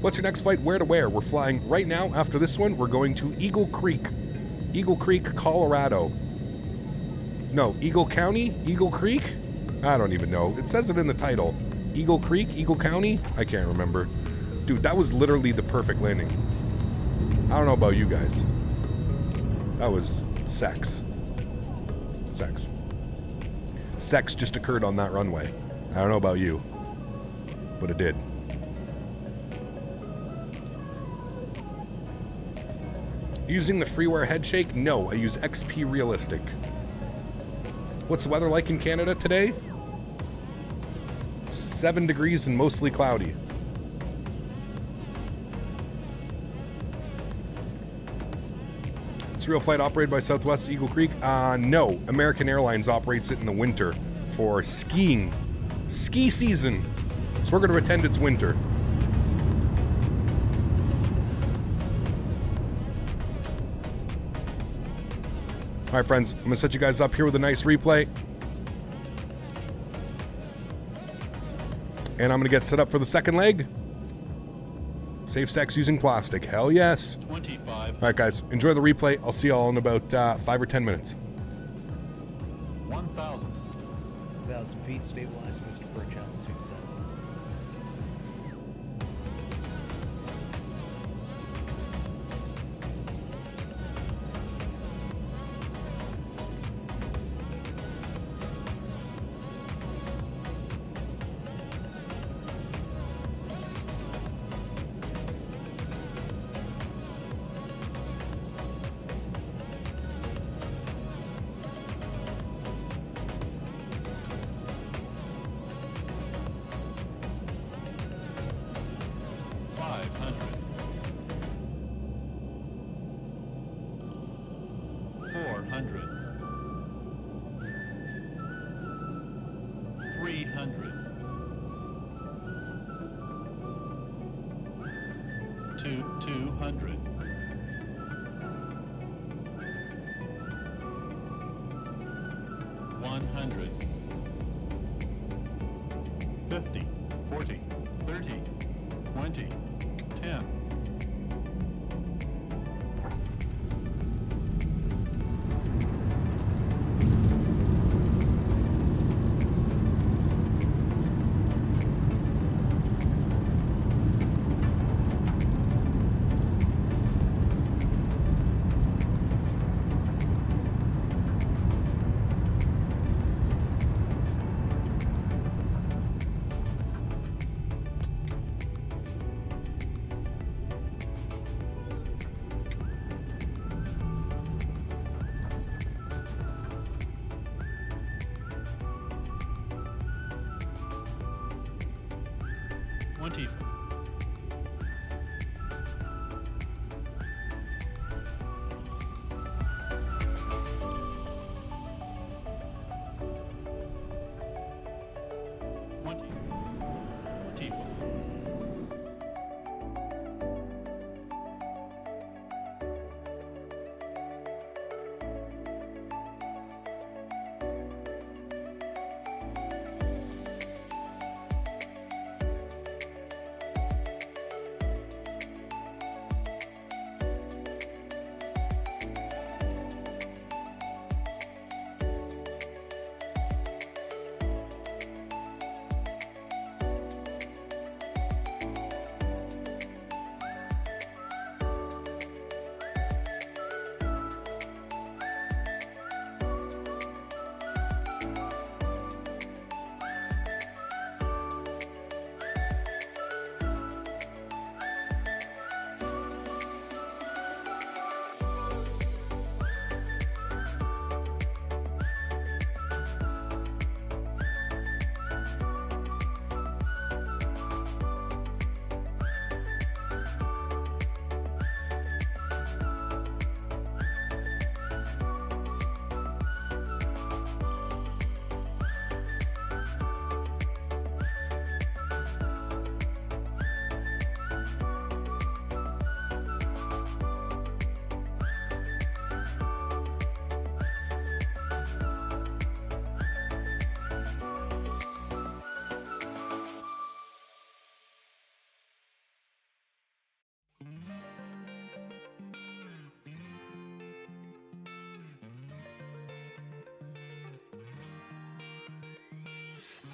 What's your next flight? Where to where? We're flying right now. After this one, we're going to Eagle Creek, Colorado. No, Eagle County? Eagle Creek? I don't even know. It says it in the title. Eagle Creek, Eagle County? I can't remember. Dude, that was literally the perfect landing. I don't know about you guys. That was sex. Sex. Sex just occurred on that runway. I don't know about you, but it did. Using the freeware head shake? No, I use XP Realistic. What's the weather like in Canada today? 7 degrees and mostly cloudy. It's a real flight operated by Southwest Eagle Creek? No. American Airlines operates it in the winter for skiing. Ski season. So we're going to pretend it's winter. All right, friends, I'm going to set you guys up here with a nice replay. And I'm going to get set up for the second leg. Safe sex using plastic. Hell yes. 25. All right, guys, enjoy the replay. I'll see you all in about 5 or 10 minutes. 1,000. 1,000 feet, stabilized, Mr. Birch, altitude set.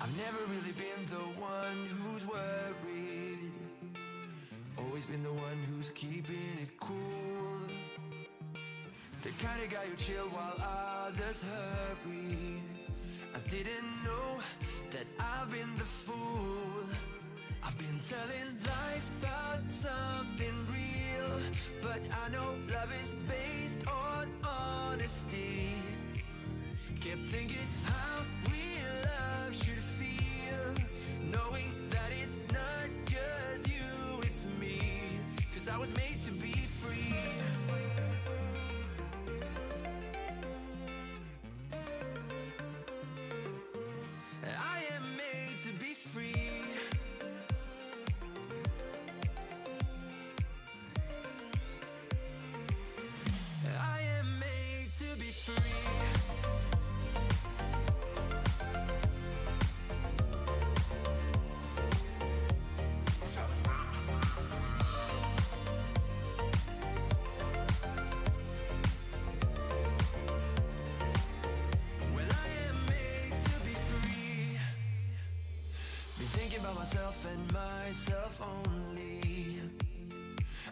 I've never really been the one who's worried, always been the one who's keeping it cool. The kind of guy who chill while others hurry. I didn't know that I've been the fool. I've been telling lies about something real, but I know love is based on honesty. Kept thinking how real love should feel, knowing that it's not just you, it's me. 'Cause I was made to be free. I am made to be free. I am made to be free. Myself and myself only.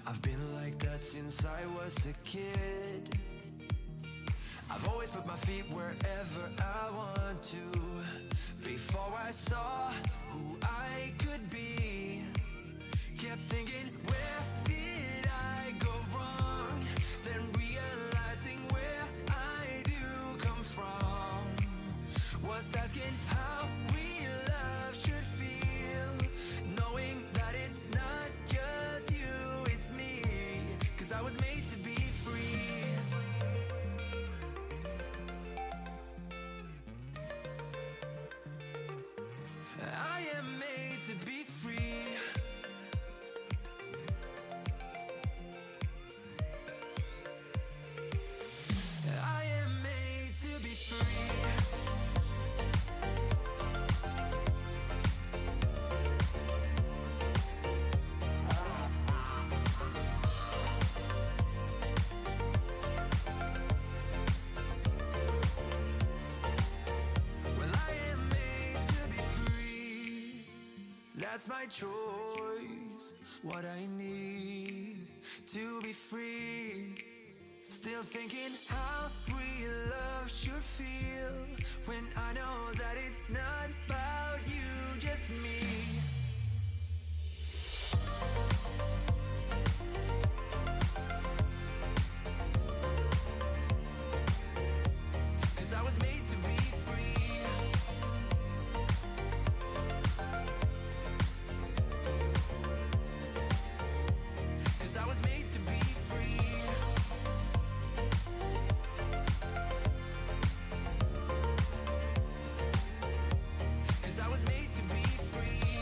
I've been like that since I was a kid. I've always put my feet wherever I want to. Before I saw who I could be, kept thinking, where did I go wrong? Then realizing where I do come from. Was asking how real love should feel, knowing that it's not just you, it's me. 'Cause I was made to be free. I am made to be free. I am made to be free. That's my choice, what I need to be free. Still thinking how real love should feel, when I know that it's not about you, just me. Cause I was made to be free. I was made to be free. Cause I was made to be free.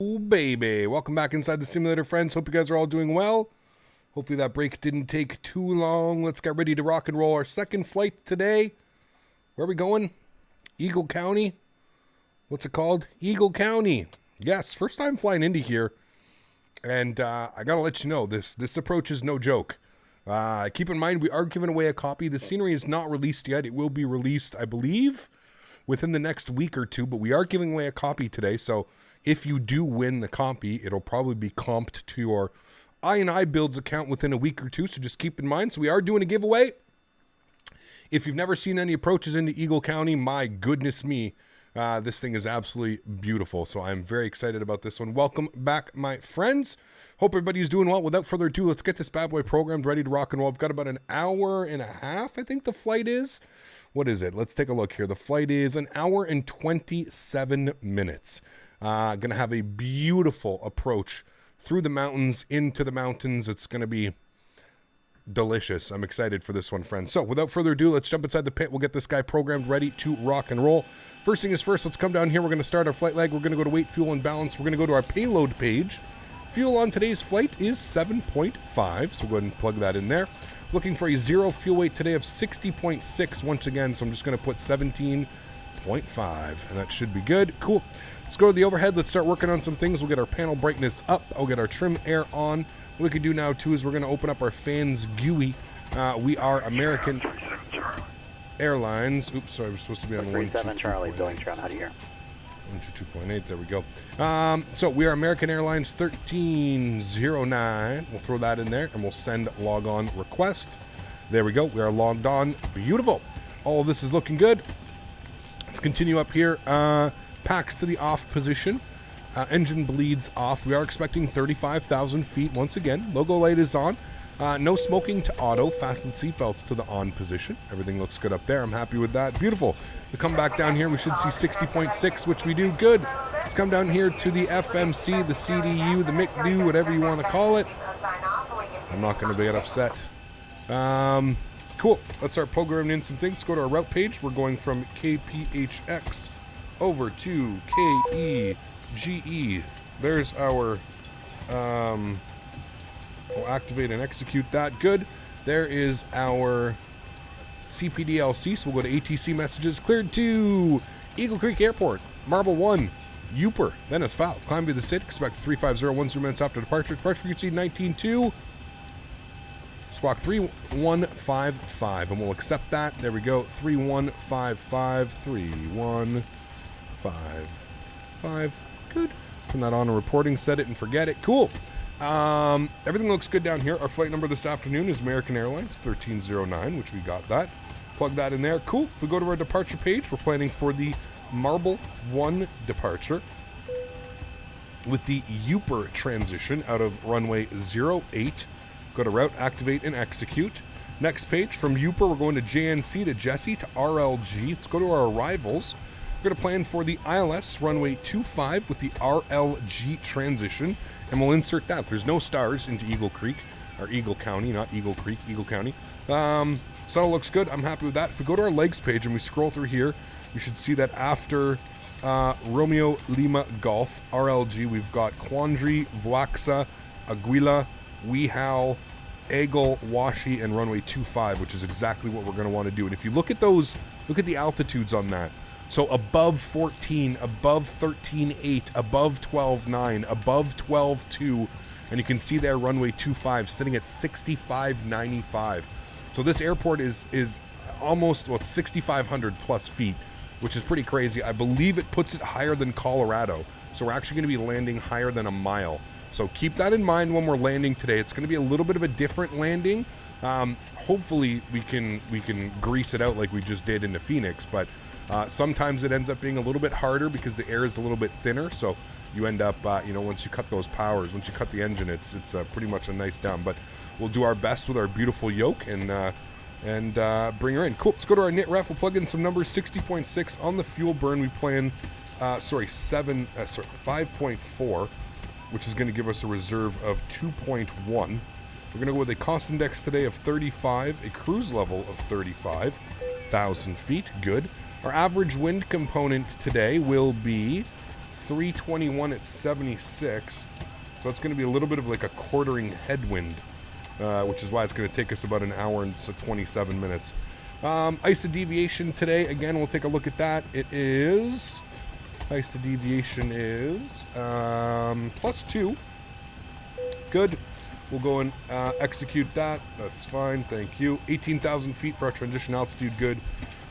Oh, baby. Welcome back inside the simulator, friends. Hope you guys are all doing well. Hopefully that break didn't take too long. Let's get ready to rock and roll our second flight today. Where are we going? Eagle County. What's it called? Eagle County. Yes, first time flying into here. And I got to let you know, this approach is no joke. Keep in mind, we are giving away a copy. The scenery is not released yet. It will be released, I believe, within the next week or two. But we are giving away a copy today. So if you do win the copy, it'll probably be comped to your iBuilds account within a week or two. So just keep in mind. So we are doing a giveaway. If you've never seen any approaches into Eagle County, my goodness me, this thing is absolutely beautiful. So I'm very excited about this one. Welcome back, my friends. Hope everybody's doing well. Without further ado, let's get this bad boy programmed, ready to rock and roll. I've got about an hour and a half, I think the flight is. What is it? Let's take a look here. The flight is an hour and 27 minutes. Gonna have a beautiful approach through the mountains, into the mountains. It's gonna be delicious. I'm excited for this one, friends. So without further ado, let's jump inside the pit. We'll get this guy programmed, ready to rock and roll. First thing is first, let's come down here. We're going to start our flight leg. We're going to go to weight, fuel, and balance. We're going to go to our payload page. Fuel on today's flight is 7.5, so we'll go ahead and plug that in there. Looking for a zero fuel weight today of 60.6 once again, so I'm just going to put 17.5, and that should be good. Cool. Let's go to the overhead. Let's start working on some things. We'll get our panel brightness up. I'll get our trim air on. What we can do now, too, is we're going to open up our fans GUI. We are American Airlines. Oops, sorry, we're supposed to be on 37 Charlie, Boeing Toronto, how do you hear? 122.8, there we go. So we are American Airlines 1309. We'll throw that in there, and we'll send log on request. There we go. We are logged on. Beautiful. All of this is looking good. Let's continue up here. Packs to the off position. Engine bleeds off. We are expecting 35,000 feet once again. Logo light is on. No smoking to auto. Fasten seatbelts to the on position. Everything looks good up there. I'm happy with that. Beautiful. We come back down here. We should see 60.6, which we do. Good. Let's come down here to the FMC, the CDU, the MICDU, whatever you want to call it. I'm not going to get upset. Cool. Let's start programming in some things. Let's go to our route page. We're going from KPHX over to KEGE. There's our... we'll activate and execute that. Good. There is our CPDLC. So we'll go to ATC messages. Cleared to Eagle Creek Airport. Marble 1. Uper. Then is foul. Climb to the SID. Expect 350 10 minutes after departure. Departure frequency 19.2. Squawk 3155. And we'll accept that. There we go. 3155. 3155. Good. Turn that on a reporting. Set it and forget it. Cool. Everything looks good down here. Our flight number this afternoon is American Airlines 1309, which we got that. Plug that in there. Cool. If we go to our departure page, we're planning for the Marble 1 departure with the Uper transition out of runway 08. Go to route, activate, and execute. Next page, from Uper, we're going to JNC to Jesse to RLG. Let's go to our arrivals. We're going to plan for the ILS runway 25 with the RLG transition. And we'll insert that. There's no stars into Eagle Creek, or Eagle County, not Eagle Creek, Eagle County. So it looks good. I'm happy with that. If we go to our legs page and we scroll through here, you should see that after Romeo Lima Golf, RLG, we've got Quandary, Vuaxa, Aguila, Weehal, Eagle, Washi, and runway 25, which is exactly what we're going to want to do. And if you look at those, look at the altitudes on that. So above 14, above 13.8, above 12.9, above 12.2, and you can see there runway 25 sitting at 65.95. So this airport is almost, well, 6,500 plus feet, which is pretty crazy. I believe it puts it higher than Colorado. So we're actually going to be landing higher than a mile. So keep that in mind when we're landing today. It's going to be a little bit of a different landing. Hopefully we can grease it out like we just did into Phoenix, but sometimes it ends up being a little bit harder because the air is a little bit thinner. So you end up, once you cut those powers, once you cut the engine, it's pretty much a nice down. But we'll do our best with our beautiful yoke and bring her in. Cool. Let's go to our knit ref. We'll plug in some numbers. 60.6 on the fuel burn. We plan, 5.4, which is going to give us a reserve of 2.1. We're going to go with a cost index today of 35, a cruise level of 35,000 feet. Good. Our average wind component today will be 321 at 76. So it's going to be a little bit of like a quartering headwind, which is why it's going to take us about an hour and 27 minutes. ISA deviation today, again, we'll take a look at that. It is, ISA deviation is +2. Good. We'll go and execute that. That's fine, thank you. 18,000 feet for our transition altitude, good.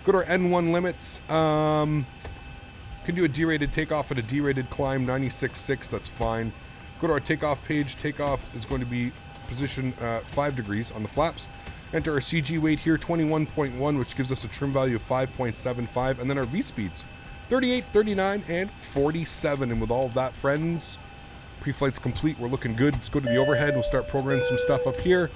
Go to our N1 limits. Can do a derated takeoff at a derated climb, 96.6, that's fine. Go to our takeoff page. Takeoff is going to be position 5 degrees on the flaps. Enter our CG weight here, 21.1, which gives us a trim value of 5.75. And then our V speeds, 38, 39, and 47. And with all of that, friends, pre-flight's complete. We're looking good. Let's go to the overhead. We'll start programming some stuff up here.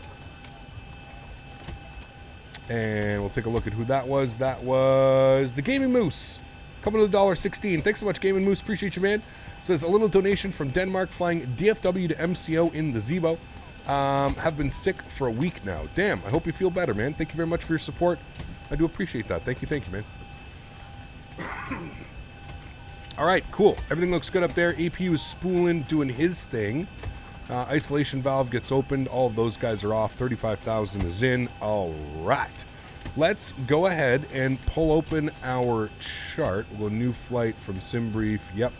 And we'll take a look at who that was. That was the Gaming Moose. Coming to the $1.16. Thanks so much, Gaming Moose. Appreciate you, man. Says a little donation from Denmark, flying DFW to MCO in the Zibo. Have been sick for a week now. Damn, I hope you feel better, man. Thank you very much for your support. I do appreciate that. Thank you, man. All right, cool. Everything looks good up there. APU is spooling, doing his thing. Isolation valve gets opened. All of those guys are off. 35,000 is in. All right. Let's go ahead and pull open our chart. We'll go new flight from SimBrief. Yep.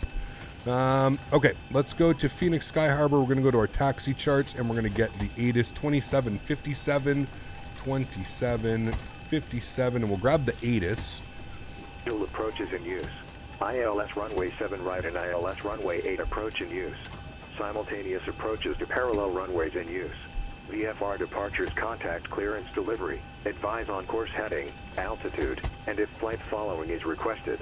Okay, let's go to Phoenix Sky Harbor. We're going to go to our taxi charts, and we're going to get the ATIS 2757, 2757, and we'll grab the ATIS. Dual approaches in use. ILS runway 7 right and ILS runway 8 approach in use. Simultaneous approaches to parallel runways in use. VFR departures contact clearance delivery. Advise on course heading, altitude, and if flight following is requested.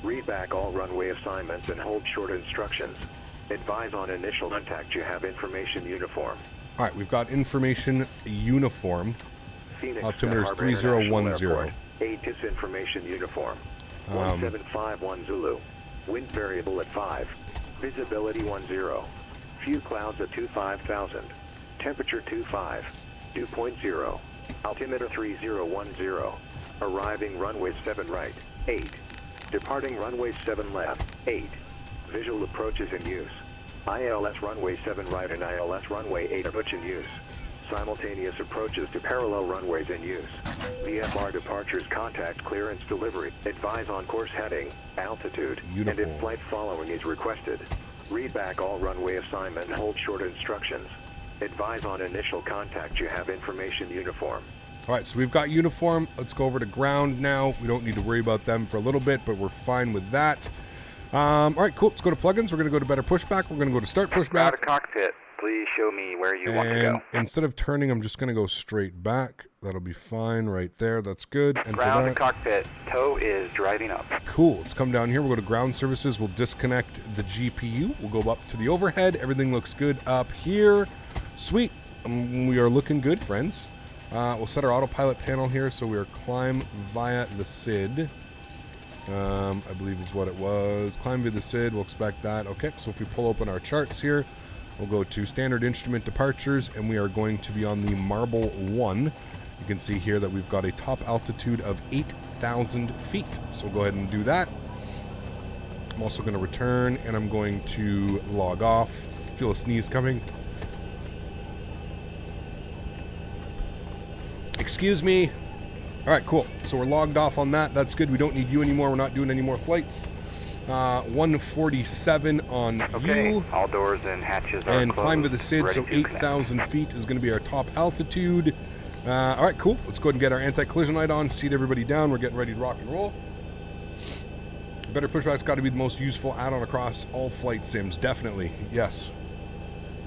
Read back all runway assignments and hold short instructions. Advise on initial contact. You have information uniform. All right, we've got information uniform. Phoenix altimeter is 3010. ATIS information uniform. 1751 Zulu. Wind variable at 5. Visibility 10. Few clouds at 25,000. Temperature 25. Dew point 0. Altimeter 3010. Arriving runway 7 right. 8. Departing runway 7 left, 8. Visual approaches in use. ILS runway 7 right and ILS runway 8 approach in use. Simultaneous approaches to parallel runways in use. VFR departures contact clearance delivery. Advise on course heading, altitude, and if flight following is requested. Read back all runway assignment and hold short instructions. Advise on initial contact. You have information uniform. All right, so we've got uniform. Let's go over to ground now. We don't need to worry about them for a little bit, but we're fine with that. All right, cool. Let's go to plugins. We're going to go to better pushback. We're going to go to start pushback. Out of cockpit. Please show me where you want to go. Instead of turning, I'm just going to go straight back. That'll be fine right there. That's good. Ground and cockpit. Tow is driving up. Cool. Let's come down here. We'll go to ground services. We'll disconnect the GPU. We'll go up to the overhead. Everything looks good up here. Sweet. We are looking good, friends. We'll set our autopilot panel here, so we are climb via the SID. I believe is what it was. Climb via the SID, we'll expect that. Okay, so if we pull open our charts here, we'll go to standard instrument departures, and we are going to be on the Marble 1. You can see here that we've got a top altitude of 8,000 feet. So we'll go ahead and do that. I'm also going to return, and I'm going to log off. Feel a sneeze coming. Excuse me. All right, cool. So we're logged off on that. That's good. We don't need you anymore. We're not doing any more flights. 147 on you. All doors and hatches are and closed. Climb to the SID, so 8,000 feet is going to be our top altitude. All right, cool. Let's go ahead and get our anti-collision light on, seat everybody down. We're getting ready to rock and roll. Better Pushback's got to be the most useful add-on across all flight sims. Definitely. Yes.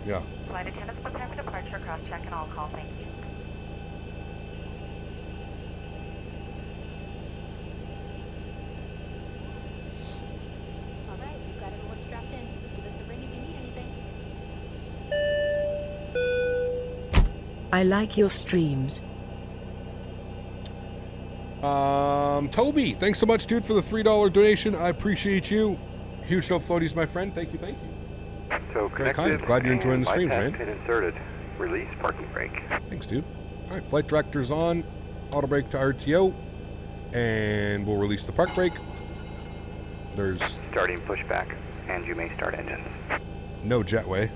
Yeah. Flight attendants, prepare for departure, cross-check, and all call. Thank you. I like your streams. Toby, thanks so much, dude, for the $3 donation. I appreciate you. Huge no floaties, my friend. Thank you, thank you. So very kind. Glad you're enjoying the stream, man. Pin inserted. Release parking brake. Thanks, dude. All right, flight director's on. Auto brake to RTO, and we'll release the park brake. There's starting pushback. and you may start engines. No jetway.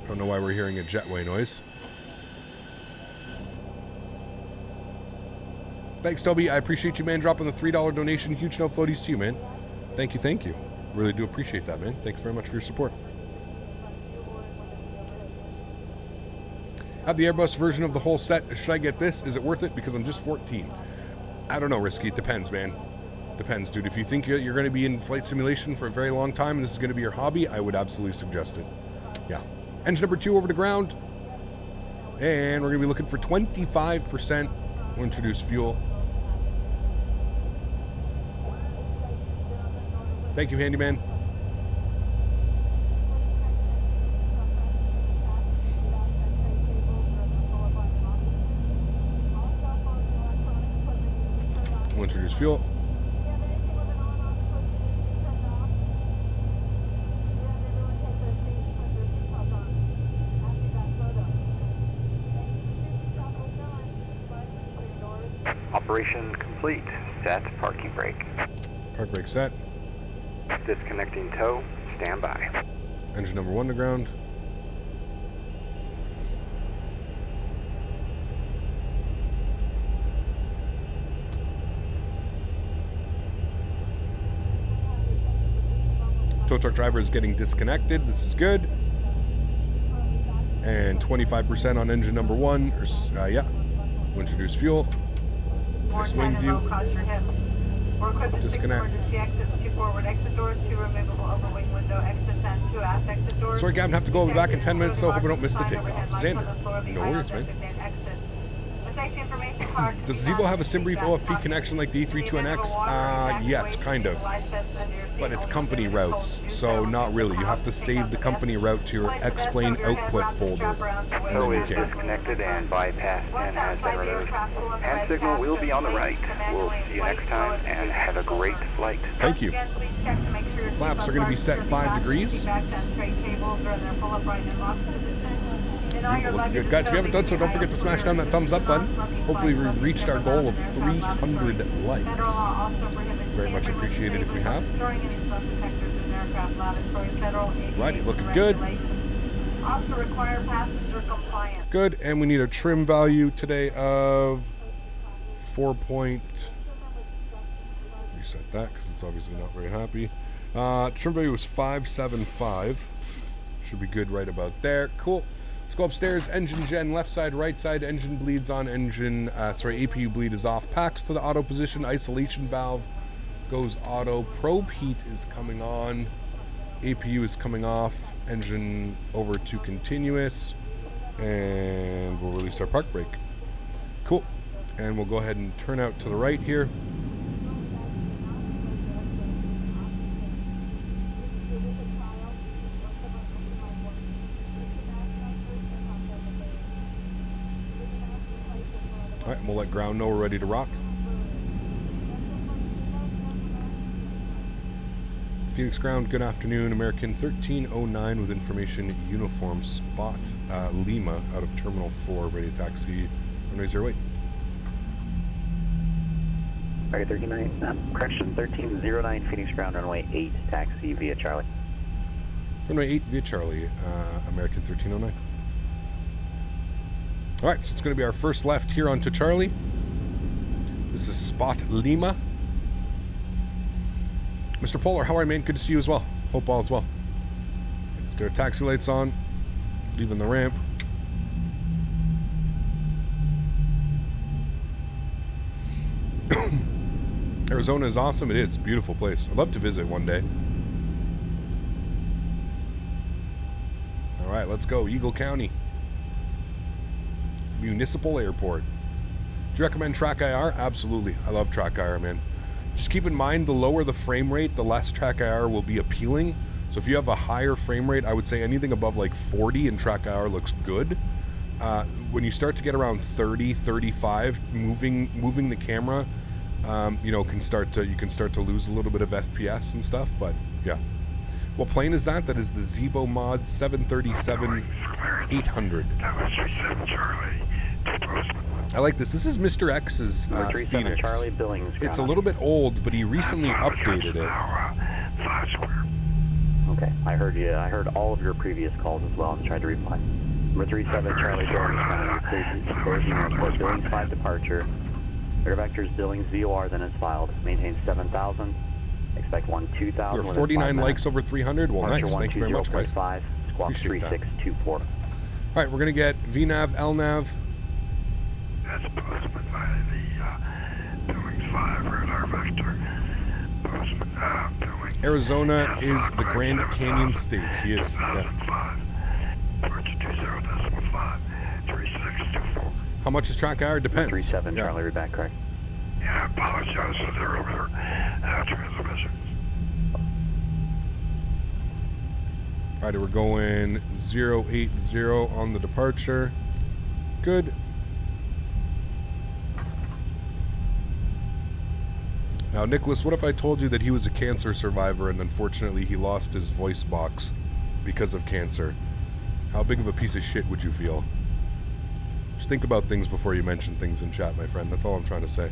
Don't know why we're hearing a jetway noise. Thanks, Toby. I appreciate you, man, dropping the $3 donation. Huge no floaties to you, man. Thank you, thank you. Really do appreciate that, man. Thanks very much for your support. I have the Airbus version of the whole set. Should I get this? Is it worth it? Because I'm just 14. I don't know, Risky. It depends, man. Depends, dude. If you think you're going to be in flight simulation for a very long time and this is going to be your hobby, I would absolutely suggest it. Yeah. Engine number 2 over to ground. And we're going to be looking for 25%. We'll introduce fuel. Thank you, handyman. We'll introduce fuel. Operation complete. Set parking brake. Park brake set. Disconnecting tow. Stand by. Engine number 1 to ground. Tow truck driver is getting disconnected. This is good. And 25% on engine number 1. Yeah. We'll introduce fuel. Nice wing view. Disconnect. Sorry, Gavin, have to go back in 10 minutes, so hope we don't miss the takeoff. Xander, no worries, man. Does Zibo have a SimBrief OFP connection like the E32NX? Yes, kind of. But it's company routes, so not really. You have to save the company route to your X-Plane output folder, and then you can. Disconnected and bypass 10 has been removed. Hand signal will be on the right. We'll see you next time, and have a great flight. Thank you. Flaps are going to be set 5 degrees. Good. Guys, if you haven't done so, don't forget to smash down that thumbs up button. Hopefully we've reached our goal of 300 likes. Very much appreciated if we have. Righty, looking good. Good, and we need a trim value today of 4 point... Reset that, because it's obviously not very happy. Trim value was 575. Should be good right about there. Cool. Let's go upstairs. Engine gen, left side, right side. Engine bleeds on. Engine, APU bleed is off. Packs to the auto position. Isolation valve goes auto. Probe heat is coming on. APU is coming off. Engine over to continuous. And we'll release our park brake. Cool. And we'll go ahead and turn out to the right here. All right, and we'll let ground know we're ready to rock. Phoenix ground, good afternoon. American 1309 with information uniform spot Lima out of Terminal 4, ready to taxi. Runway 08. Target 39, correction, 1309 Phoenix ground, runway 8, taxi via Charlie. Runway 8 via Charlie, American 1309. All right, so it's going to be our first left here onto Charlie. This is Spot Lima. Mr. Polar, how are you, man? Good to see you as well. Hope all is well. Let's get our taxi lights on. Leaving the ramp. Arizona is awesome. It is. Beautiful place. I'd love to visit one day. All right, let's go. Eagle County Municipal Airport. Do you recommend Track IR? Absolutely. I love Track IR, man. Just keep in mind, the lower the frame rate, the less Track IR will be appealing. So if you have a higher frame rate, I would say anything above like 40 in Track IR looks good. When you start to get around 30, 35, moving the camera, you know, you can start to lose a little bit of FPS and stuff. But yeah, what plane is that? That is the Zibo Mod 737-800. I like this. This is Mr. X's Phoenix. Charlie Billings, it's a little bit old, but he recently updated it. Okay, I heard you. I heard all of your previous calls as well and tried to reply. Number 37, Charlie Billings, Closing Airport, Billings 5 departure. Air vectors Billings VOR, then is filed. Maintain 7,000. Expect 2000. You're 49 likes over 300. Well, nice. Thank you very much, guys. Squawk 3624. All right, we're going to get VNAV, LNAV. That's Postman by the Billings 5 radar vector. Postman, Billings. Arizona is the Grand Canyon state. He is. Yeah. How much is track hour? Depends. 37, Charlie, read back, correct? Yeah, I apologize for the earlier transmission. All right, we're going 080 on the departure. Good. Now, Nicholas, what if I told you that he was a cancer survivor and unfortunately he lost his voice box because of cancer? How big of a piece of shit would you feel? Just think about things before you mention things in chat, my friend. That's all I'm trying to say.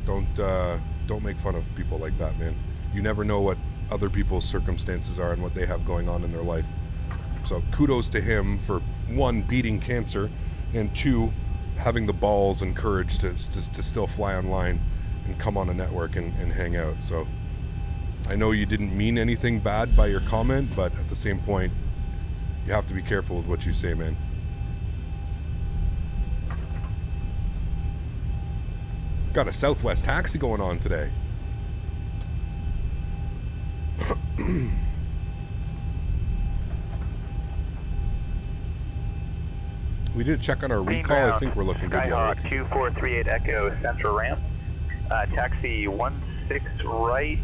Don't make fun of people like that, man. You never know what other people's circumstances are and what they have going on in their life. So kudos to him for, one, beating cancer, and two, having the balls and courage to still fly online and come on a network and hang out. So I know you didn't mean anything bad by your comment, but at the same point, you have to be careful with what you say, man. Got a Southwest taxi going on today. We did a check on our recall. I think we're looking good. Skyhawk 2438 Echo Central Ramp. Taxi 16 right,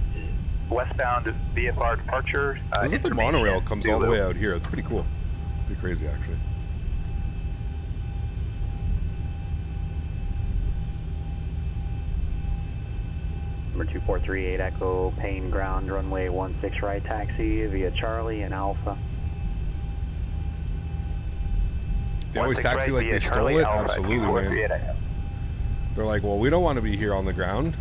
westbound VFR departure. This is the monorail comes all the way out here. It's pretty cool. Pretty crazy, actually. Number 2438 Echo, Payne ground, runway 16 right, taxi via Charlie and Alpha. They always taxi like they stole it? Absolutely, man. They're like, well, we don't want to be here on the ground.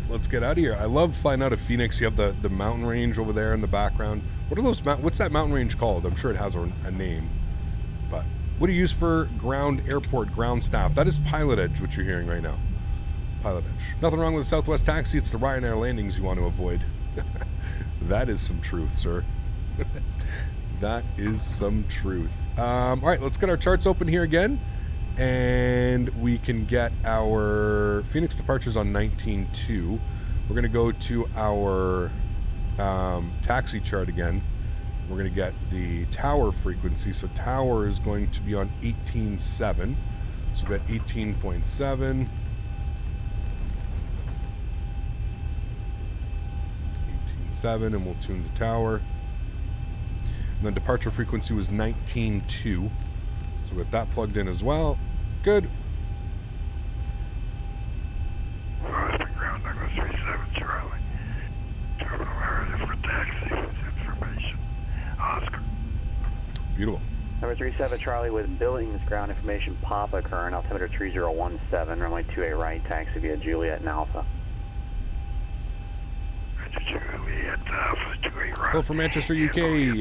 Let's get out of here. I love flying out of Phoenix. You have the mountain range over there in the background. What are those? What's that mountain range called? I'm sure it has a name. But what do you use for ground airport ground staff? That is Pilot Edge, what you're hearing right now. Pilot Edge. Nothing wrong with the Southwest taxi. It's the Ryanair landings you want to avoid. That is some truth, sir. That is some truth. All right, let's get our charts open here again, and we can get our Phoenix departures on 19.2. We're going to go to our taxi chart again. We're going to get the tower frequency. So tower is going to be on 18.7. So we've got 18.7. 18.7, and we'll tune the tower. And then departure frequency was 19.2. So we got that plugged in as well. Good. Ground number 37 Charlie. Terminal area for taxi with information. Oscar. Beautiful. Number 37 Charlie with Billings ground information. Papa current altimeter 3017, runway 28 right, taxi via Juliet and Alpha. Hello from Manchester, UK.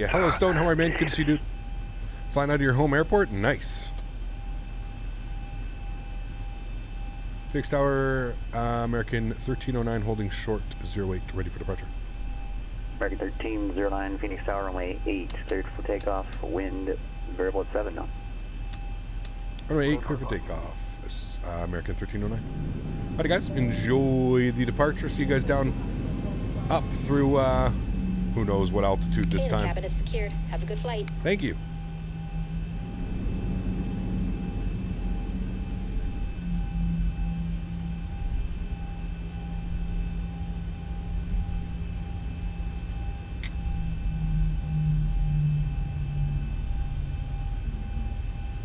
Hello, Stone. How are you, man? Good to see you, dude. Flying out of your home airport? Nice. Fixed tower, American 1309, holding short 08, ready for departure. American 1309, Phoenix Tower, runway 8, cleared for takeoff, wind variable at 7 knots. Runway 8, clear for takeoff. This, American 1309. Alrighty, guys, enjoy the departure. See you guys down up through, who knows what altitude this time. Cabin is secured. Have a good flight. Thank you.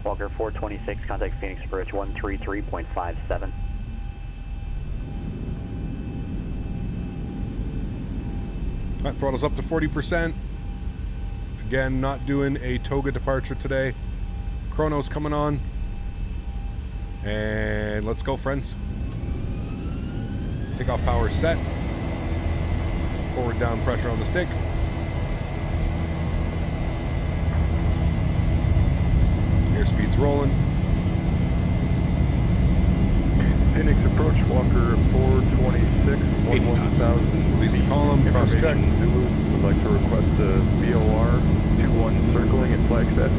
Walker 426, contact Phoenix approach 133.57. All right, throttle's up to 40%. Again, not doing a toga departure today. Chrono's coming on. And let's go, friends. Takeoff power set. forward down pressure on the stick. Airspeed's rolling. Phoenix approach, Walker 426, 11,000. Release the column, cross check. Zulu would like to request a VOR 21 circling at Flagstaff.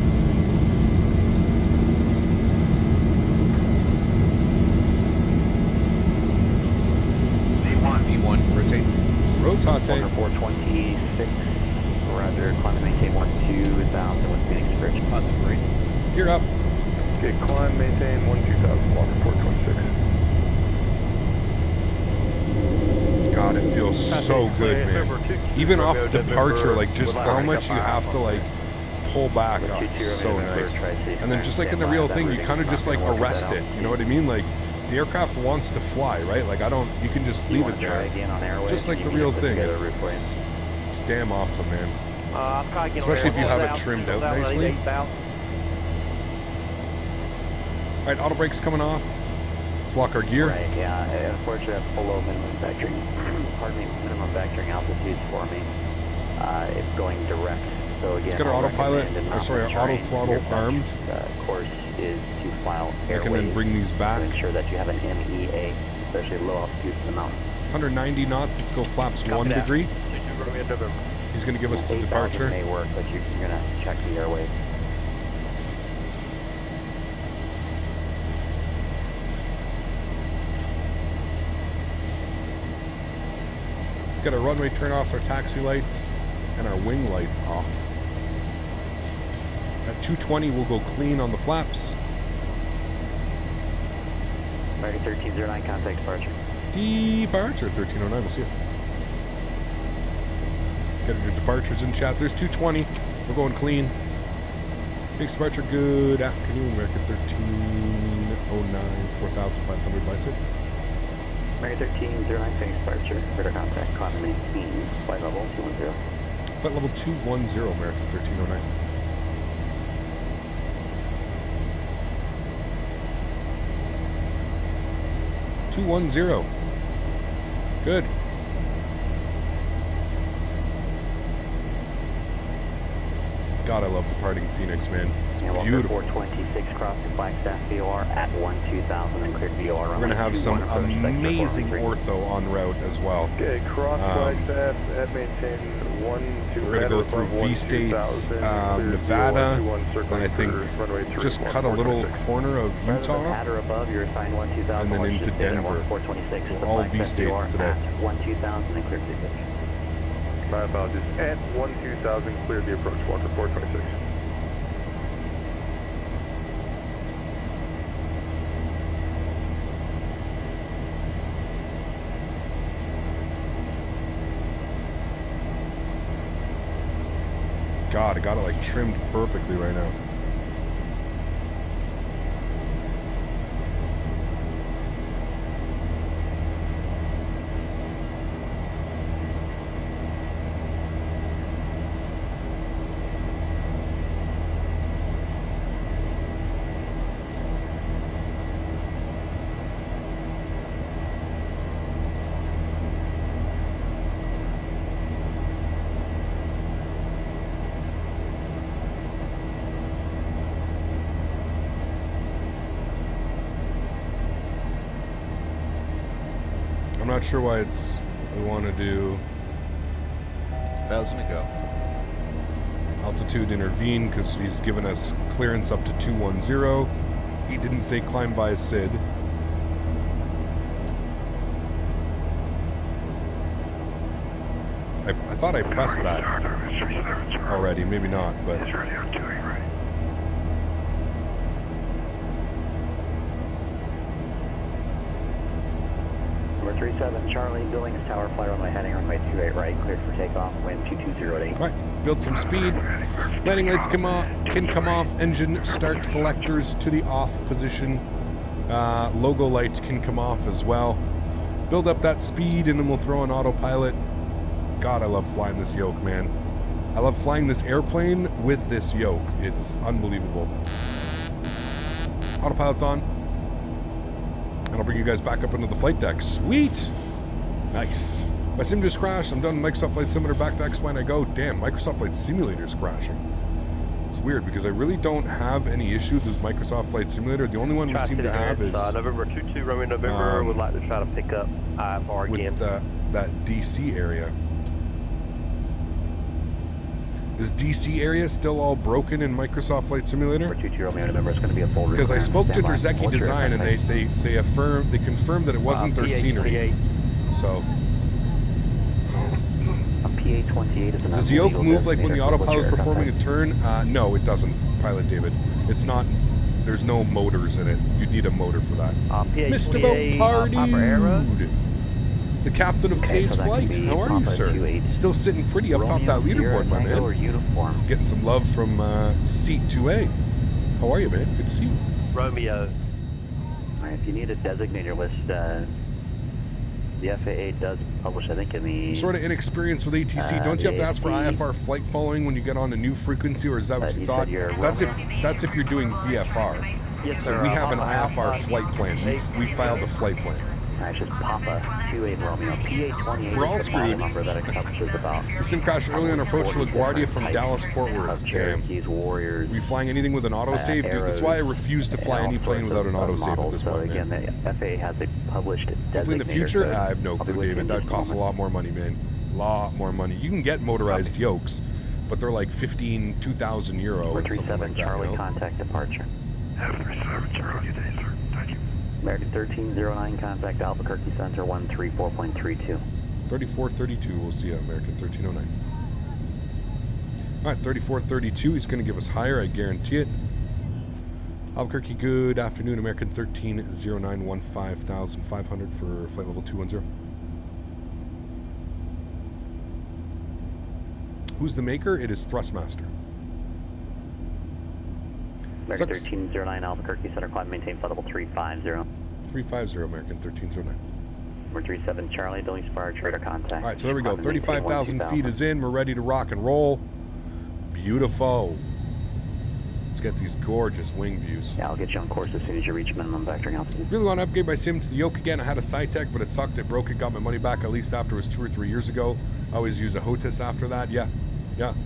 V1, rotate. Rotate. Walker 426, roger, climb and maintain 12,000 with Phoenix approach. Positive rate. Gear up. Okay, climb, maintain 12,000, Walker 426. God, it feels so good, man. Even off departure, like just how much you have to like pull back up. It's so nice. And then just like in the real thing, you kind of just like arrest it. You know what I mean? Like the aircraft wants to fly, right? Like you can just leave it there. Just like the real thing. It's damn awesome, man. Especially if you have it trimmed out nicely. All right, auto brakes coming off. Let's lock our gear. Right, yeah. Unfortunately, that's below minimum vectoring. Pardon me, minimum vectoring altitudes for me. It's going direct. So again, let's get our autopilot, or sorry, our auto throttle armed. Course is to file I can then bring these back. To ensure that you have an MEA, especially low altitude in the mountain. 190 knots. Let's go flaps 1 degree. He's going to give us the departure. May work, but you're going to check the airway. Let's get our runway turn-offs, our taxi lights, and our wing lights off. At 220, we'll go clean on the flaps. American 1309, contact departure. Departure, 1309, we'll see you. Get your departures in chat. There's 220, we're going clean. Fixed departure, good afternoon, American 1309, 4500 bicep. American 1309, Phoenix departure, radar contact, climb and maintain, flight level 210. Flight level 210, American 1309. Good. God, I love departing Phoenix, man. It's beautiful. 426 crossing Flagstaff VOR at 12,000 and cleared VOR. We're going to have some amazing ortho en route as well. Okay, cross Flagstaff at maintain 1 to we're going to go through V-States, Nevada, and I think just cut a little corner of Utah, and then into Denver. So all V-States today. 12,000 and cleared VOR. My apologies. At 12,000, clear the approach, Walker 426. God, I got it like trimmed perfectly right now. I'm not sure why we want to do 1,000 to go. Altitude intervene because he's given us clearance up to 210. He didn't say climb by a SID. I thought I pressed that already, maybe not, but Number 37, Charlie, Billings Tower, fly runway heading runway 28 right, cleared for takeoff, wind 220 at 8. Right, build some speed. Landing lights can come off. Engine start selectors to the off position. Logo light can come off as well. Build up that speed, and then we'll throw an autopilot. God, I love flying this yoke, man. I love flying this airplane with this yoke. It's unbelievable. Autopilot's on. And I'll bring you guys back up into the flight deck. Sweet! Nice. My sim just crashed. I'm done with Microsoft Flight Simulator. Back to X-Plane I go. Damn, Microsoft Flight Simulator is crashing. It's weird because I really don't have any issues with Microsoft Flight Simulator. The only one we seem to have is November 22 Romeo November would like to try to pick up IFR again. With that DC area. Is DC area still all broken in Microsoft Flight Simulator? 22 Romeo November is going to be a full. Because I spoke to JarDesign and they confirmed that it wasn't their scenery. So. PA-28 is does the Yoke move like when the autopilot is performing a turn? No, it doesn't, Pilot David. It's not. There's no motors in it. You'd need a motor for that. Mr. Boat Party. The captain of today's flight. How are you, sir? Still sitting pretty up top that leaderboard, my man. Getting some love from seat 2A. How are you, man? Good to see you. Romeo. All right, if you need a designator list, the FAA does publish, I think, in the... Sort of inexperienced with ATC. Don't you have to ask for IFR flight following when you get on a new frequency, or is that what you thought? That's if you're doing VFR. Yes, so sir, we have an IFR flight plan. We filed a flight plan. Alright, just Papa 28 Romeo. PA-28 we're all screwed. Number that encompasses about... The sim crashed early on approach to LaGuardia from Dallas Fort Worth. Damn. Warriors. Are you flying anything with an autosave? Dude, that's why I refuse to fly any plane without an autosave at this point, again, man. The FAA has a published hopefully in the future, I have no clue, David. That costs a lot more money, man. Lot more money. You can get motorized yokes, but they're like 2,000 euro. 437 Charlie, contact departure. 37 Charlie, good day, sir. Thank you. American 1309, contact Albuquerque Center 134.32. 3432, we'll see you, American 1309. All right, 3432, he's going to give us higher, I guarantee it. Albuquerque, good afternoon, American 1309, 15,500 for flight level 210. Who's the maker? It is Thrustmaster. American 1309, Albuquerque Center, climb, maintain flight level 350. 350, American 1309. We're 37 Charlie, Billings Bar, radar contact. All right, so there we go. 35,000 feet is in. We're ready to rock and roll. Beautiful. Let's get these gorgeous wing views. Yeah, I'll get you on course as soon as you reach minimum vectoring altitude. Really want to upgrade my sim to the Yoke again. I had a SciTech, but it sucked. It broke. It got my money back at least after it was 2 or 3 years ago. I always use a HOTAS after that. Yeah,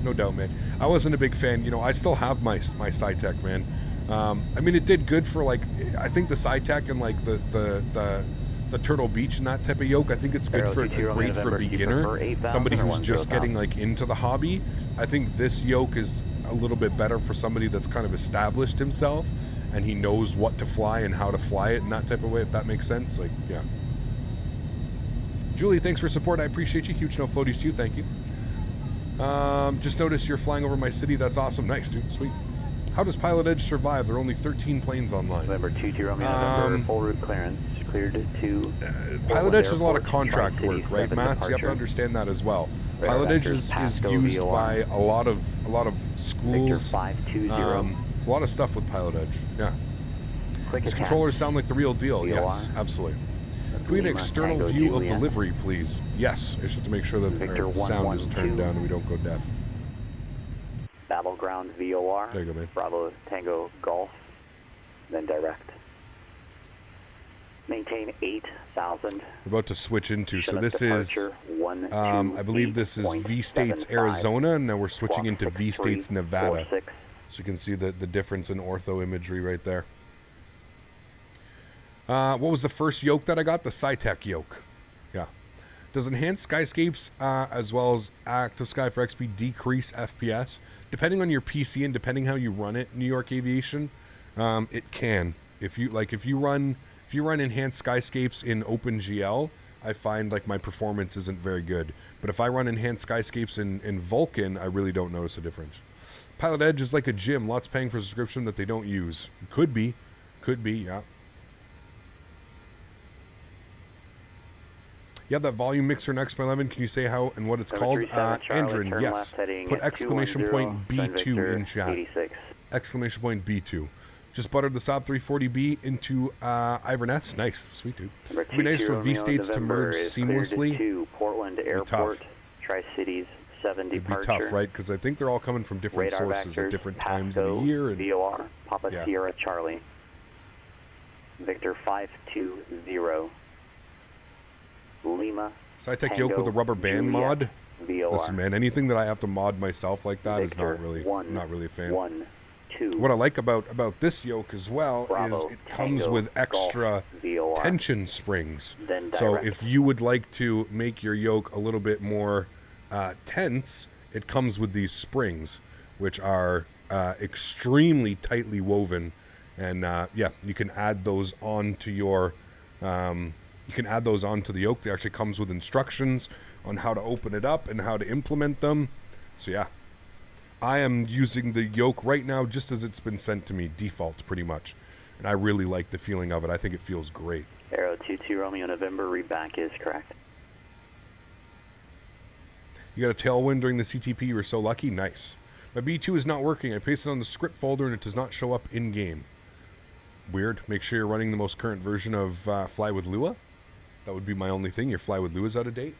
no doubt, man. I wasn't a big fan. You know, I still have my SciTech, man. I mean, it did good for, like, I think the SciTech and, like, the Turtle Beach and that type of yoke, I think it's good for great for a beginner, somebody who's just getting, like, into the hobby. I think this yoke is a little bit better for somebody that's kind of established himself and he knows what to fly and how to fly it in that type of way, if that makes sense. Like, yeah. Julie, thanks for support. I appreciate you. Huge no floaties to you. Thank you. Just noticed you're flying over my city. That's awesome. Nice, dude. Sweet. How does Pilot Edge survive? There are only 13 planes online. November 22 Romeo, November, full route clearance, cleared to... Pilot Edge does a lot of contract work, right, Mats? You have to understand that as as well. Pilot Edge is used by a lot of schools. A lot of stuff with Pilot Edge. Yeah. These controllers sound like the real deal. Yes, absolutely. Can we get an external view of delivery, please? Yes. I just have to make sure that our sound is turned down and we don't go deaf. Battleground VOR. There you go, man. Bravo Tango Golf. Then direct. Maintain 8,000. We're about to switch into, so this is, I believe this is V-States, Arizona, and now we're switching into V-States, Nevada. So you can see the difference in ortho imagery right there. What was the first yoke that I got? The SciTech yoke. Yeah. Does Enhanced Skyscapes as well as Active Sky for XP decrease FPS? Depending on your PC and depending how you run it, New York Aviation, it can. If you run Enhanced Skyscapes in OpenGL, I find like my performance isn't very good. But if I run Enhanced Skyscapes in Vulkan, I really don't notice a difference. Pilot Edge is like a gym, lots paying for a subscription that they don't use. Could be, yeah. You have that volume mixer in X11. Can you say how and what it's called? Andrin, yes. Put exclamation point B2 in chat. 86. Exclamation point B2. Just buttered the Saab 340B into Iverness. Nice. Sweet, dude. It'd be nice for V-States to merge seamlessly. Portland Airport, Tri-Cities, 7 It'd be tough, right? Because I think they're all coming from different sources at different times of the year. And, VOR, Papa Sierra Charlie. Victor 520. Lima Sci-Tech yoke with a rubber band mod. Listen, man, anything that I have to mod myself like that is not really a fan. What I like about this yoke as well is it comes with extra tension springs. So if you would like to make your yoke a little bit more tense, it comes with these springs, which are extremely tightly woven, and yeah, you can add those onto your onto the yoke. They actually comes with instructions on how to open it up and how to implement them. So yeah, I am using the yoke right now just as it's been sent to me, default pretty much, and I really like the feeling of it. I think it feels great. Arrow 22 Romeo November, read back is correct. You got a tailwind during the CTP, you were so lucky. Nice. My B2 is not working. I pasted it on the script folder and it does not show up in game. Weird. Make sure you're running the most current version of Fly with Lua. That would be my only thing. Your Fly with Lua is out of date.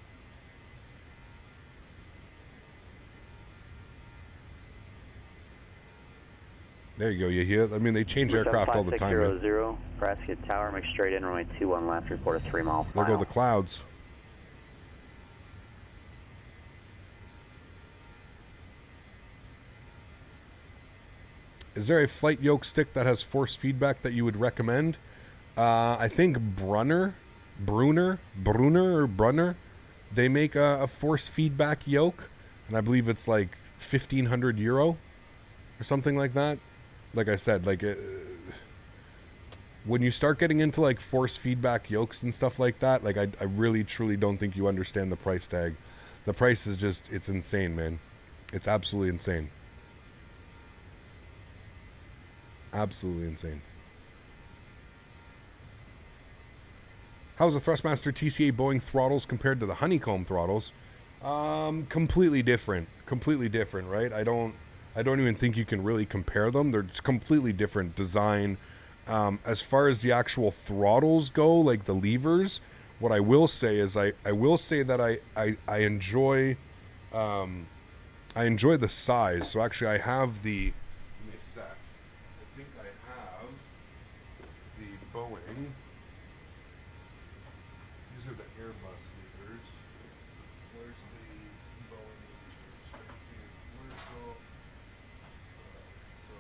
There you go. You hear? I mean, they change aircraft all the time. 5600, Prescott Tower, make straight in, runway 21 left, report a 3 mile final. There go the clouds. Is there a Flite yoke stick that has force feedback that you would recommend? I think Brunner, they make a force feedback yoke, and I believe it's like €1,500 or something like that. Like I said, like when you start getting into like force feedback yokes and stuff like that, like I really truly don't think you understand the price tag. The price is just, it's insane, man. It's absolutely insane. Absolutely insane. How's the Thrustmaster TCA Boeing throttles compared to the honeycomb throttles? Completely different, right? I don't even think you can really compare them. They're just completely different design. As far as the actual throttles go, like the levers, what I will say is I will say that I enjoy the size. So actually I have the, give me a sec. I think I have the Boeing. These are the Airbus levers. Where's the Boeing levers? Right here. So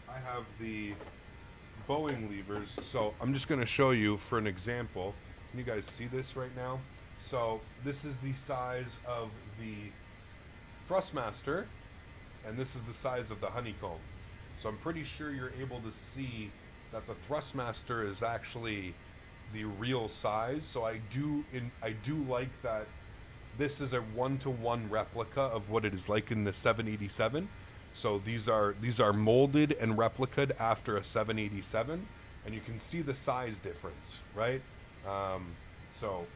I have the Boeing levers. So I'm just going to show you for an example. Can you guys see this right now? So this is the size of the Thrustmaster, and this is the size of the honeycomb. So I'm pretty sure you're able to see that the Thrustmaster is actually the real size. So I do like that this is a 1-to-1 replica of what it is like in the 787. So these are molded and replicated after a 787, and you can see the size difference, right? So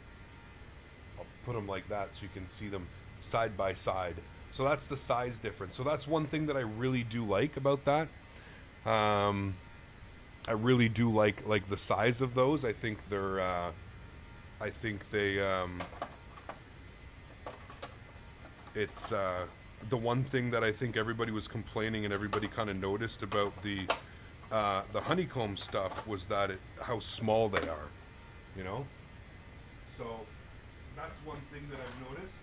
I'll put them like that so you can see them side by side. So that's the size difference. So that's one thing that I really do like about that. I really do like the size of those. I think they're it's the one thing that I think everybody was complaining and everybody kind of noticed about the honeycomb stuff was that how small they are, you know. So that's one thing that I've noticed.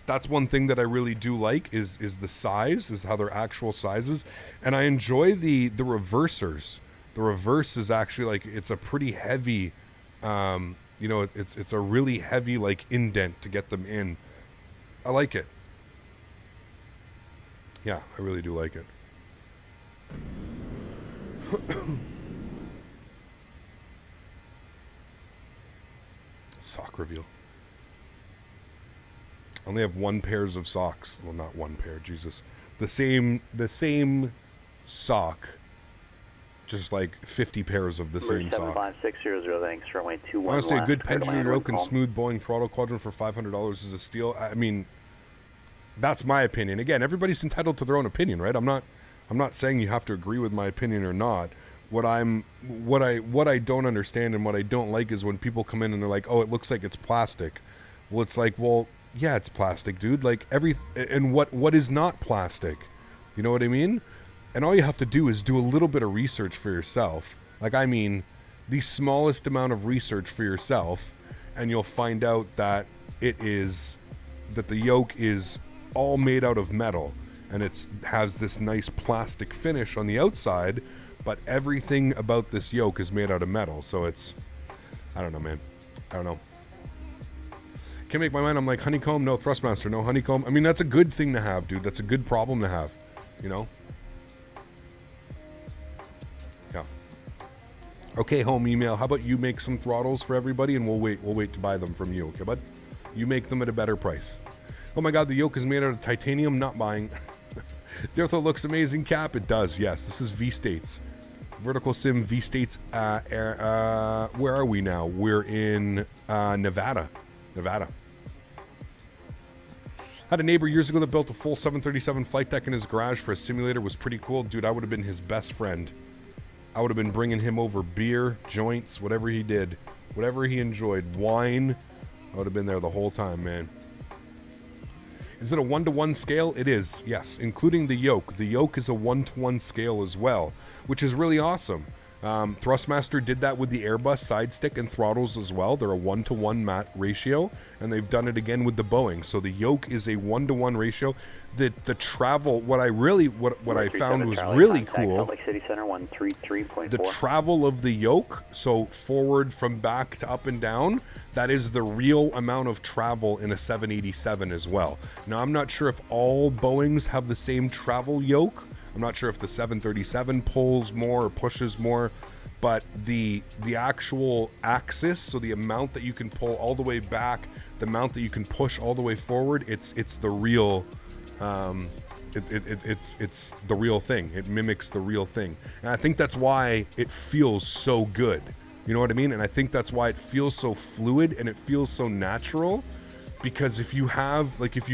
That's one thing that I really do like is the size, is how they're actual sizes, and I enjoy the reversers. The reverse is actually like, it's a pretty heavy, you know, it's a really heavy like indent to get them in. I like it. Yeah, I really do like it. Sock reveal. I only have one pairs of socks. Well, not one pair, Jesus. The same sock. Just like 50 pairs of the same sock. 75600, thanks, runway 21 Honestly, a good left, pendulum yoke and smooth Boeing throttle quadrant for $500 is a steal. I mean, that's my opinion. Again, everybody's entitled to their own opinion, right? I'm not saying you have to agree with my opinion or not. What I don't understand and what I don't like is when people come in and they're like, "Oh, it looks like it's plastic." Well, it's like, well, yeah, it's plastic, dude. Like what is not plastic? You know what I mean? And all you have to do is do a little bit of research for yourself. Like, I mean, the smallest amount of research for yourself, and you'll find out that the yoke is all made out of metal, and it has this nice plastic finish on the outside, but everything about this yoke is made out of metal. So it's, I don't know, man. I don't know. Can't make my mind. I'm like, honeycomb, no Thrustmaster, no honeycomb. I mean, that's a good thing to have, dude. That's a good problem to have, you know? Yeah. Okay, home email. How about you make some throttles for everybody, and we'll wait to buy them from you, okay, bud? You make them at a better price. Oh my God, the yoke is made out of titanium. Not buying. The Ortho looks amazing, Cap. It does, yes. This is V-States. Vertical Sim V-States. Where are we now? We're in Nevada. Had a neighbor years ago that built a full 737 flight deck in his garage for a simulator. Was pretty cool. Dude, I would have been his best friend. I would have been bringing him over beer, joints, whatever he did. Whatever he enjoyed. Wine. I would have been there the whole time, man. Is it a 1-to-1 scale? It is, yes, including the yoke. The yoke is a 1-to-1 scale as well, which is really awesome. Thrustmaster did that with the Airbus side stick and throttles as well. They're a 1-to-1 mat ratio, and they've done it again with the Boeing. So the yoke is a 1-to-1 ratio. The travel, what I found was really cool. The travel of the yoke, so forward from back to up and down, that is the real amount of travel in a 787 as well. Now, I'm not sure if all Boeings have the same travel yoke. I'm not sure if the 737 pulls more or pushes more, but the actual axis, so the amount that you can pull all the way back, the amount that you can push all the way forward, it's the real it's the real thing. It mimics the real thing. And I think that's why it feels so good. You know what I mean? And I think that's why it feels so fluid and it feels so natural. Because if you've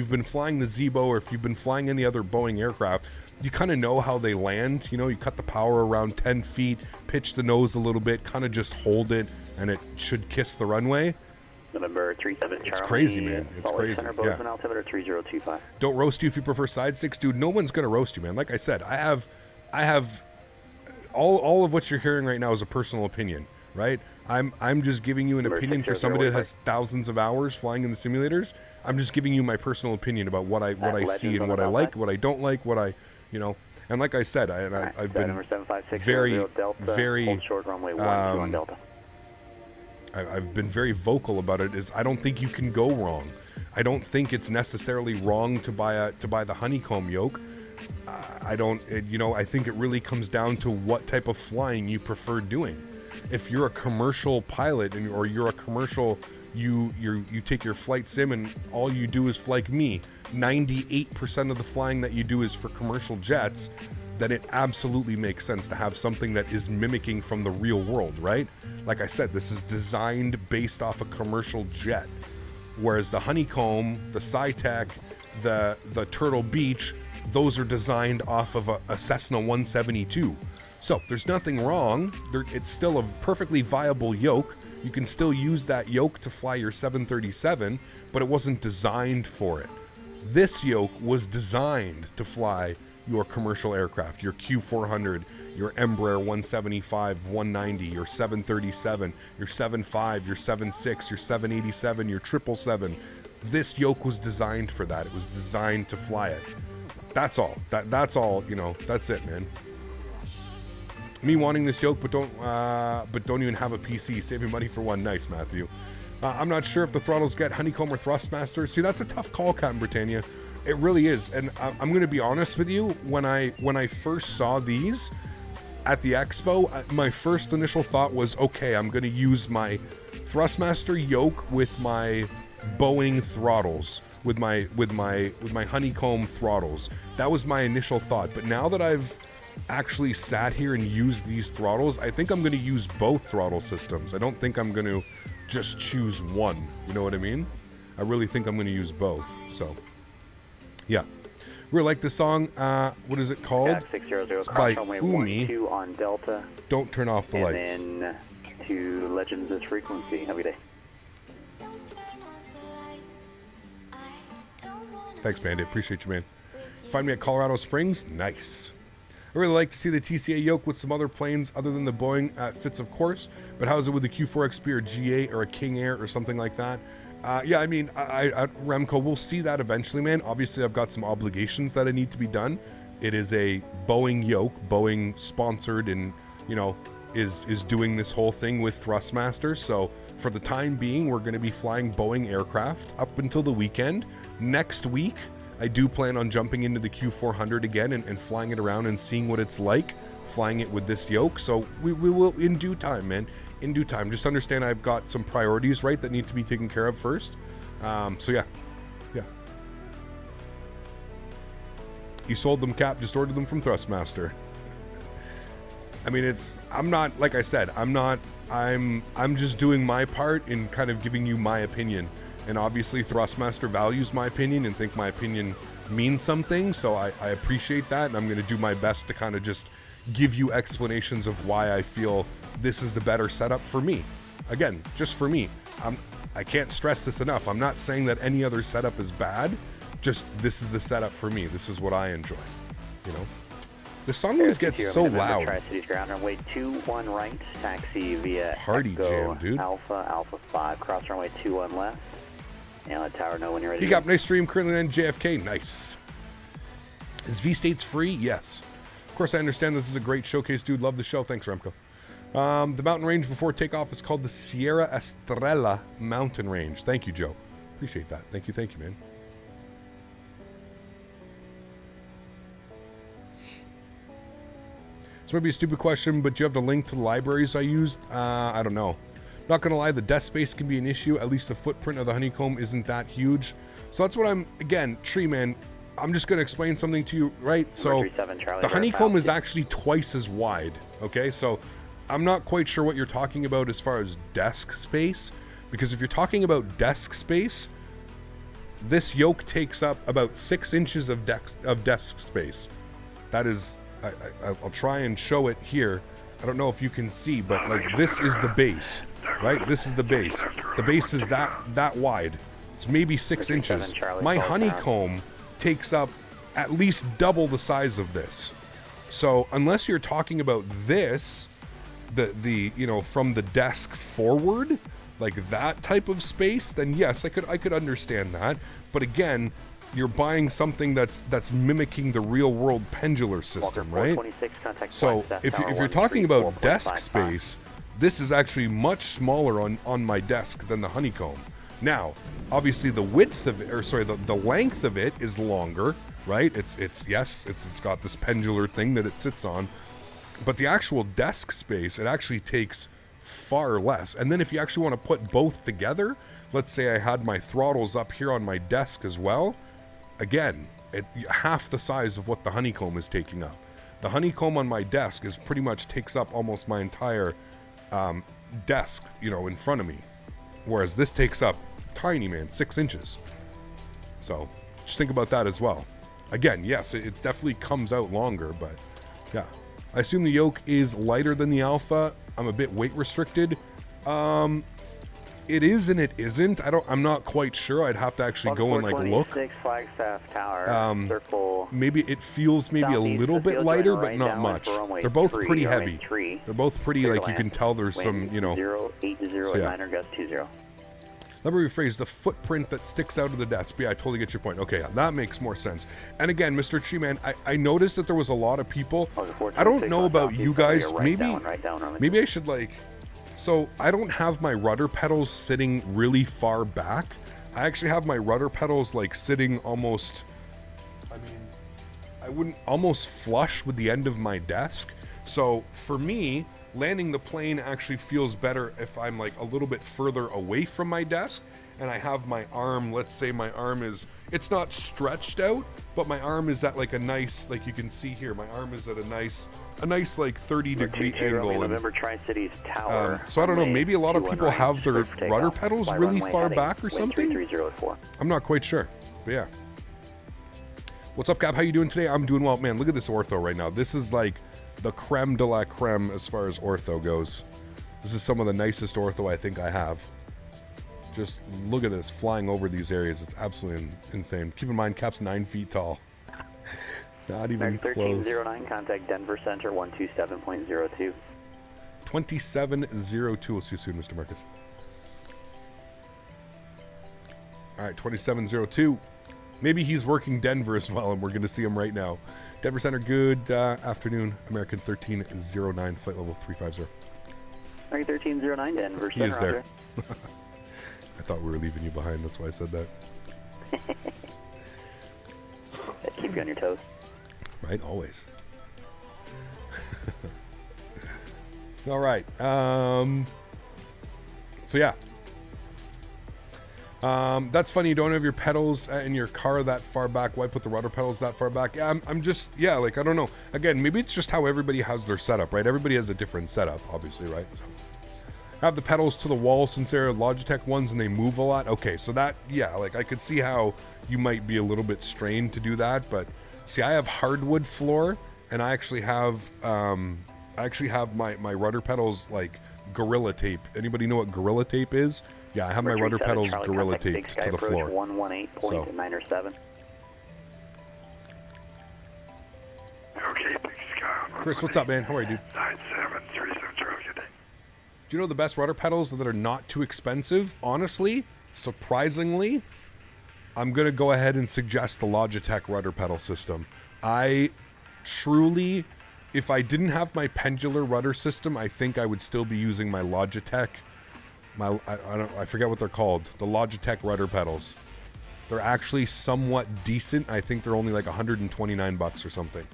been flying the Zebo or if you've been flying any other Boeing aircraft, you kind of know how they land. You know, you cut the power around 10 feet, pitch the nose a little bit, kind of just hold it, and it should kiss the runway. November 37 It's crazy, man. It's crazy. Yeah. Altimeter 3025. Don't roast you if you prefer side sticks, dude. No one's gonna roast you, man. Like I said, I have all of what you're hearing right now is a personal opinion, right? I'm just giving you an opinion for somebody that has thousands of hours flying in the simulators. I'm just giving you my personal opinion about what I see and what I like, what I don't like, what I, you know. And like I said, I've been very I've been very vocal about it. Is I don't think you can go wrong. I don't think it's necessarily wrong to buy the honeycomb yoke. I think it really comes down to what type of flying you prefer doing. If you're a commercial pilot or you're a commercial, you take your flight sim and all you do is like me, 98% of the flying that you do is for commercial jets, then it absolutely makes sense to have something that is mimicking from the real world, right? Like I said, this is designed based off a commercial jet, whereas the honeycomb, the SciTech, the Turtle Beach, those are designed off of a Cessna 172. So there's nothing wrong. It's still a perfectly viable yoke. You can still use that yoke to fly your 737, but it wasn't designed for it. This yoke was designed to fly your commercial aircraft, your Q400, your Embraer 175, 190, your 737, your 75, your 76, your 787, your 777. This yoke was designed for that. It was designed to fly it. That's all. That's all. You know. That's it, man. Me wanting this yoke, but don't even have a PC. Saving money for one. Nice, Matthew. I'm not sure if the throttles get honeycomb or Thrustmaster. See, that's a tough call, Captain Britannia. It really is. And I'm going to be honest with you. When I first saw these at the expo, my first initial thought was, okay, I'm going to use my Thrustmaster yoke with my Boeing throttles, with my honeycomb throttles. That was my initial thought. But now that I've actually sat here and used these throttles, I think I'm going to use both throttle systems. I don't think I'm going to just choose one. You know what I mean? I really think I'm going to use both. So, yeah. We like this song. What is it called? It's by Umi. On Delta. Don't turn off the lights. And then to Legends as Frequency. Have a good day. Thanks, Bandit. Appreciate you, man. Find me at Colorado Springs. Nice. I really like to see the TCA yoke with some other planes other than the Boeing. Fits, of course, but how's it with the Q4XP or G8 or a King Air or something like that? Yeah, I mean, Remco, we'll see that eventually, man. Obviously, I've got some obligations that I need to be done. It is a Boeing yoke, Boeing sponsored, and, you know, is doing this whole thing with Thrustmaster. So for the time being, we're going to be flying Boeing aircraft up until the weekend. Next week, I do plan on jumping into the Q400 again and flying it around and seeing what it's like, flying it with this yoke. So we will, in due time, man, in due time. Just understand I've got some priorities, right, that need to be taken care of first. So yeah. You sold them, Cap, just ordered them from Thrustmaster. I mean, I'm not, like I said, I'm just doing my part in kind of giving you my opinion. And obviously Thrustmaster values my opinion and think my opinion means something. So I appreciate that. And I'm going to do my best to kind of just give you explanations of why I feel this is the better setup for me. Again, just for me. I can't stress this enough. I'm not saying that any other setup is bad. Just this is the setup for me. This is what I enjoy, you know? The song always gets so loud. Tri-Cities ground runway 21 right, taxi via Party Echo jam, dude. Alpha 5, cross runway 21 left. And let tower know when you're ready. You got nice stream currently on JFK. Nice. Is V-States free? Yes. Of course, I understand this is a great showcase, dude. Love the show. Thanks, Remco. The mountain range before takeoff is called the Sierra Estrella Mountain Range. Thank you, Joe. Appreciate that. Thank you, man. This might be a stupid question, but do you have the link to the libraries I used? I don't know. Not gonna lie, the desk space can be an issue. At least the footprint of the honeycomb isn't that huge. So that's what again, Tree Man, I'm just gonna explain something to you, right? So the honeycomb is actually twice as wide, okay? So I'm not quite sure what you're talking about as far as desk space, because if you're talking about desk space, this yoke takes up about 6 inches of desk space. That is, I'll try and show it here. I don't know if you can see, but like this is the base, right? This is the base. The base is that wide. It's maybe 6 inches. My honeycomb takes up at least double the size of this. So unless you're talking about this, the you know, from the desk forward, like that type of space, then yes, I could understand that. But again, you're buying something that's mimicking the real world pendular system, right? So if you're talking about desk space, this is actually much smaller on my desk than the honeycomb. Now, obviously the width of it, or sorry, the length of it is longer, right? It's got this pendular thing that it sits on, but the actual desk space, it actually takes far less. And then if you actually want to put both together, let's say I had my throttles up here on my desk as well, again, half the size of what the honeycomb is taking up. The honeycomb on my desk pretty much takes up almost my entire desk, you know, in front of me. Whereas this takes up tiny, man, 6 inches. So just think about that as well. Again, yes, it definitely comes out longer, but yeah. I assume the yoke is lighter than the Alpha. I'm a bit weight restricted. It is and it isn't. I'm not quite sure. I'd have to actually go and like look. Flagstaff Tower, circle. Maybe it feels maybe a little bit lighter, but not much. They're both pretty heavy. They're both pretty, like you can tell there's some, you know. 080 so yeah. 9er gust 20. Let me rephrase, the footprint that sticks out of the desk. But yeah, I totally get your point. Okay, that makes more sense. And again, Mr. Treeman, I noticed that there was a lot of people. I don't know about you guys. Maybe I should like. So I don't have my rudder pedals sitting really far back. I actually have my rudder pedals like sitting almost, I wouldn't, almost flush with the end of my desk. So for me, landing the plane actually feels better if I'm like a little bit further away from my desk and I have my arm, let's say my arm is, it's not stretched out, but my arm is at like a nice, like you can see here, my arm is at a nice like 30-degree angle. November Tri-Cities Tower. So I don't know, maybe a lot of people have their rudder pedals really far back or something. I'm not quite sure, but yeah. What's up, Cap? How you doing today? I'm doing well, man. Look at this ortho right now. This is like the creme de la creme as far as ortho goes. This is some of the nicest ortho I think I have. Just look at this flying over these areas. It's absolutely insane. Keep in mind, Cap's 9 feet tall. Not even close. 1309, contact Denver Center 127.02. 2702. We'll see you soon, Mr. Marcus. All right, 2702. Maybe he's working Denver as well, and we're going to see him right now. Denver Center, good afternoon. American 1309, flight level 350. American 1309, Denver Center. He is there. I thought we were leaving you behind. That's why I said that. Keep you on your toes. Right, always. All right. So yeah. That's funny. You don't have your pedals in your car that far back. Why put the rudder pedals that far back? I'm just, yeah, like, I don't know. Again, maybe it's just how everybody has their setup, right? Everybody has a different setup, obviously, right? So have the pedals to the wall since they're Logitech ones and they move a lot. Okay, so that, yeah, like I could see how you might be a little bit strained to do that, but see, I have hardwood floor and I actually have my rudder pedals like Gorilla Tape. Anybody know what Gorilla Tape is? Yeah, I have my rudder pedals Gorilla Taped to the floor. 118.97. Okay, Big Sky. Chris, what's up, man? How are you, dude? 9737 Charlie. Do you know the best rudder pedals that are not too expensive? Honestly, surprisingly, I'm going to go ahead and suggest the Logitech rudder pedal system. I truly, if I didn't have my pendular rudder system, I think I would still be using my Logitech. I forget what they're called. The Logitech rudder pedals. They're actually somewhat decent. I think they're only like $129 or something.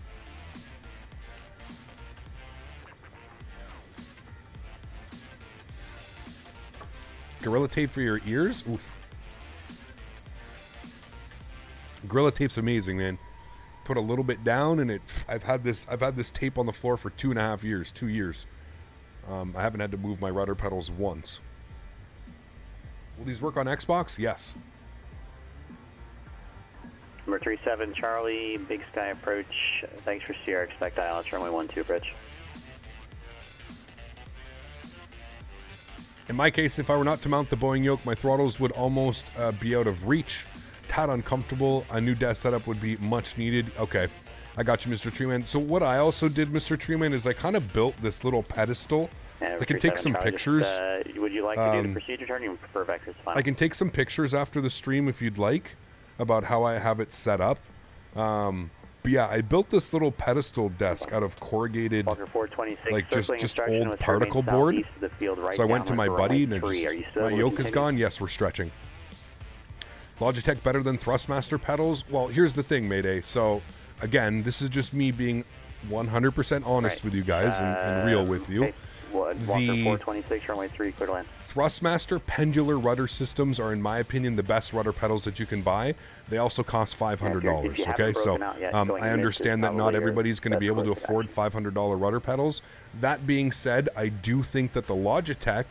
Gorilla Tape for your ears? Oof. Gorilla Tape's amazing, man. Put a little bit down and I've had this tape on the floor for 2.5 years, 2 years. I haven't had to move my rudder pedals once. Will these work on Xbox? Yes. Number 37 Charlie, Big Sky approach. Thanks for Sierra. Expect ILS runway 12 approach. In my case, if I were not to mount the Boeing yoke, my throttles would almost be out of reach. Tad uncomfortable. A new desk setup would be much needed. Okay, I got you, Mr. Treeman. So what I also did, Mr. Treeman, is I kind of built this little pedestal. I can take some pictures. Would you like to do the procedure turn? You prefer vectors? Fine. I can take some pictures after the stream if you'd like about how I have it set up. But yeah, I built this little pedestal desk out of corrugated, like just old particle board. So I went to my buddy and my yoke is gone. Yes, we're stretching. Logitech better than Thrustmaster pedals? Well, here's the thing, Mayday. So again, this is just me being 100% honest with you guys and real with you. The 426, runway 3, clear to land. Thrustmaster pendular rudder systems are, in my opinion, the best rudder pedals that you can buy. They also cost $500. Okay, so I understand that not everybody's going to be able to afford $500 rudder pedals. That being said, I do think that the Logitech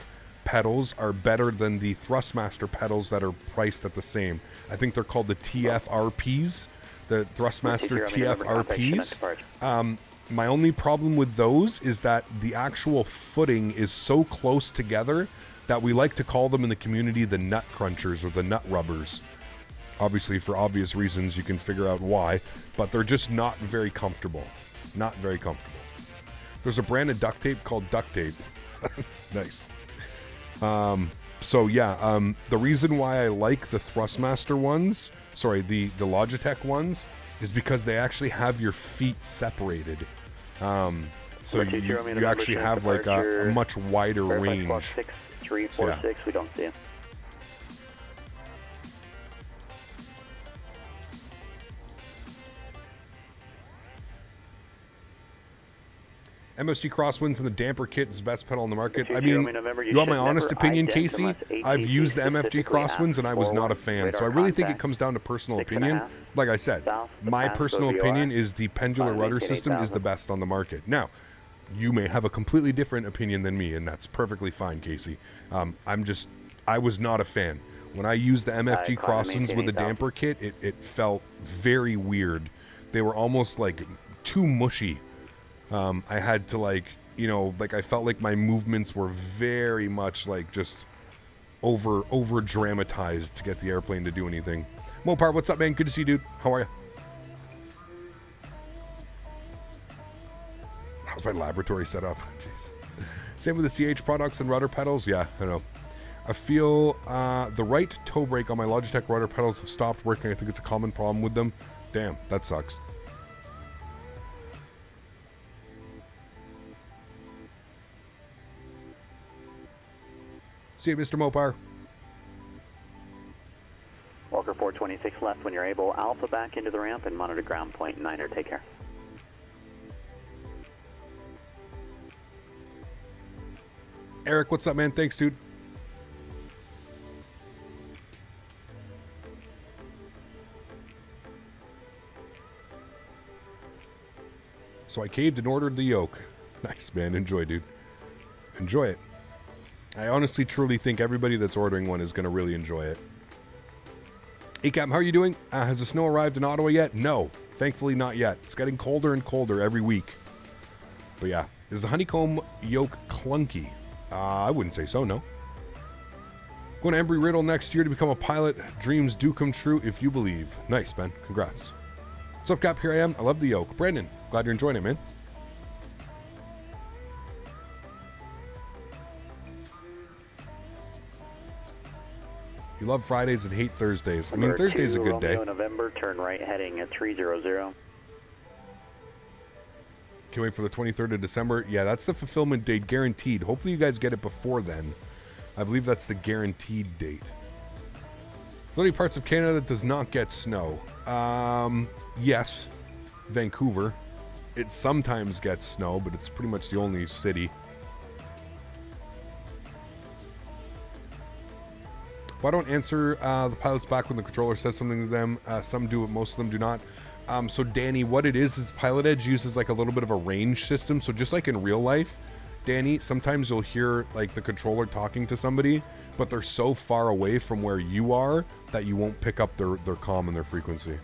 pedals are better than the Thrustmaster pedals that are priced at the same. I think they're called the TFRPs, the Thrustmaster TFRPs. My only problem with those is that the actual footing is so close together that we like to call them in the community the nut crunchers or the nut rubbers. Obviously, for obvious reasons, you can figure out why, but they're just not very comfortable. Not very comfortable. There's a brand of duct tape called duct tape. Nice. So yeah, the reason why I like the Thrustmaster ones, the Logitech ones, is because they actually have your feet separated. So you actually have like a much wider range. 6346, we don't see you. MSG crosswinds and the damper kit is the best pedal on the market. I mean, you want my honest opinion, Casey? I've used the MFG crosswinds and I was not a fan. So I really think it comes down to personal opinion. Like I said, my personal opinion is the pendular rudder system is the best on the market. Now, you may have a completely different opinion than me, and that's perfectly fine, Casey. I was not a fan. When I used the MFG crosswinds with the damper kit, it felt very weird. They were almost like too mushy. I had to I felt like my movements were very much like just over dramatized to get the airplane to do anything. Mopar, what's up, man? Good to see you, dude. How are you? How's my laboratory set up? Jeez. Same with the CH products and rudder pedals. Yeah, I know. I feel the right toe brake on my Logitech rudder pedals have stopped working. I think it's a common problem with them. Damn, that sucks. See you, Mr. Mopar. Walker 426 left when you're able. Alpha back into the ramp and monitor ground point 9er. Take care. Eric, what's up, man? Thanks, dude. So I caved and ordered the yoke. Nice, man. Enjoy, dude. Enjoy it. I honestly, truly think everybody that's ordering one is going to really enjoy it. ACAM, how are you doing? Has the snow arrived in Ottawa yet? No. Thankfully, not yet. It's getting colder and colder every week. But yeah. Is the honeycomb yoke clunky? I wouldn't say so, no. Going to Embry-Riddle next year to become a pilot. Dreams do come true if you believe. Nice, man. Congrats. What's up, Cap? Here I am. I love the yoke. Brandon, glad you're enjoying it, man. You love Fridays and hate Thursdays. I mean, Thursday's a good day. November, turn right heading at 300. Can't wait for the 23rd of December. Yeah, that's the fulfillment date, guaranteed. Hopefully you guys get it before then. I believe that's the guaranteed date. The only parts of Canada that does not get snow. Yes, Vancouver. It sometimes gets snow, but it's pretty much the only city. Why don't answer the pilots back when the controller says something to them? Some do, but most of them do not. So Danny, what it is Pilot Edge uses like a little bit of a range system. So just like in real life, Danny, sometimes you'll hear like the controller talking to somebody, but they're so far away from where you are that you won't pick up their comm and their frequency.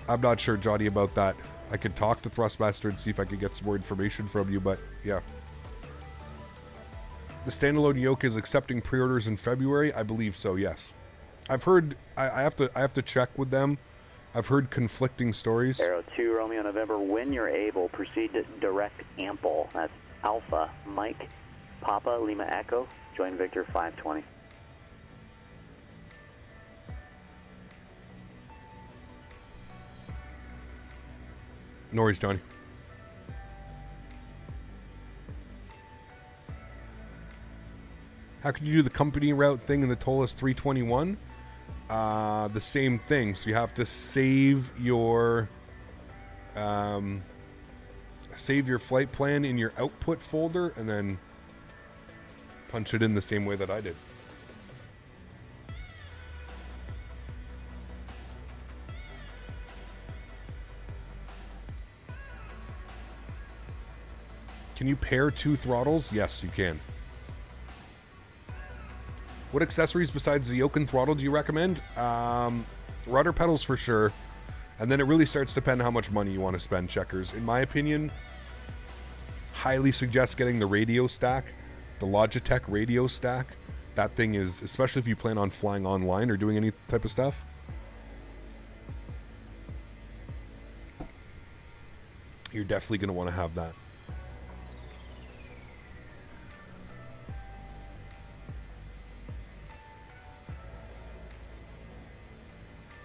I'm not sure, Jody, about that. I could talk to Thrustmaster and see if I could get some more information from you, but yeah. The standalone yoke is accepting pre-orders in February. I believe so, yes. I've heard, I have to check with them. I've heard conflicting stories. Arrow 2, Romeo, November. When you're able, proceed to direct ample. That's Alpha, Mike, Papa, Lima, Echo. Join Victor 520. No worries, Johnny. How can you do the company route thing in the Toliss 321? The same thing. So you have to save your flight plan in your output folder and then punch it in the same way that I did. Can you pair two throttles? Yes, you can. What accessories besides the yoke and throttle do you recommend? Rudder pedals for sure. And then it really starts to depend on how much money you want to spend, checkers. In my opinion, highly suggest getting the radio stack, the Logitech radio stack. That thing is, especially if you plan on flying online or doing any type of stuff. You're definitely going to want to have that.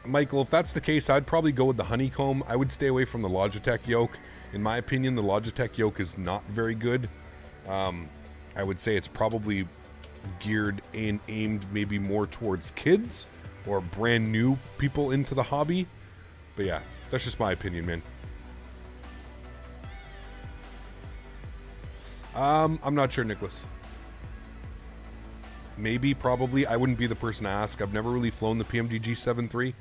Michael, if that's the case, I'd probably go with the honeycomb. I would stay away from the Logitech yoke. In my opinion, the Logitech yoke is not very good. I would say it's probably geared and aimed maybe more towards kids or brand new people into the hobby. But yeah, that's just my opinion, man. I'm not sure, Nicholas. Maybe, probably. I wouldn't be the person to ask. I've never really flown the PMDG 7.3.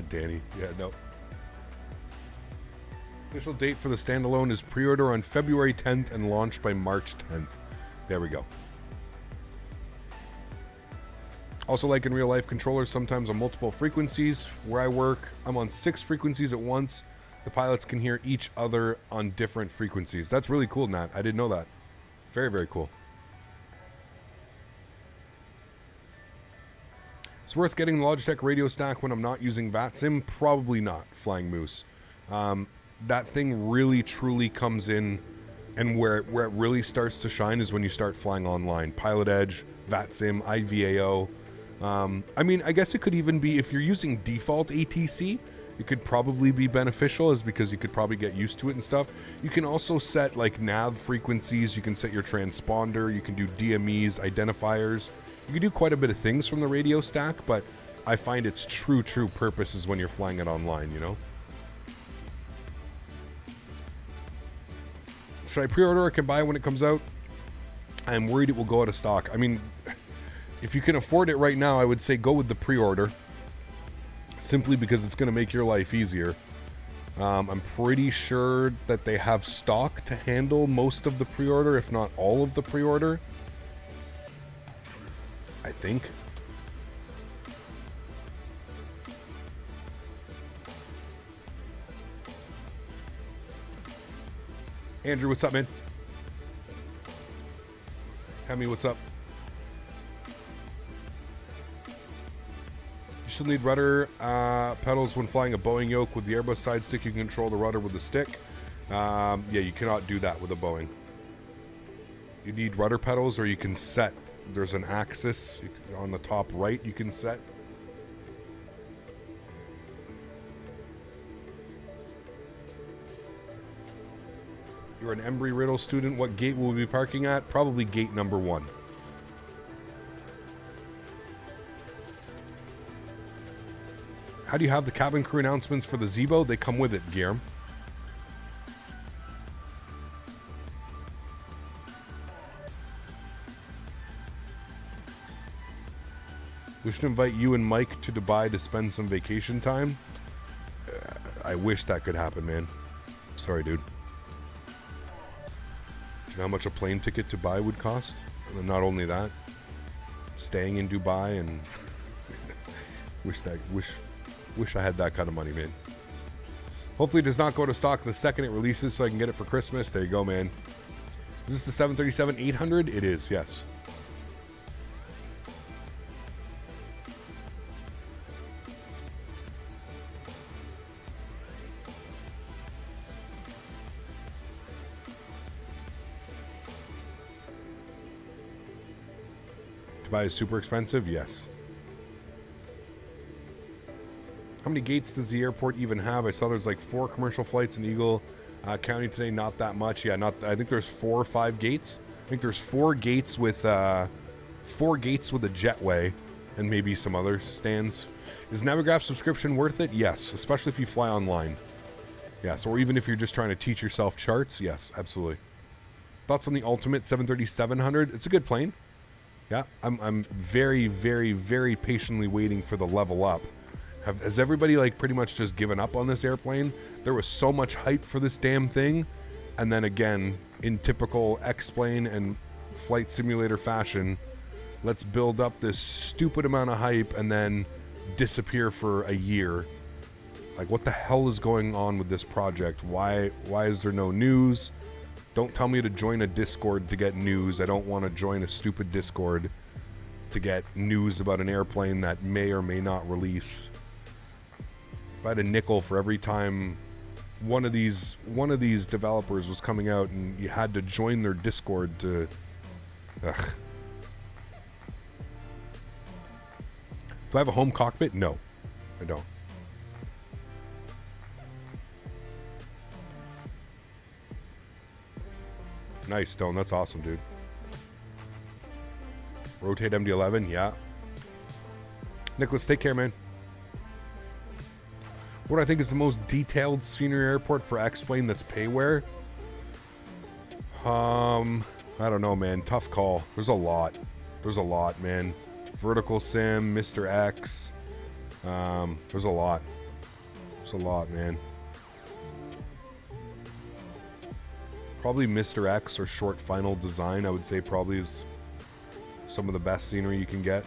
Danny, yeah, no. Official date for the standalone is pre-order on February 10th and launched by March 10th. There we go. Also, like in real life, controllers sometimes on multiple frequencies. Where I work, I'm on 6 frequencies at once. The pilots can hear each other on different frequencies. That's really cool, Nat. I didn't know that. Very, very cool. It's worth getting the Logitech radio stack when I'm not using VATSIM? Probably not, Flying Moose. That thing really, truly comes in, and where it really starts to shine is when you start flying online. Pilot Edge, VATSIM, IVAO. I mean, I guess it could even be, if you're using default ATC, it could probably be beneficial, is because you could probably get used to it and stuff. You can also set like nav frequencies, you can set your transponder, you can do DMEs, identifiers. You can do quite a bit of things from the radio stack, but I find its true purpose is when you're flying it online, you know? Should I pre-order or can buy when it comes out? I'm worried it will go out of stock. I mean, if you can afford it right now, I would say go with the pre-order. Simply because it's going to make your life easier. I'm pretty sure that they have stock to handle most of the pre-order, if not all of the pre-order. I think. Andrew, what's up, man? Hemi, what's up? You still need rudder pedals when flying a Boeing yoke. With the Airbus side stick, you can control the rudder with the stick. Yeah, you cannot do that with a Boeing. You need rudder pedals, or you can set. There's an axis on the top right you can set. You're an Embry-Riddle student. What gate will we be parking at? Probably gate number 1. How do you have the cabin crew announcements for the Zebo? They come with it, Guillermo. We should invite you and Mike to Dubai to spend some vacation time. I wish that could happen, man. Sorry, dude. Do you know how much a plane ticket to Dubai would cost? And not only that, staying in Dubai, and wish I had that kind of money, man. Hopefully it does not go to stock the second it releases so I can get it for Christmas. There you go, man. Is this the 737-800? It is, yes. Dubai is super expensive? Yes. How many gates does the airport even have? I saw there's like 4 commercial flights in Eagle County today. Not that much. Yeah, I think there's 4 or 5 gates. I think there's 4 gates with a jetway and maybe some other stands. Is Navigraph subscription worth it? Yes, especially if you fly online. Yes, or even if you're just trying to teach yourself charts. Yes, absolutely. Thoughts on the Ultimate 737-800? It's a good plane. Yeah, I'm very, very, very patiently waiting for the level up. Has everybody like pretty much just given up on this airplane? There was so much hype for this damn thing, and then again, in typical X-Plane and flight simulator fashion, let's build up this stupid amount of hype and then disappear for a year. Like, what the hell is going on with this project? Why is there no news? Don't tell me to join a Discord to get news. I don't want to join a stupid Discord to get news about an airplane that may or may not release. If I had a nickel for every time one of these developers was coming out and you had to join their Discord to... Ugh. Do I have a home cockpit? No, I don't. Nice, Stone. That's awesome, dude. Rotate MD-11, yeah. Nicholas, take care, man. What I think is the most detailed scenery airport for X-Plane that's payware? I don't know, man. Tough call. There's a lot. There's a lot, man. Vertical Sim, Mr. X. There's a lot. There's a lot, man. Probably Mr. X or Short Final Design, I would say, probably is some of the best scenery you can get.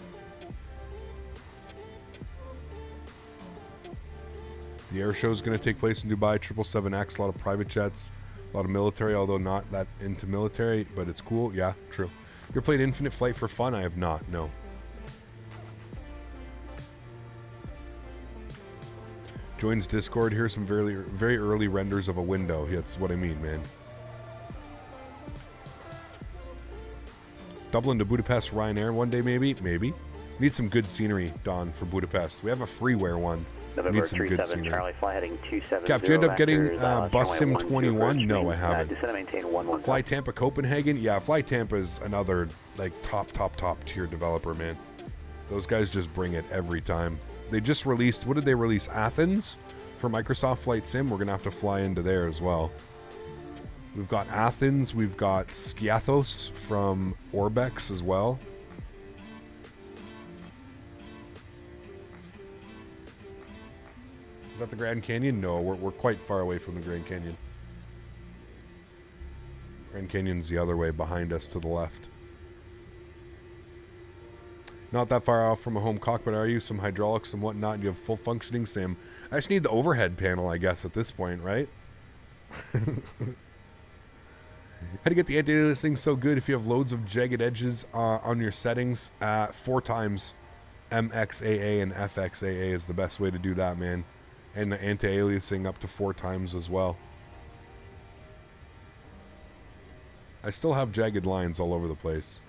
The air show is going to take place in Dubai. 777X, a lot of private jets, a lot of military, although not that into military, but it's cool. Yeah, true. You ever played Infinite Flight for fun? I have not, no. Joins Discord. Here's some very early renders of a window. That's what I mean, man. Dublin to Budapest, Ryanair one day, maybe? Maybe. Need some good scenery, Don, for Budapest. We have a freeware one. November Need some good 37 scenery. Charlie, fly heading 270. Cap, do you end up getting Bus Sim 21, 21? No, I haven't. Descend and maintain 115. Fly Tampa Copenhagen? Yeah, Fly Tampa is another like top tier developer, man. Those guys just bring it every time. They just released, what did they release? Athens for Microsoft Flight Sim. We're going to have to fly into there as well. We've got Athens. We've got Skiathos from Orbex as well. Is that the Grand Canyon? No, we're quite far away from the Grand Canyon. Grand Canyon's the other way behind us to the left. Not that far off from a home cockpit, are you? Some hydraulics and whatnot. You have full functioning sim. I just need the overhead panel, I guess, at this point, right? How do you get the anti-aliasing so good if you have loads of jagged edges on your settings? 4 times MXAA and FXAA is the best way to do that, man. And the anti-aliasing up to 4 times as well. I still have jagged lines all over the place.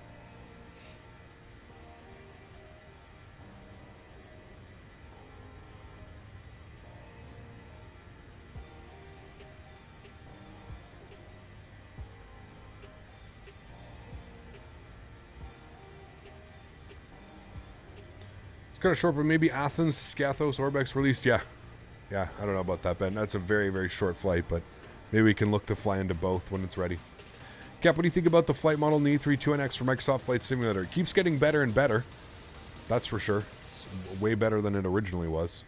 Kind of short, but maybe Athens, Skiathos, Orbex released. Yeah, I don't know about that, Ben. That's a very short flight, but maybe we can look to fly into both when it's ready. Cap, what do you think about the flight model in the E32NX for Microsoft Flight Simulator? It keeps getting better and better. That's for sure. It's way better than it originally was.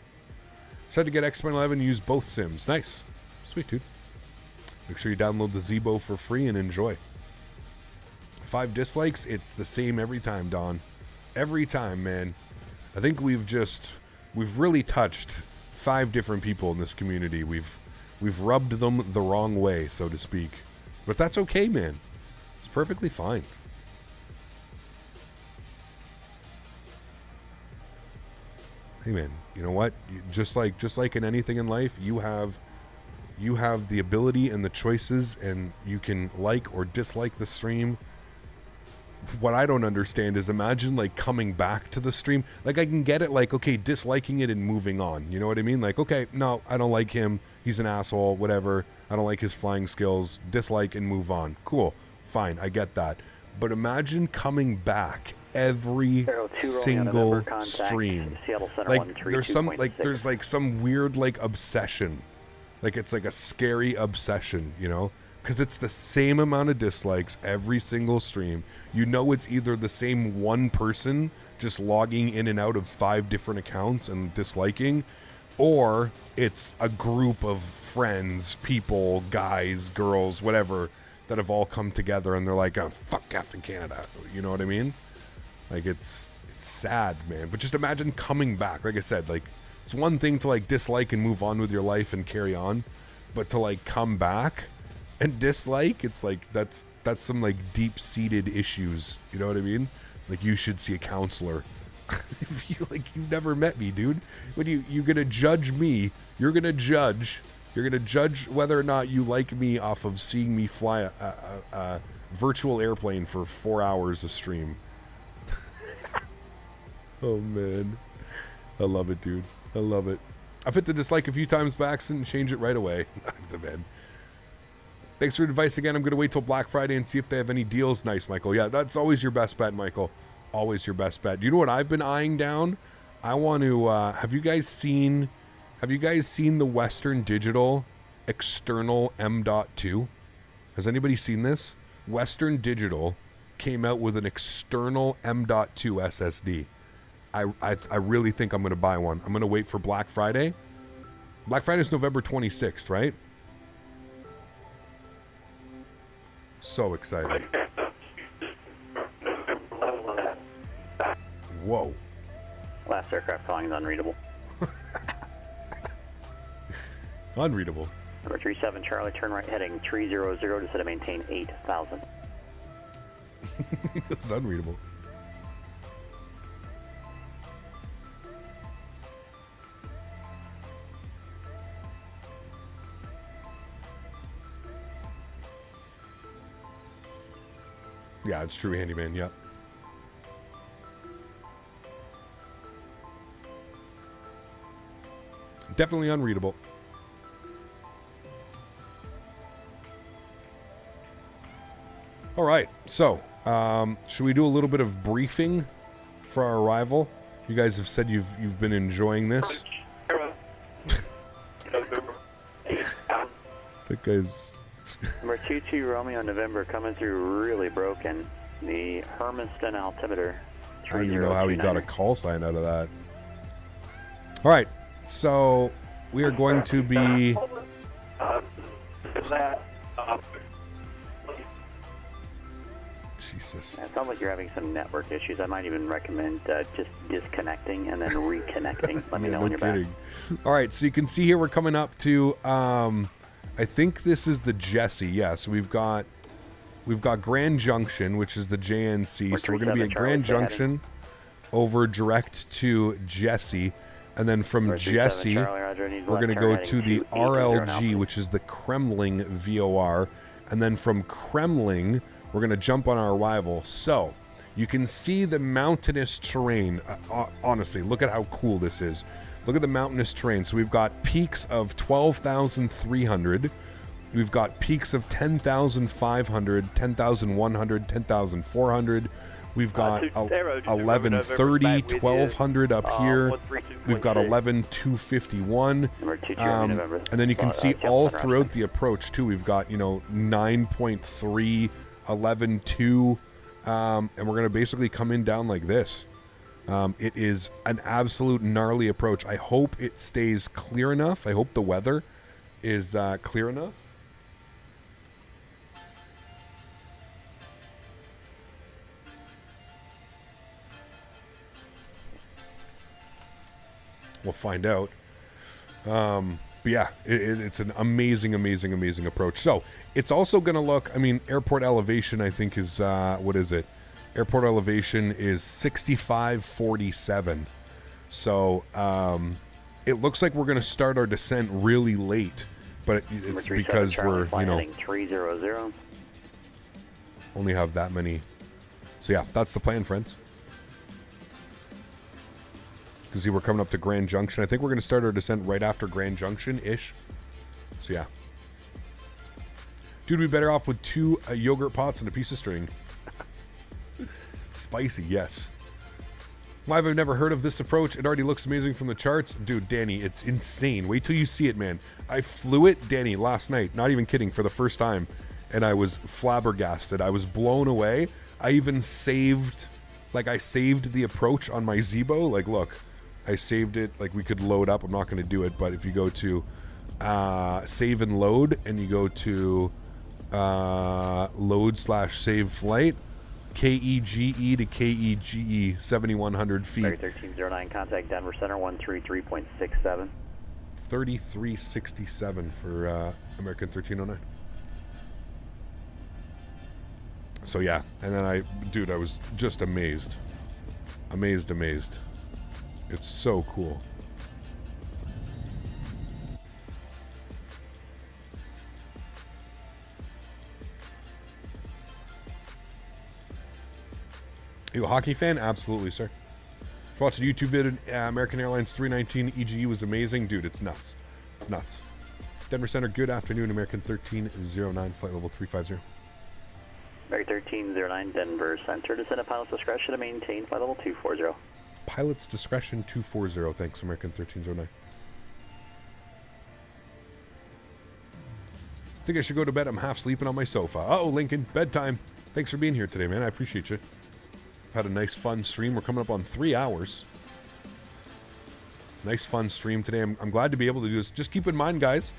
Decided to get X-11 and use both sims. Nice. Sweet, dude. Make sure you download the Zebo for free and enjoy. 5 dislikes, it's the same every time, Don. Every time, man. I think we've really touched 5 different people in this community. We've rubbed them the wrong way, so to speak. But that's okay, man. It's perfectly fine. Hey, man, you know what? Just like in anything in life, you have the ability and the choices, and you can like or dislike the stream. What I don't understand is, imagine like coming back to the stream. Like, I can get it, like, okay, disliking it and moving on. You know what I mean? Like, okay, no, I don't like him. He's an asshole, whatever. I don't like his flying skills. Dislike and move on. Cool. Fine. I get that. But imagine coming back every single stream. Like, there's like some weird like obsession. Like, it's like a scary obsession, you know? Because it's the same amount of dislikes every single stream. You know, it's either the same one person just logging in and out of 5 different accounts and disliking, or it's a group of friends, people, guys, girls, whatever, that have all come together and they're like, oh, fuck Captain Canada. You know what I mean? Like, it's sad, man. But just imagine coming back. Like I said, like, it's one thing to like dislike and move on with your life and carry on, but to like come back and dislike, it's like that's some like deep-seated issues. You know what I mean? Like, you should see a counselor. If you've never met me, dude. When you're gonna judge me, you're gonna judge whether or not you like me off of seeing me fly a virtual airplane for 4 hours a stream. Oh man, I love it, dude. I love it. I've hit the dislike a few times by accident and change it right away. The man. Thanks for your advice again. I'm going to wait till Black Friday and see if they have any deals. Nice, Michael. Yeah, that's always your best bet, Michael. Always your best bet. Do you know what I've been eyeing down? I want to, have you guys seen the Western Digital external M.2? Has anybody seen this? Western Digital came out with an external M.2 SSD. I really think I'm going to buy one. I'm going to wait for Black Friday. Black Friday is November 26th, right? So excited. Whoa. Last aircraft calling is unreadable. Unreadable. Number 37 Charlie, turn right heading 300 to set to maintain 8,000. It's unreadable. Yeah, it's true, handyman. Yep. Definitely unreadable. All right, so should we do a little bit of briefing for our arrival? You guys have said you've been enjoying this. That guy's Number 22 Romeo November coming through really broken. The Hermiston altimeter. I don't even know how he got a call sign out of that. All right, so we are going to be. Jesus. It sounds like you're having some network issues. I might even recommend just disconnecting and then reconnecting. Let me know when you're back. All right, so you can see here we're coming up to. I think this is the Jesse. Yeah, so we've got Grand Junction, which is the JNC. So we're going to be at Grand Junction, over direct to Jesse, and then from Jesse, we're going to go to the RLG, which is the Kremling VOR, and then from Kremling, we're going to jump on our arrival. So you can see the mountainous terrain. Honestly, look at how cool this is. Look at the mountainous terrain. So we've got peaks of 12,300. We've got peaks of 10,500, 10,100, 10,400. We've got 1130, 1,200 up here. We've got 11,251. And then you can see all throughout the approach, too. We've got, 9.3, 11.2. And we're going to basically come in down like this. It is an absolute gnarly approach. I hope it stays clear enough. I hope the weather is clear enough. We'll find out. But yeah, it's an amazing, amazing, amazing approach. So it's also going to look, airport elevation, I think is, what is it? Airport elevation is 6547. So it looks like we're going to start our descent really late, but it's because we're, 300. only have that many. So yeah, that's the plan, friends. You can see we're coming up to Grand Junction. I think we're going to start our descent right after Grand Junction-ish. So yeah. Dude, we'd be better off with 2 yogurt pots and a piece of string. Spicy, yes. Why have I never heard of this approach? It already looks amazing from the charts. Dude, Danny, it's insane. Wait till you see it, man. I flew it, Danny, last night. Not even kidding, for the first time. And I was flabbergasted. I was blown away. I even saved, I saved the approach on my Zebo. Look, I saved it. We could load up. I'm not going to do it, but if you go to save and load, and you go to load/save flight, KEGE to KEGE, 7,100 feet. 1309, contact Denver Center, 133.67. 3367 for American 1309. So yeah, and then I was just amazed. Amazed. It's so cool. You a hockey fan? Absolutely, sir. If you're watching a YouTube video, American Airlines 319 EGU was amazing. Dude, it's nuts. It's nuts. Denver Center, good afternoon. American 1309, flight level 350. American 1309, Denver Center. Descend at pilot's discretion to maintain flight level 240. Pilot's discretion 240. Thanks, American 1309. I think I should go to bed. I'm half sleeping on my sofa. Uh-oh, Lincoln. Bedtime. Thanks for being here today, man. I appreciate you. Had a nice fun stream. We're coming up on 3 hours. Nice fun stream today. I'm glad to be able to do this. Just keep in mind, guys,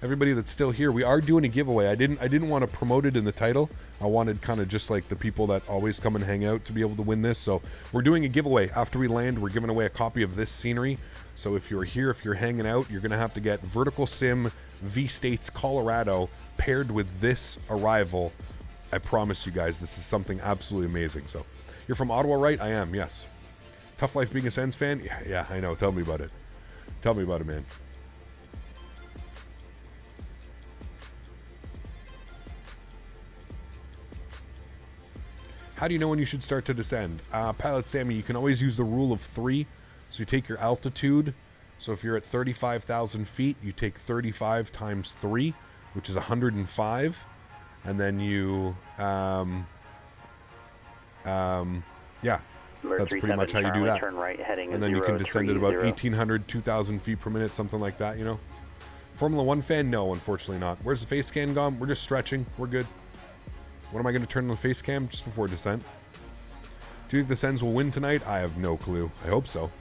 everybody that's still here, we are doing a giveaway. I didn't want to promote it in the title. I wanted kind of just like the people that always come and hang out to be able to win this. So we're doing a giveaway. After we land, we're giving away a copy of this scenery. So if you're here, if you're hanging out, you're going to have to get Vertical Sim V-States Colorado paired with this arrival. I promise you guys, this is something absolutely amazing. So you're from Ottawa, right? I am, yes. Tough life being a Sens fan? Yeah, I know. Tell me about it. Tell me about it, man. How do you know when you should start to descend? Pilot Sammy, you can always use the rule of 3. So you take your altitude. So if you're at 35,000 feet, you take 35 times 3, which is 105. And then you, yeah, that's pretty much how you do that. Turn right, heading and then you can descend at about 1,800, 2,000 feet per minute, something like that, you know. Formula 1 fan? No, unfortunately not. Where's the face scan gone? We're just stretching. We're good. When am I going to turn on the face cam? Just before descent. Do you think the Sens will win tonight? I have no clue. I hope so.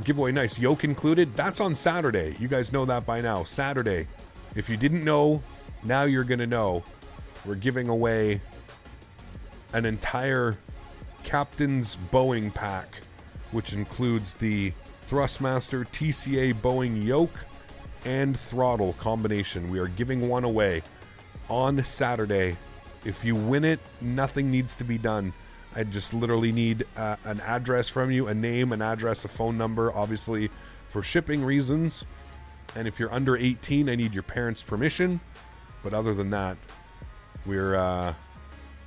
Giveaway, nice. Yoke included. That's on Saturday. You guys know that by now. Saturday. If you didn't know, now you're going to know. We're giving away an entire Captain's Boeing pack, which includes the Thrustmaster TCA Boeing Yoke and Throttle combination. We are giving one away on Saturday. If you win it, nothing needs to be done. I just literally need an address from you, a name, an address, a phone number, obviously for shipping reasons. And if you're under 18, I need your parents' permission. But other than that, we're,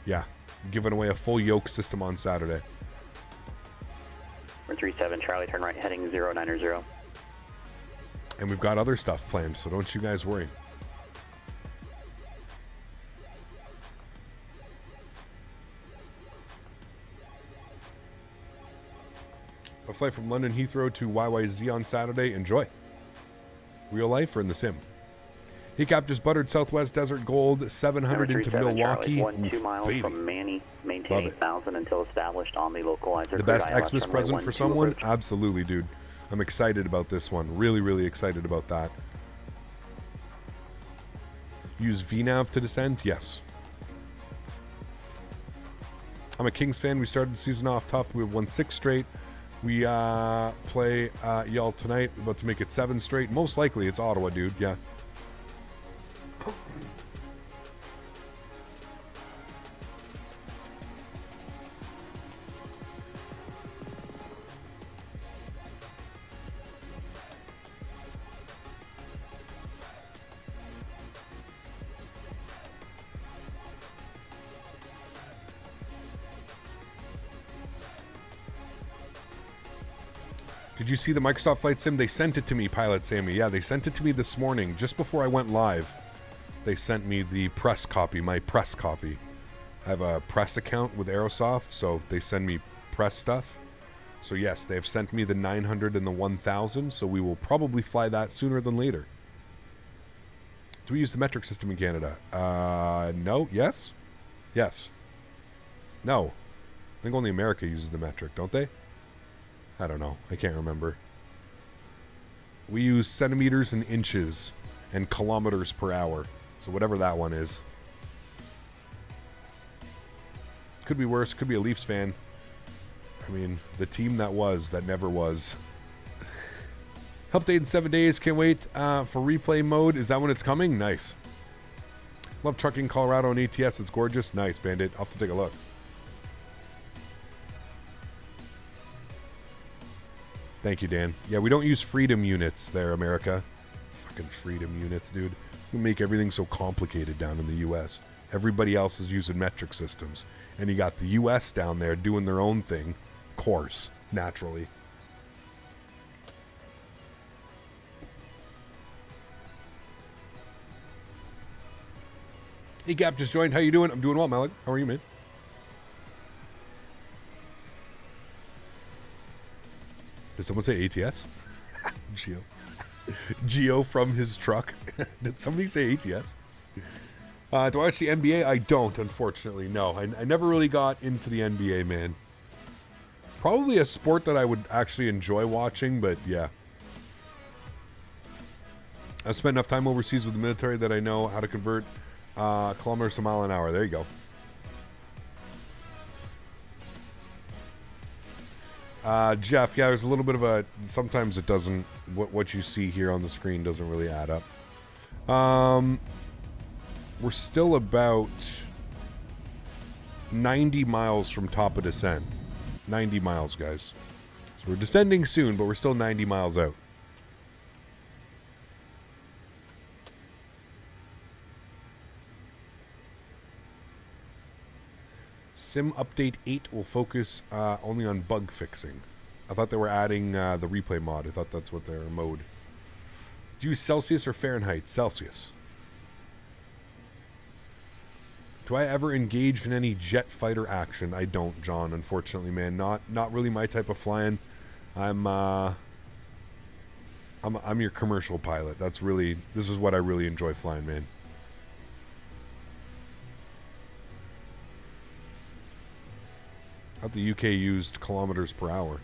yeah, giving away a full yoke system on Saturday. 37 Charlie, turn right, heading 090. And we've got other stuff planned, so don't you guys worry. A flight from London Heathrow to YYZ on Saturday. Enjoy. Real life or in the sim? He capped just buttered Southwest Desert Gold 700 into Milwaukee. Charlie, 2 miles baby. from Manny. Maintain 8,000 until established on the localizer. The best Xmas present for someone? Absolutely, dude. I'm excited about this one. Really, really excited about that. Use VNAV to descend? Yes. I'm a Kings fan. We started the season off tough. We've won 6 straight. We play y'all tonight. We're about to make it 7 straight. Most likely it's Ottawa, dude. Yeah. Did you see the Microsoft Flight Sim? They sent it to me, Pilot Sammy. Yeah, they sent it to me this morning, just before I went live. They sent me the press copy, my press copy. I have a press account with Aerosoft, so they send me press stuff. So yes, they have sent me the 900 and the 1000, so we will probably fly that sooner than later. Do we use the metric system in Canada? No? Yes? Yes. No. I think only America uses the metric, don't they? I don't know. I can't remember. We use centimeters and inches and kilometers per hour. So whatever that one is. Could be worse. Could be a Leafs fan. I mean, the team that was, that never was. Help date in 7 days. Can't wait for replay mode. Is that when it's coming? Nice. Love trucking Colorado and ATS. It's gorgeous. Nice, Bandit. I'll have to take a look. Thank you, Dan. Yeah, we don't use freedom units there, America. Fucking freedom units, dude. We make everything so complicated down in the U.S. Everybody else is using metric systems. And you got the U.S. down there doing their own thing. Of course, naturally. Hey, Gap just joined. How you doing? I'm doing well, Malik. How are you, man? Did someone say ATS? Geo. Geo from his truck. Did somebody say ATS? Do I watch the NBA? I don't, unfortunately. No, I never really got into the NBA, man. Probably a sport that I would actually enjoy watching, but yeah. I've spent enough time overseas with the military that I know how to convert kilometers to mile an hour. There you go. Jeff, yeah, there's a little bit of a... Sometimes it doesn't... What you see here on the screen doesn't really add up. We're still about 90 miles from top of descent. 90 miles, guys. So we're descending soon, but we're still 90 miles out. Sim Update 8 will focus only on bug fixing. I thought they were adding the replay mod. I thought that's what their mode. Do you use Celsius or Fahrenheit? Celsius. Do I ever engage in any jet fighter action? I don't, John, unfortunately, man. Not really my type of flying. I'm your commercial pilot. This is what I really enjoy flying, man. I thought the UK used kilometers per hour.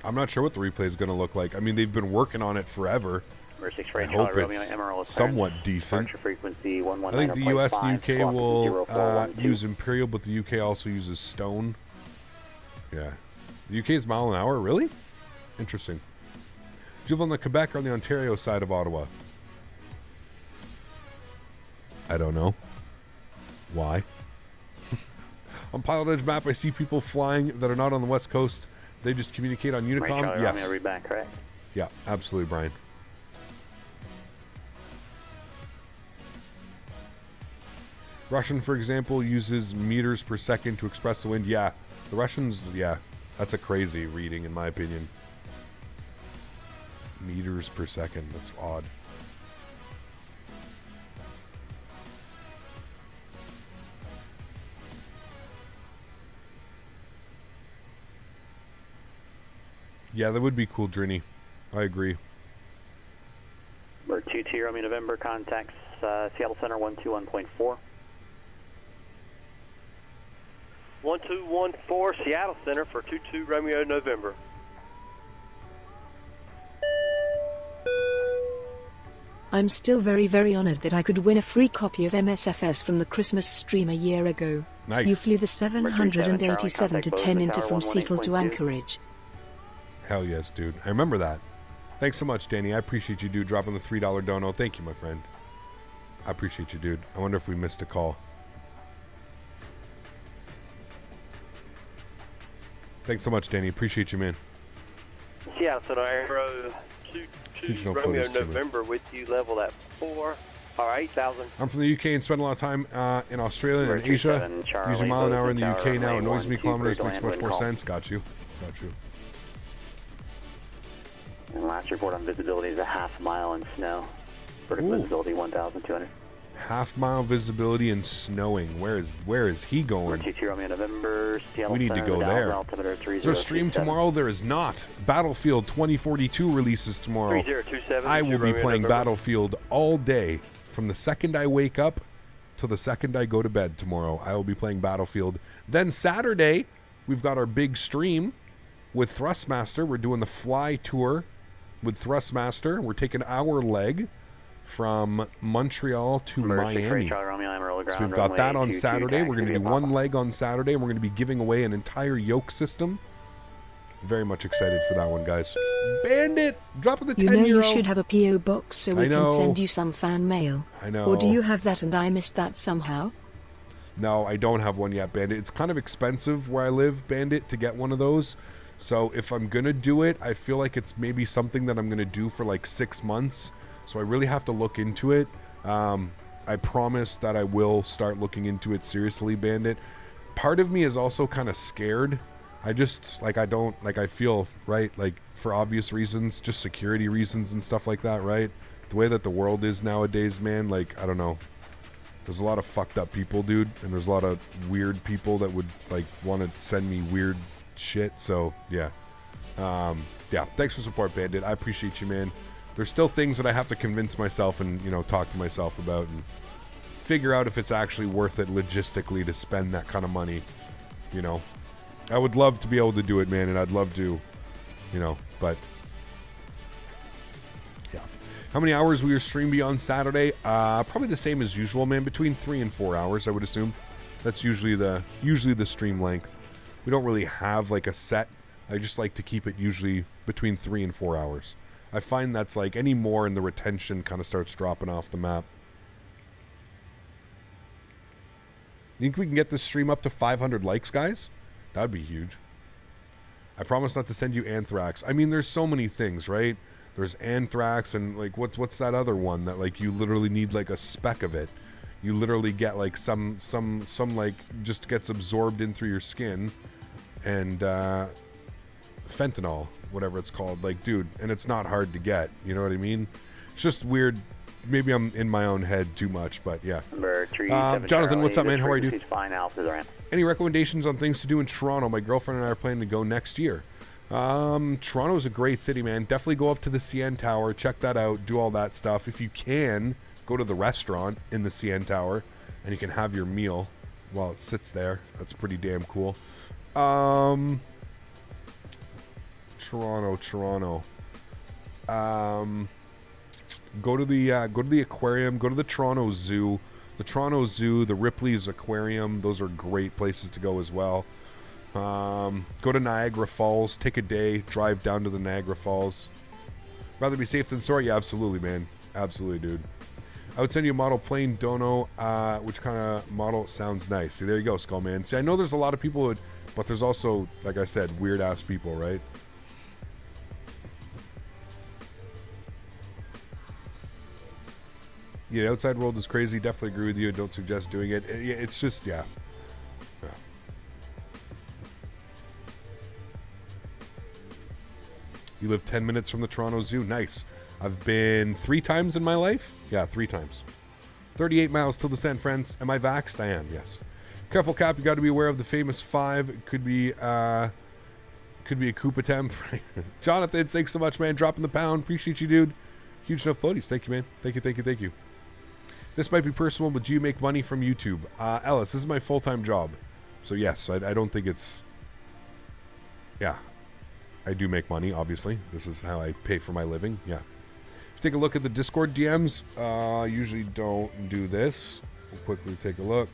I'm not sure what the replay is going to look like. I mean, they've been working on it forever. I hope it's somewhat decent. I think the US and UK will use Imperial, but the UK also uses Stone. Yeah. The UK is mile an hour? Really? Interesting. Do you live on the Quebec or on the Ontario side of Ottawa? I don't know. Why? On Pilot Edge map, I see people flying that are not on the West Coast. They just communicate on Unicom? Yes. Read back, correct? Yeah, absolutely, Brian. Russian, for example, uses meters per second to express the wind. Yeah, the Russians, yeah, that's a crazy reading in my opinion. Meters per second, that's odd. Yeah, that would be cool, Drini. I agree. We're 22 Romeo November, contacts Seattle Center 121.4. 1214 Seattle Center for 22 Romeo November. I'm still very, very honored that I could win a free copy of MSFS from the Christmas stream a year ago. Nice. You flew the 787 to 10 into from Seattle to Anchorage. Hell yes, dude. I remember that. Thanks so much, Danny. I appreciate you, dude, dropping the $3 dono. Thank you, my friend. I appreciate you, dude. I wonder if we missed a call. Thanks so much, Danny. Appreciate you, man. Seattle Center Aero 22 Romeo November with you, level at 4. All right, 8,000. I'm from the UK and spend a lot of time in Australia and Asia. Using mile an hour in the UK now annoys me. Kilometers makes much more sense. Got you. Got you. And last report on visibility is a half mile in snow. Vertical visibility 1,200. Half mile visibility and snowing. Where is he going? November, we need to go there. Is there a stream tomorrow? There is not. Battlefield 2042 releases tomorrow. 3027. I will be playing Battlefield all day. From the second I wake up till the second I go to bed tomorrow, I will be playing Battlefield. Then Saturday, we've got our big stream with Thrustmaster. We're doing the fly tour with Thrustmaster. We're taking our leg from Montreal to Miami. So we've got that on Saturday. We're going to do one leg on Saturday, and we're going to be giving away an entire yoke system. Very much excited for that one, guys. Bandit, drop the 10 euro. You should have a PO box so we can send you some fan mail. I know. Or do you have that and I missed that somehow? No, I don't have one yet, Bandit. It's kind of expensive where I live, Bandit, to get one of those. So if I'm going to do it, I feel like it's maybe something that I'm going to do for like 6 months. So I really have to look into it. I promise that I will start looking into it seriously, Bandit. Part of me is also kind of scared. I just, like, I feel, right, like, for obvious reasons, just security reasons and stuff like that, right? The way that the world is nowadays, man, like, I don't know. There's a lot of fucked up people, dude, and there's a lot of weird people that would, like, want to send me weird shit, so, yeah. Yeah, thanks for support, Bandit. I appreciate you, man. there's still things that I have to convince myself and, you know, talk to myself about and figure out if it's actually worth it logistically to spend that kind of money, you know. I would love to be able to do it, man, and I'd love to, you know, but yeah. How many hours will your stream be on Saturday? Probably the same as usual, man, between 3 and 4 hours, I would assume. That's usually the stream length. We don't really have like a set. I just like to keep it usually between 3 and 4 hours. I find that's like any more and the retention kind of starts dropping off the map. Think we can get this stream up to 500 likes, guys? That would be huge. I promise not to send you Anthrax. I mean, there's so many things, right? There's Anthrax and like what's that other one that like you literally need like a speck of it. You literally get like some like just gets absorbed in through your skin, and fentanyl, whatever it's called. Like, dude, and it's not hard to get. You know what I mean? It's just weird. Maybe I'm in my own head too much, but yeah. Jonathan, what's up, man? How are you, dude? Any recommendations on things to do in Toronto? My girlfriend and I are planning to go next year. Toronto's a great city, man. Definitely go up to the CN Tower, check that out, do all that stuff. If you can, go to the restaurant in the CN Tower, and you can have your meal while it sits there. That's pretty damn cool. Toronto. Go to the aquarium. Go to the Toronto Zoo. The Toronto Zoo, the Ripley's Aquarium. Those are great places to go as well. Go to Niagara Falls. Take a day. Drive down to the Niagara Falls. Rather be safe than sorry. Yeah, absolutely, man. Absolutely, dude. I would send you a model plane. Don't know which kind of model sounds nice. See, there you go, Skullman. See, I know there's a lot of people who, but there's also, like I said, weird ass people, right? Yeah, the outside world is crazy. Definitely agree with you. Don't suggest doing it. It's just, yeah. You live 10 minutes from the Toronto Zoo. Nice. I've been 3 times in my life. Yeah, 3 times. 38 miles till descent, friends. Am I vaxxed? I am, yes. Careful, Cap. You got to be aware of the famous 5. It could be a coup attempt. Jonathan, thanks so much, man. Dropping the pound. Appreciate you, dude. Huge enough floaties. Thank you, man. Thank you. This might be personal, but do you make money from YouTube? Ellis, this is my full-time job. So yes, I don't think it's... Yeah. I do make money, obviously. This is how I pay for my living. Yeah. Take a look at the Discord DMs. Usually don't do this. We'll quickly take a look.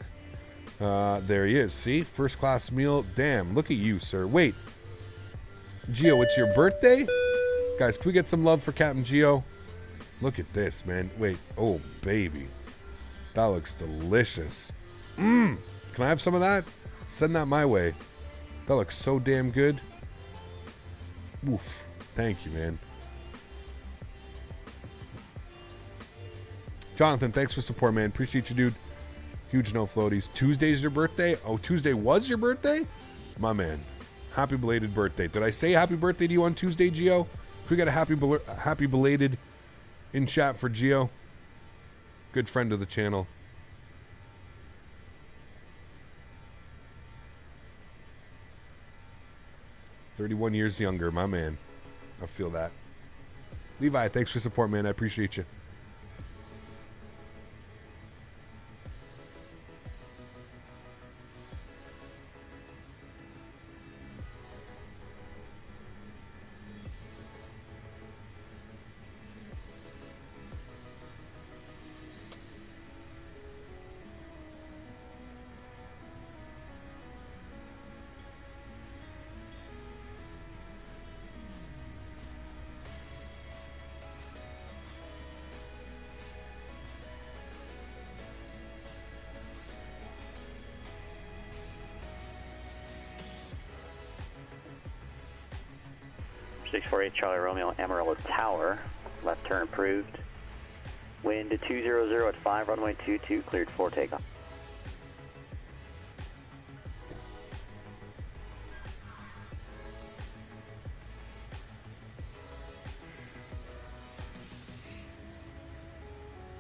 There he is. See? First class meal. Damn, look at you, sir. Wait. Gio, it's your birthday? Guys, can we get some love for Captain Gio? Look at this, man. Wait. Oh, baby. That looks delicious. Can I have some of that? Send that my way. That looks so damn good. Oof. Thank you, man. Jonathan, thanks for support, man. Appreciate you, dude. Huge no floaties. Tuesday's your birthday? Oh, Tuesday was your birthday? My man. Happy belated birthday. Did I say happy birthday to you on Tuesday, Gio? Can we got a happy belated in chat for Gio? Good friend of the channel. "31 years younger, my man." I feel that. Levi, thanks for support, man. I appreciate you. Charlie Romeo, Amarillo Tower. Left turn approved. Wind to 200 at 5, runway 22, cleared for takeoff.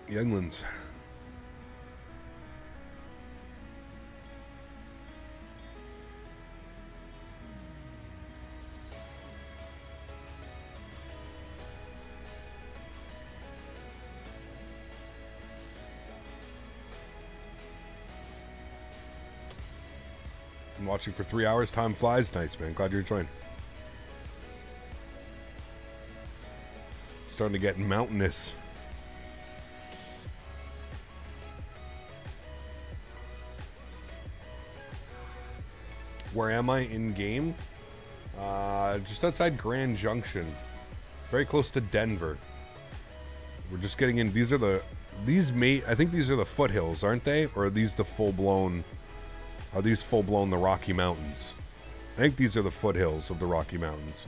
Younglands. I'm watching for 3 hours. Time flies. Nice, man. Glad you're joined. Starting to get mountainous. Where am I in game? Just outside Grand Junction. Very close to Denver. We're just getting in. These are the... I think these are the foothills, aren't they? Or are these the full-blown... Are these full-blown the Rocky Mountains? I think these are the foothills of the Rocky Mountains.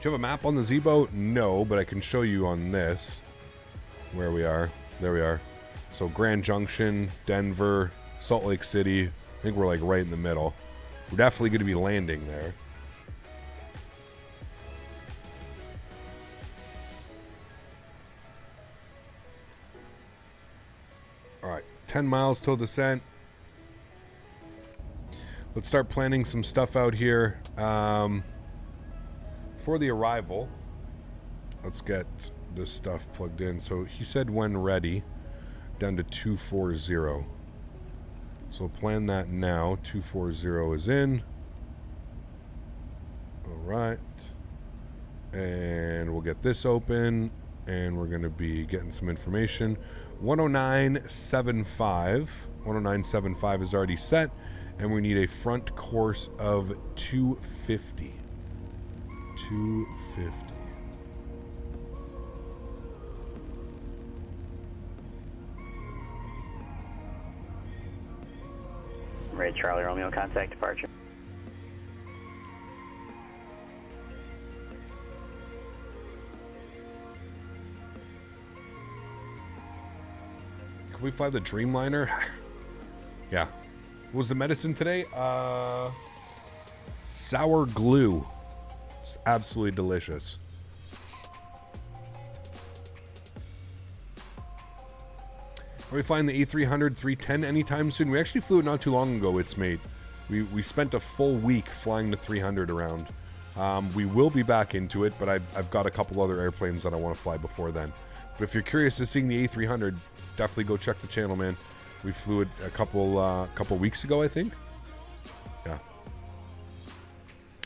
Do you have a map on the Z-boat? No, but I can show you on this where we are. There we are. So Grand Junction, Denver, Salt Lake City. I think we're like right in the middle. We're definitely going to be landing there. Alright, 10 miles till descent. Let's start planning some stuff out here. For the arrival, let's get this stuff plugged in. So he said when ready, down to 240. So plan that now. 240 is in. All right. And we'll get this open, and we're going to be getting some information. 109.75. 109.75 is already set, and we need a front course of 250. 250. Ray Charlie Romeo, contact departure. Can we fly the Dreamliner? Yeah. What was the medicine today? Sour glue. It's absolutely delicious. Are we flying the A300 310 anytime soon? We actually flew it not too long ago, its mate. We spent a full week flying the 300 around. We will be back into it, but I've got a couple other airplanes that I want to fly before then. But if you're curious to seeing the A300, definitely go check the channel, man. We flew it a couple weeks ago, I think. Yeah.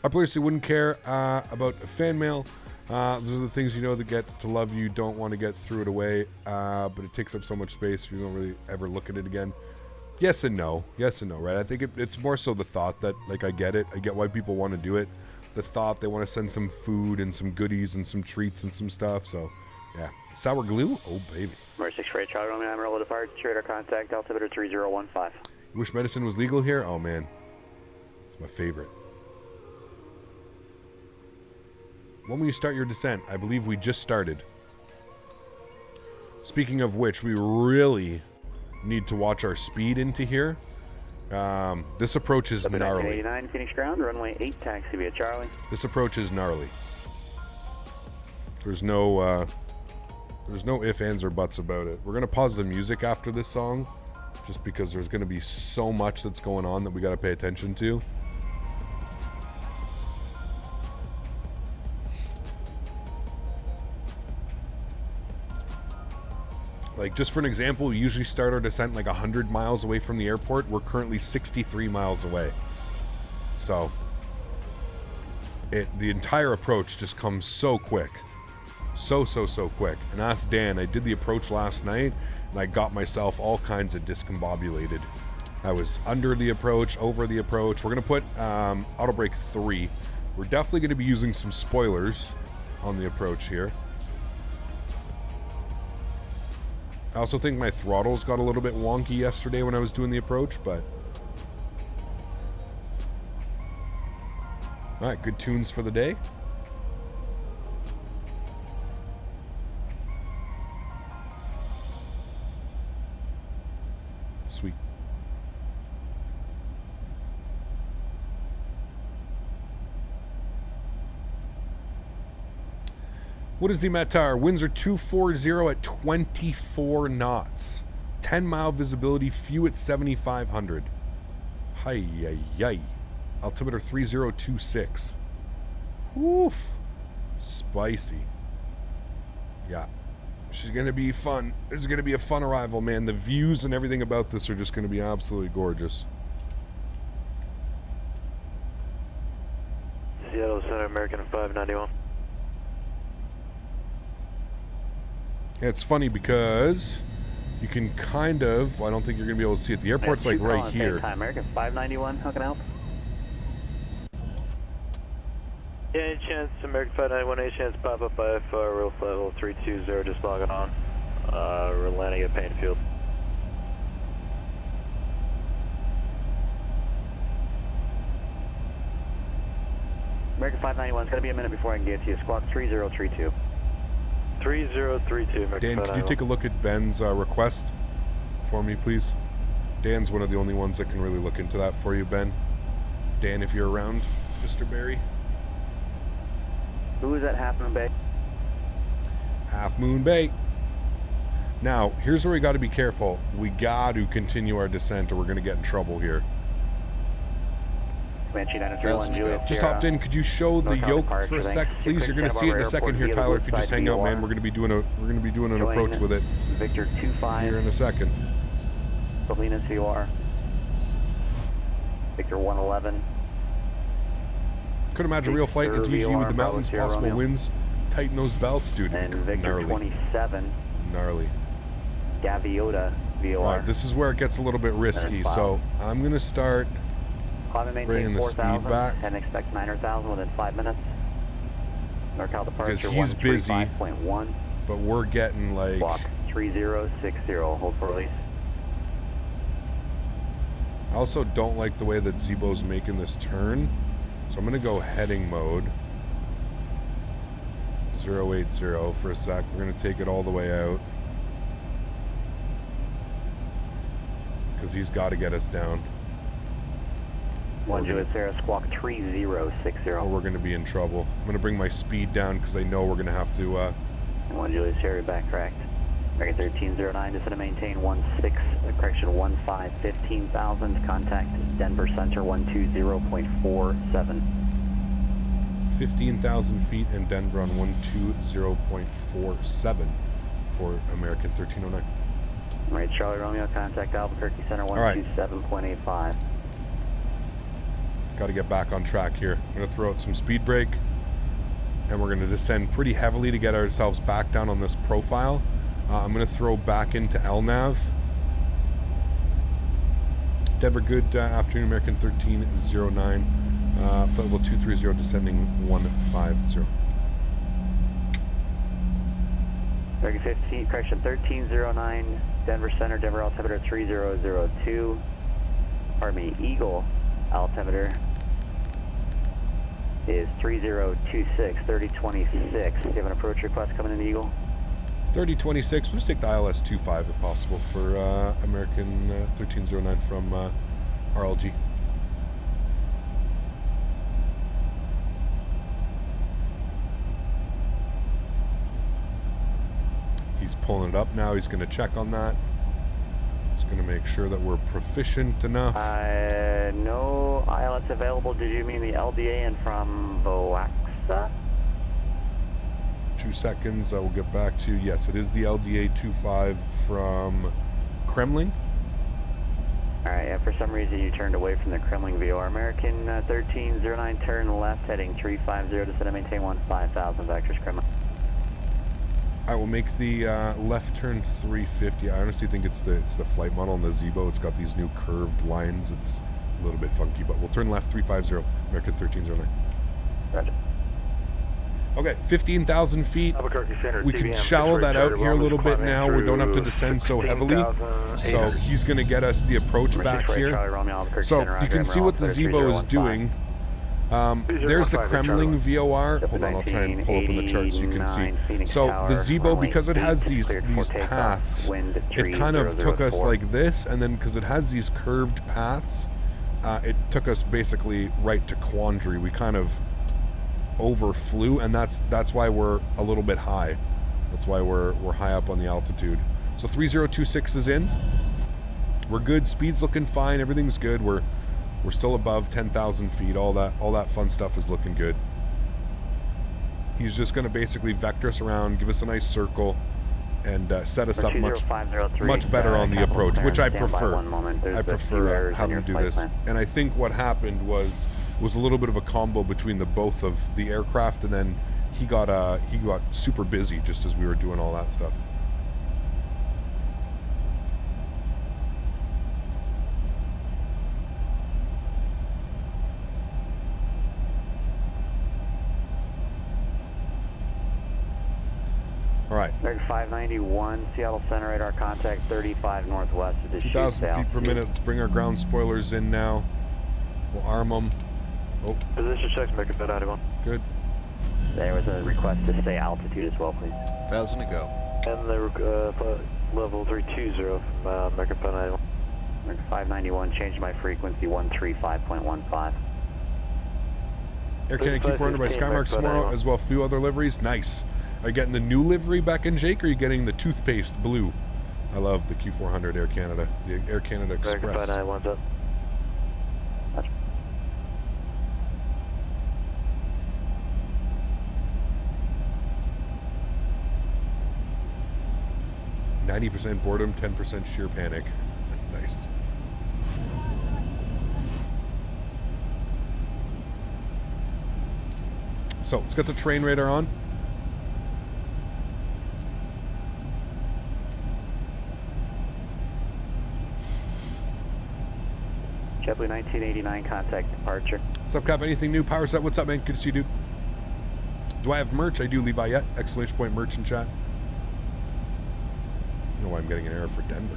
I personally wouldn't care about fan mail. Those are the things you know that get to love you, don't want to get threw it away, but it takes up so much space you don't really ever look at it again. Yes and no, right? I think it's more so the thought that, like, I get it. I get why people want to do it. The thought they want to send some food and some goodies and some treats and some stuff, so yeah. Sour glue? Oh, baby. Number 6 Freight Charlie Romeo, Amarillo departure, radar contact, altimeter 3015. You wish medicine was legal here? Oh, man. It's my favorite. When will you start your descent? I believe we just started. Speaking of which, we really need to watch our speed into here. This approach is gnarly. 89 Phoenix ground, runway 8, taxi via Charlie. This approach is gnarly. There's no ifs, ands, or buts about it. We're going to pause the music after this song, just because there's going to be so much that's going on that we got to pay attention to. Like, just for an example, we usually start our descent like 100 miles away from the airport. We're currently 63 miles away. So, the entire approach just comes so quick. So quick. And ask Dan, I did the approach last night, and I got myself all kinds of discombobulated. I was under the approach, over the approach. We're going to put auto brake 3. We're definitely going to be using some spoilers on the approach here. I also think my throttles got a little bit wonky yesterday when I was doing the approach, but... Alright, good tunes for the day. Sweet. What is the Matar? Winds are 240 at 24 knots. 10-mile visibility, few at 7,500. Hi-yi-yi. Altimeter 3026. Woof. Spicy. Yeah. She's going to be fun. This is going to be a fun arrival, man. The views and everything about this are just going to be absolutely gorgeous. Seattle Center, American 591. It's funny because you can kind of, well, I don't think you're going to be able to see it. The airport's like right here. American 591, how can I help? Yeah, any chance, American 591, any chance pop up by real flight level 320, just logging on. We're landing at Payne Field. American 591, it's going to be a minute before I can get to you. Squawk 3032. 3032, American Dan, could you take a look at Ben's request for me, please? Dan's one of the only ones that can really look into that for you, Ben. Dan, if you're around, Mr. Barry. Who is that Half Moon Bay? Half Moon Bay. Now, here's where we got to be careful. We got to continue our descent or we're going to get in trouble here. Just hopped in. Could you show the yoke for a sec, please? You're going to see it in a second here, Tyler. If you just hang out, man, we're going to be doing an approach with it. Victor 25. Here in a second. Salinas VOR. Victor 111. Could imagine a real flight in TG with the mountains, possible winds. Tighten those belts, dude. And Victor 27. Gnarly. Gaviota VOR. All right, this is where it gets a little bit risky, so I'm going to start bringing the speed back. And expect 900,000 within 5 minutes. NorCal departure because he's busy, 135.1. but we're getting like... Block 3060, hold for release. I also don't like the way that Zebo's making this turn. So I'm going to go heading mode. 080 for a sec. We're going to take it all the way out. Because he's got to get us down. 1 Juliet Sierra, squawk 3060. Or we're going to be in trouble. I'm going to bring my speed down because I know we're going to have to... 1 Juliet Sierra, back correct. American 1309, descend to maintain 15,000. Contact Denver Center 120.47. 15,000 feet and Denver on 120.47 for American 1309. All right, Charlie Romeo, contact Albuquerque Center 127.85. Got to get back on track here. I'm going to throw out some speed brake and we're going to descend pretty heavily to get ourselves back down on this profile. I'm going to throw back into LNAV. Denver, good afternoon, American 1309. Flight level 230, descending 150. American 15, correction 1309, Denver Center, Denver altimeter 3002. Pardon me, Eagle altimeter is 3026, 3026. Do you have an approach request coming in, Eagle? 3026, we'll just take the ILS 25 if possible for American 1309 from RLG. He's pulling it up now. He's going to check on that. He's going to make sure that we're proficient enough. No ILS available. Did you mean the LDA and from Boaxa? 2 seconds. I will get back to you. Yes, it is the LDA 25 from Kremling. All right. Yeah, for some reason you turned away from the Kremling VOR. American 1309, turn left, heading 350. Descend and maintain 15,000 vectors Kremling. I will make the left turn 350. I honestly think it's the flight model on the Zebo. It's got these new curved lines. It's a little bit funky, but we'll turn left 350, American 1309. Roger. Okay, 15,000 feet. We can shallow that out here a little bit now. We don't have to descend so heavily. So he's going to get us the approach back here. So you can see what the Zebo is doing. There's the Kremling VOR. Hold on, I'll try and pull up in the chart so you can see. So the Zebo, because it has these paths, it kind of took us like this, and then because it has these curved paths, it took us basically right to quandary. We kind of overflew, and that's why we're a little bit high. That's why we're high up on the altitude. So 3026 is in. We're good. Speed's looking fine. Everything's good. We're still above 10,000 feet. All that fun stuff is looking good. He's just going to basically vector us around, give us a nice circle, and set us up much better on the approach, which I prefer. I prefer having to do this. And I think what happened was was a little bit of a combo between the both of the aircraft, and then he got super busy just as we were doing all that stuff. All right. 591, Seattle Center radar contact 35 northwest of the 2,000 feet per minute. Let's bring our ground spoilers in now. We'll arm them. Oh. Position checks, make it 91. Good. There was a request to stay altitude as well, please. 1,000 to go. And the level 320 from American 591. 591, change my frequency 135.15. Air Canada Q400 by Skymark tomorrow, as well a few other liveries. Nice. Are you getting the new livery back in, Jake, or are you getting the toothpaste blue? I love the Q400 Air Canada, the Air Canada Express. American 591's up. 90% boredom, 10% sheer panic. Nice. So let's get the train radar on. JetBlue 1989, contact departure. What's up, Cap? Anything new? Power set, what's up, man? Good to see you, dude. Do I have merch? I do, Levi, yet. Exclamation point merch in chat. I don't know why I'm getting an error for Denver.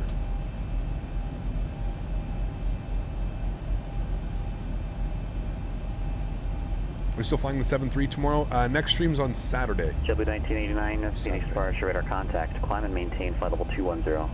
We're still flying the 7-3 tomorrow. Next stream's on Saturday. JetBlue 1989, Phoenix departure, radar contact. Climb and maintain flight level 210.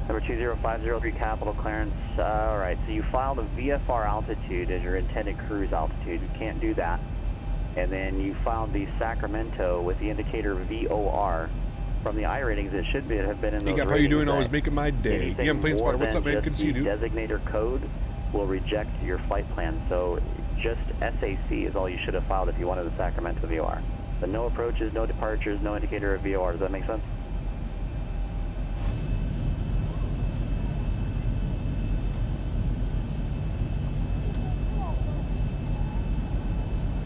Number 20503 capital clearance. All right, so you filed a VFR altitude as your intended cruise altitude. You can't do that. And then you filed the Sacramento with the indicator VOR. From the iRatings, it should be have been in those ratings. How you doing? Always making my day. Yeah, I'm playing Spotter. What's up, man? Good to see you, dude. Designator code will reject your flight plan. So just SAC is all you should have filed if you wanted the Sacramento VOR. But no approaches, no departures, no indicator of VOR. Does that make sense?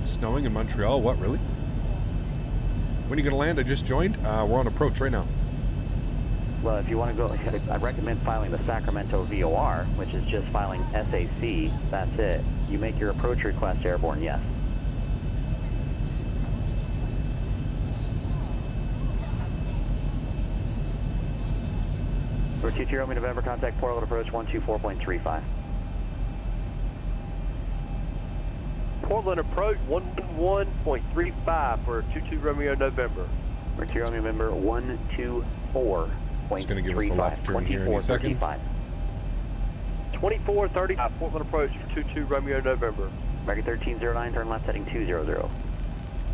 Snowing in Montreal? What, really? When are you going to land? I just joined. We're on approach right now. Well, if you want to go, I recommend filing the Sacramento VOR, which is just filing SAC. That's it. You make your approach request airborne, yes. For 22 Romeo November, contact Portland approach 124.35. Portland approach 111.35 for 22 Romeo November. For 2 Romeo November 124.35. It's going to give us a left turn here in a second. 2435 Portland approach for 22 Romeo November. American 1309, turn left heading 200.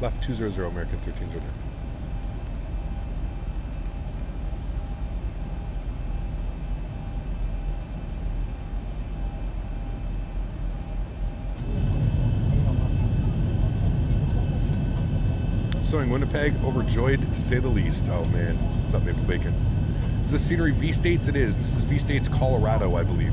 Left 200, American 1309. Snowing Winnipeg, overjoyed to say the least. Oh man, what's up, Maple Bacon? Is this scenery V-States? It is. This is V-States, Colorado, I believe.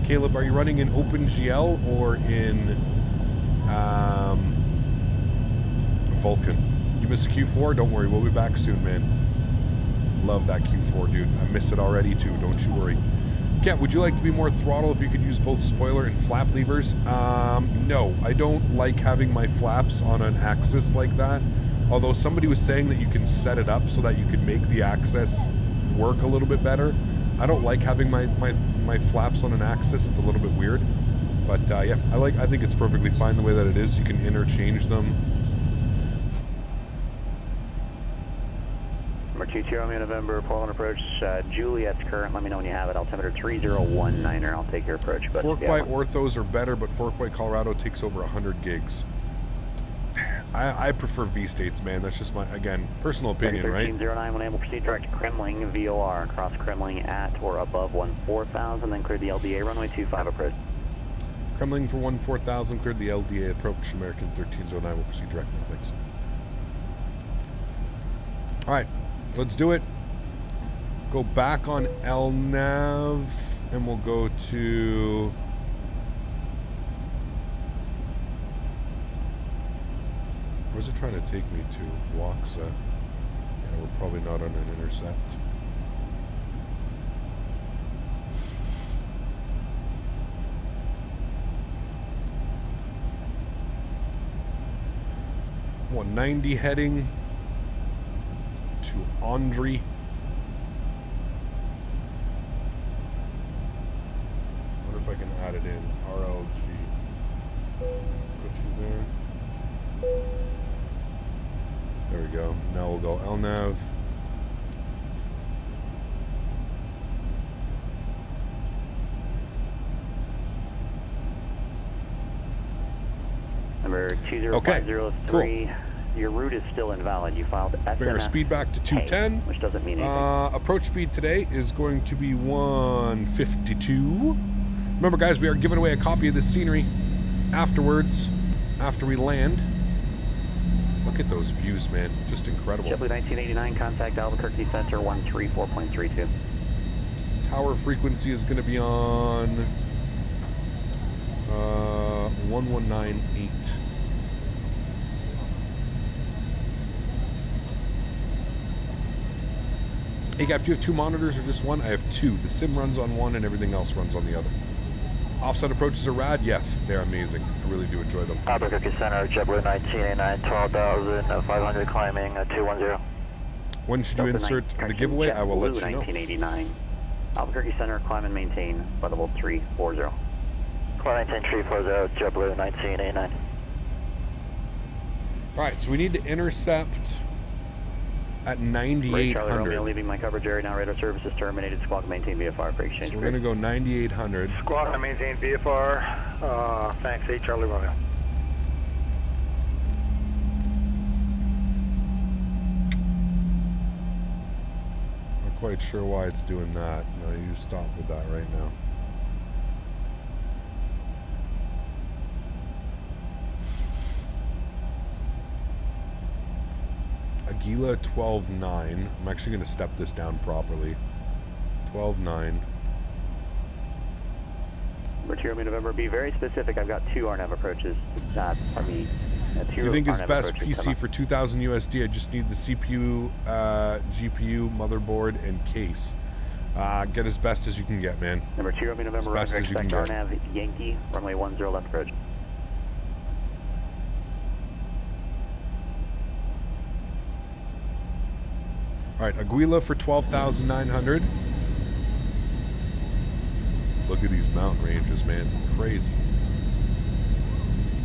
Caleb, are you running in OpenGL or in Vulkan? You missed Q4? Don't worry, we'll be back soon, man. Love that Q4, dude. I miss it already too, don't you worry. Kent, would you like to be more throttle if you could use both spoiler and flap levers? No, I don't like having my flaps on an axis like that. Although somebody was saying that you can set it up so that you can make the axis work a little bit better. I don't like having my flaps on an axis. It's a little bit weird. But yeah, I think it's perfectly fine the way that it is. You can interchange them. Number 22 Romeo November, Portland approach, Juliet's current, let me know when you have it, altimeter 3019er, I'll take your approach. Fork by orthos are better, but Fork by Colorado takes over 100 gigs. I prefer V-states, man. That's just my, again, personal opinion, right? 1309, when able, proceed direct to Kremling, VOR, cross Kremling at or above 14,000, then clear the LDA, runway 25 approach. Kremling for 14,000, cleared the LDA approach, American 1309 will proceed direct now, thanks. Alright, let's do it. Go back on LNAV, and we'll go to... Where's it trying to take me to? Lacasse. Yeah, we're probably not on an intercept. .190 heading to Honorary. What if I can add it in? RLG. Put you there. There we go. Now we'll go LNAV. Number 20503. Cool. Your route is still invalid. You filed SMS. Bring our speed back to 210. Which doesn't mean anything. Approach speed today is going to be 152. Remember, guys, we are giving away a copy of this scenery afterwards, after we land. Look at those views, man. Just incredible. JetBlue 1989, contact Albuquerque Center 134.32. Tower frequency is going to be on 1198. Hey, Gap, do you have two monitors or just one? I have two. The sim runs on one and everything else runs on the other. Offset approaches are rad? Yes, they're amazing. I really do enjoy them. Albuquerque Center, JetBlue 1989, 12,500 climbing, 210. When should you insert the giveaway? I will let you know. 1989. Albuquerque Center, climb and maintain, flight level 340. Climb 340, JetBlue 1989. Alright, so we need to intercept at 9,800. Charlie Romeo leaving my coverage area now. Radar services terminated. Squawk maintain VFR for exchange. So we're going to go 9,800. Squawk maintain VFR. Thanks, 8 Charlie Romeo. Not quite sure why it's doing that. No, you stop with that right now. Aguila 12.9. I'm actually going to step this down properly. 12.9. Romeo November, be very specific. I've got two RNAV approaches. Two you think is RNAV best PC for 2,000 USD? I just need the CPU, GPU, motherboard, and case. Get as best as you can get, man. Number 2 Romeo November, as best as you can get. RNAV Yankee, runway 10 left approach. Alright, Aguila for 12,900. Look at these mountain ranges, man. Crazy.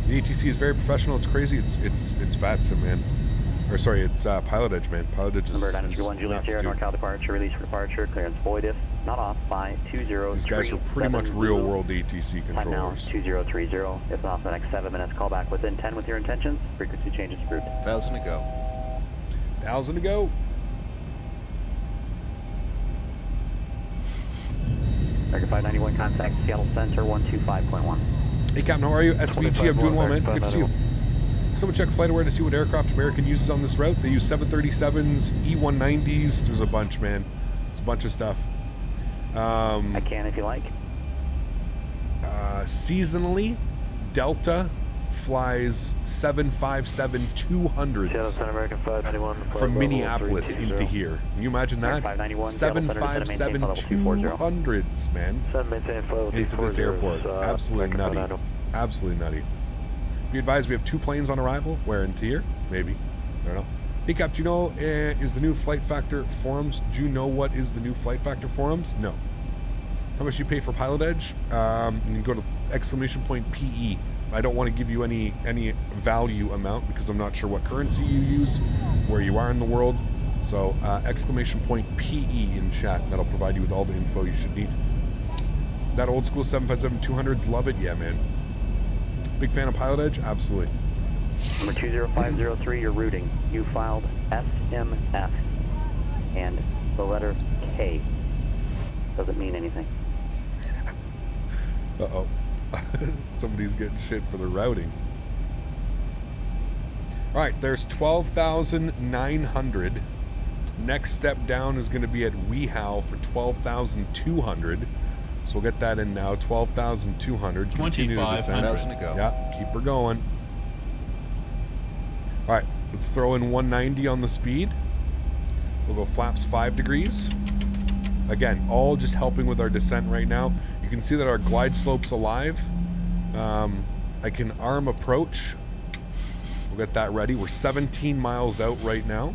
The ATC is very professional. It's crazy. It's Faten, man. Or sorry, it's Pilot Edge, man. Pilot Edge is Number 931 Juliet Sierra, NorCal departure, release for departure, clearance void if not off by 20. These guys are pretty much real world ATC controllers. Time now 2030. If not, the next 7 minutes, call back within 10 with your intentions. Frequency changes approved. 1,000 to go. 1,000 to go. American 591, contact Seattle Center 125.1. Hey, Captain, how are you? SVG, I'm doing well, man. Good to see you. Someone check FlightAware to see what aircraft American uses on this route. They use 737s, E190s. There's a bunch, man. There's a bunch of stuff. I can if you like. Seasonally, Delta flies 757-200s from Minneapolis into here. Can you imagine that? 757-200s, man, into this airport. Absolutely nutty. Absolutely nutty. Be advised, we have 2 planes on arrival. Where, into here? Maybe. I don't know. Hey, Cap, do you know, is the new Flight Factor forums? Do you know what is the new Flight Factor forums? No. How much do you pay for Pilot Edge? You can go to !PE. I don't want to give you any value amount because I'm not sure what currency you use, where you are in the world. So !PE in chat. That'll provide you with all the info you should need. That old school 757-200s, love it. Yeah, man. Big fan of Pilot Edge? Absolutely. Number 20503, you're routing. You filed SMF and the letter K. Doesn't mean anything. Uh-oh. Somebody's getting shit for the routing. All right, there's 12,900. Next step down is going to be at Wehow for 12,200. So we'll get that in now. 12,200. 2,500 to go. Yeah, keep her going. All right, let's throw in 190 on the speed. We'll go flaps 5 degrees. Again, all just helping with our descent right now. You can see that our glide slope's alive. I can arm approach. We'll get that ready. We're 17 miles out right now.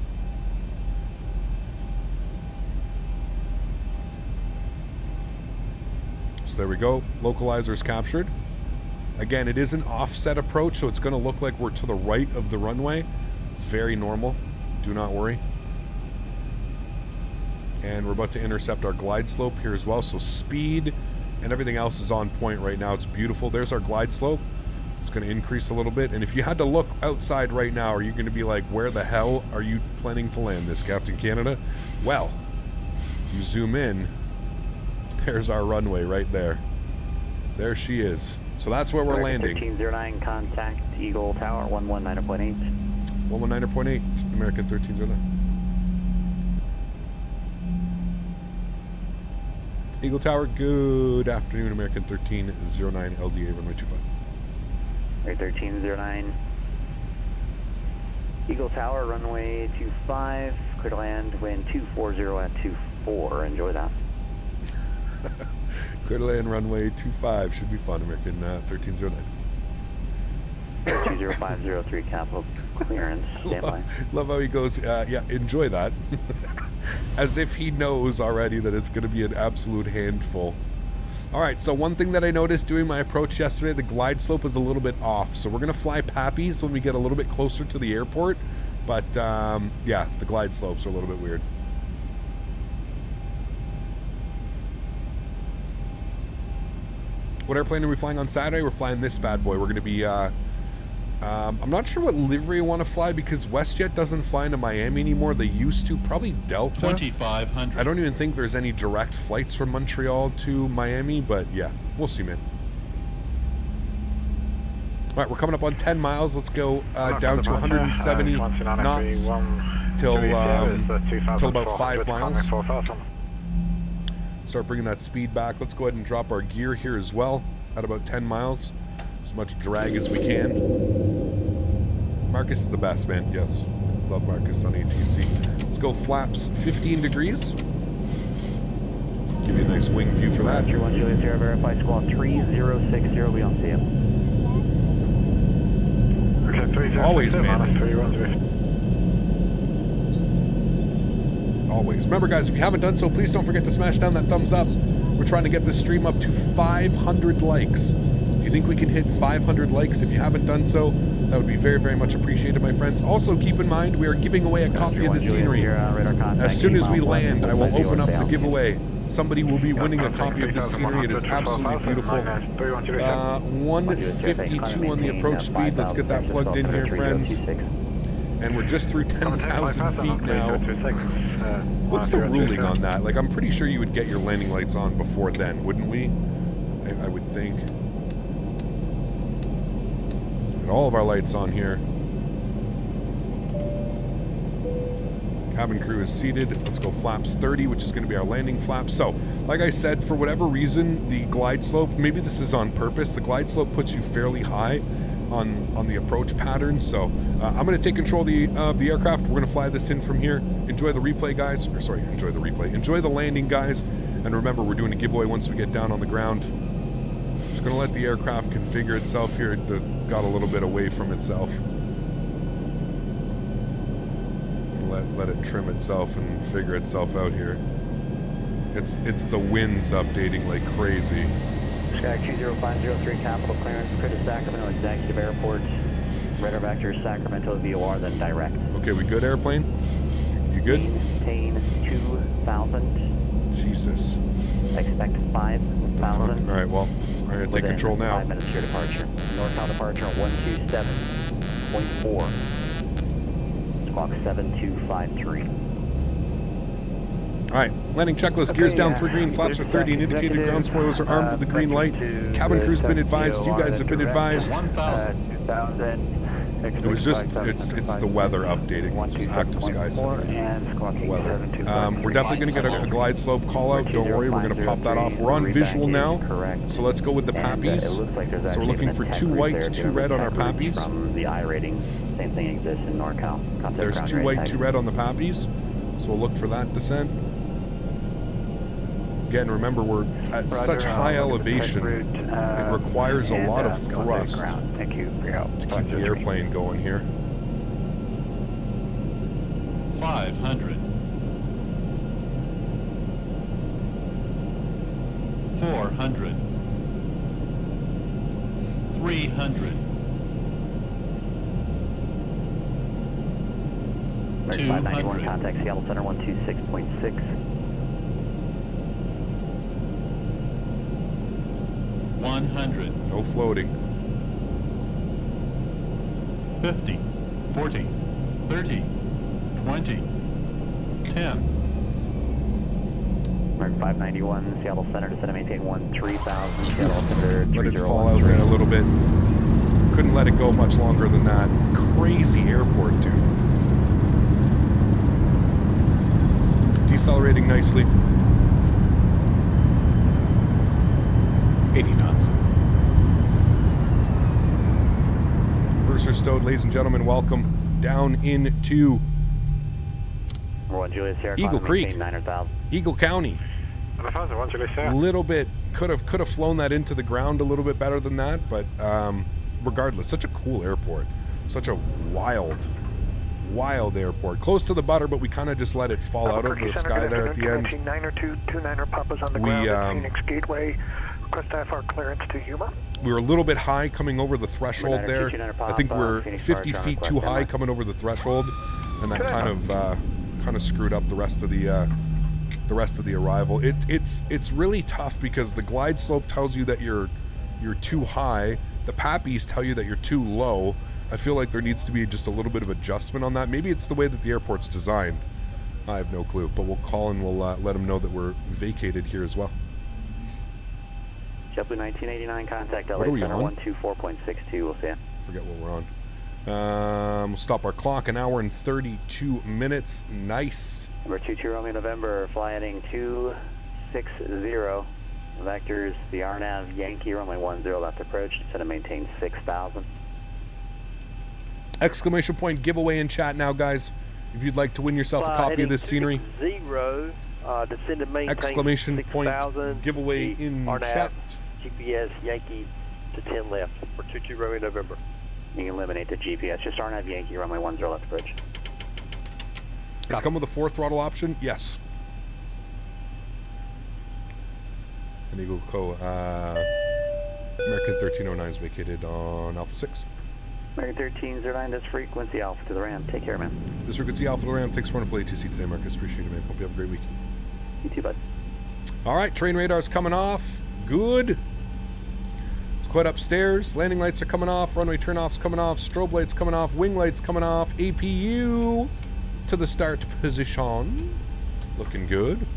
So there we go. Localizer's captured. Again, it is an offset approach, so it's going to look like we're to the right of the runway. It's very normal. Do not worry. And we're about to intercept our glide slope here as well. So speed and everything else is on point right now. It's beautiful. There's our glide slope. It's going to increase a little bit. And if you had to look outside right now, are you going to be like, where the hell are you planning to land this, Captain Canada? Well, you zoom in. There's our runway right there. There she is. So that's where we're landing. 1309, contact Eagle Tower, 119.8. 119.8, American 1309. Eagle Tower, good afternoon, American 1309, LDA, runway 25. 1309. Eagle Tower, runway 25, clear to land, wind 240 at 24. Enjoy that. Clear to land, runway 25. Should be fun, American 1309. 20503, capital clearance, standby. Love how he goes, yeah, enjoy that. As if he knows already that it's going to be an absolute handful. All right, so one thing that I noticed doing my approach yesterday, the glide slope is a little bit off. So we're going to fly Pappies when we get a little bit closer to the airport. But, yeah, the glide slopes are a little bit weird. What airplane are we flying on Saturday? We're flying this bad boy. We're going to be... I'm not sure what livery I want to fly because WestJet doesn't fly into Miami anymore. They used to. Probably Delta. 2,500. I don't even think there's any direct flights from Montreal to Miami, but yeah, we'll see, man. All right, we're coming up on 10 miles. Let's go down to 170 knots till about 5 miles. Start bringing that speed back. Let's go ahead and drop our gear here as well at about 10 miles. As much drag as we can. Marcus is the best, man. Yes. Love Marcus on ATC. Let's go flaps 15 degrees. Give you a nice wing view for that. 31 Juliet Sierra, verify squawk 3060. We don't see him. Always, man. Always. Remember, guys, if you haven't done so, please don't forget to smash down that thumbs up. We're trying to get this stream up to 500 likes. Do you think we can hit 500 likes? If you haven't done so, that would be very, very much appreciated, my friends. Also, keep in mind, we are giving away a copy of the scenery. As soon as we land, I will open up the giveaway. Somebody will be winning a copy of the scenery. It is absolutely beautiful. 152 on the approach speed. Let's get that plugged in here, friends. And we're just through 10,000 feet now. What's the ruling on that? Like, I'm pretty sure you would get your landing lights on before then, wouldn't we? I would think. And all of our lights on here. Cabin crew is seated. Let's go flaps 30, which is going to be our landing flaps. So, like I said, for whatever reason, the glide slope, maybe this is on purpose, the glide slope puts you fairly high on the approach pattern. So, I'm going to take control of the aircraft. We're going to fly this in from here. Enjoy the replay, guys. Or sorry, enjoy the replay. Enjoy the landing, guys. And remember, we're doing a giveaway once we get down on the ground. Just going to let the aircraft configure itself here. It got a little bit away from itself. Let it trim itself and figure itself out here. It's the winds updating like crazy. Sky 20503, capital clearance, clear to Sacramento Executive Airport. Radar vector Sacramento VOR, then direct. Okay, we good, airplane? You good? Maintain 2,000. Jesus. Expect 5,000. All right, well, I'm going to take control now. 5 minutes to your departure. Northbound departure 127. 26.4. Squawk 7253. All right, landing checklist, gears down 3 green, flaps are 30, and indicated ground spoilers are armed with the green light. Cabin crew's been advised, you guys have been advised. 1,000. It was just, it's the weather updating. It's active sky weather. We're definitely going to get a glide slope call out. Don't worry, we're going to pop that off. We're on visual now, so let's go with the pappies. So we're looking for 2 white, 2 red on our pappies. From the I ratings, same thing exists in NorCal. There's 2 white, 2 red on the pappies, so we'll look for that descent. Again, remember, we're at such high elevation, it requires a lot of thrust to keep the airplane going here. 500. 400. 300. 591, contact Seattle Center 126.6. 100. No floating. 50. 40. 30. 20. 10. Mark 591, Seattle Center, descend and maintain 13,000. Seattle Center, let it fall out there a little bit. Couldn't let it go much longer than that. Crazy airport, dude. Decelerating nicely. 80 knots. Reverser stowed, ladies and gentlemen. Welcome down into Eagle Creek, Eagle County. A little bit could have flown that into the ground a little bit better than that, but regardless, such a cool airport, such a wild airport. Close to the butter, but we kind of just let it fall out of the sky there at the end. 90229er Papa's on the ground at Phoenix Gateway. Request IFR clearance to Yuma. We were a little bit high coming over the threshold there. I think we're 50 feet too high coming over the threshold, and that kind of screwed up the rest of the arrival. It's really tough because the glide slope tells you that you're too high. The pappies tell you that you're too low. I feel like there needs to be just a little bit of adjustment on that. Maybe it's the way that the airport's designed. I have no clue, but we'll call and we'll let them know that we're vacated here as well. JetBlue 1989, contact LA Center 124.62. We'll see you. Forget what we're on. We'll stop our clock, 1 hour and 32 minutes. Nice. Number 22 Romeo November, fly heading 260. Vectors, the RNAV Yankee runway 10 left approach. Set to maintain 6,000. Exclamation point giveaway in chat now, guys. If you'd like to win yourself a copy of this scenery. Descend to maintain exclamation 6, point 000, giveaway in chat. GPS Yankee to 10 left for 22 Romeo November. You can eliminate the GPS. Just RNAV Yankee runway 10 left approach. Does it come with a 4 throttle option? Yes. And Eagle Co. American 1309 is vacated on Alpha 6. American 1309, that's frequency Alpha to the Ram. Take care, man. This frequency Alpha to the Ram. Thanks for running for ATC today, Marcus. Appreciate it, man. Hope you have a great week. You too, bud. All right, train radar's coming off. Good. It's quite upstairs. Landing lights are coming off. Runway turnoffs coming off. Strobe lights coming off. Wing lights coming off. APU to the start position. Looking good.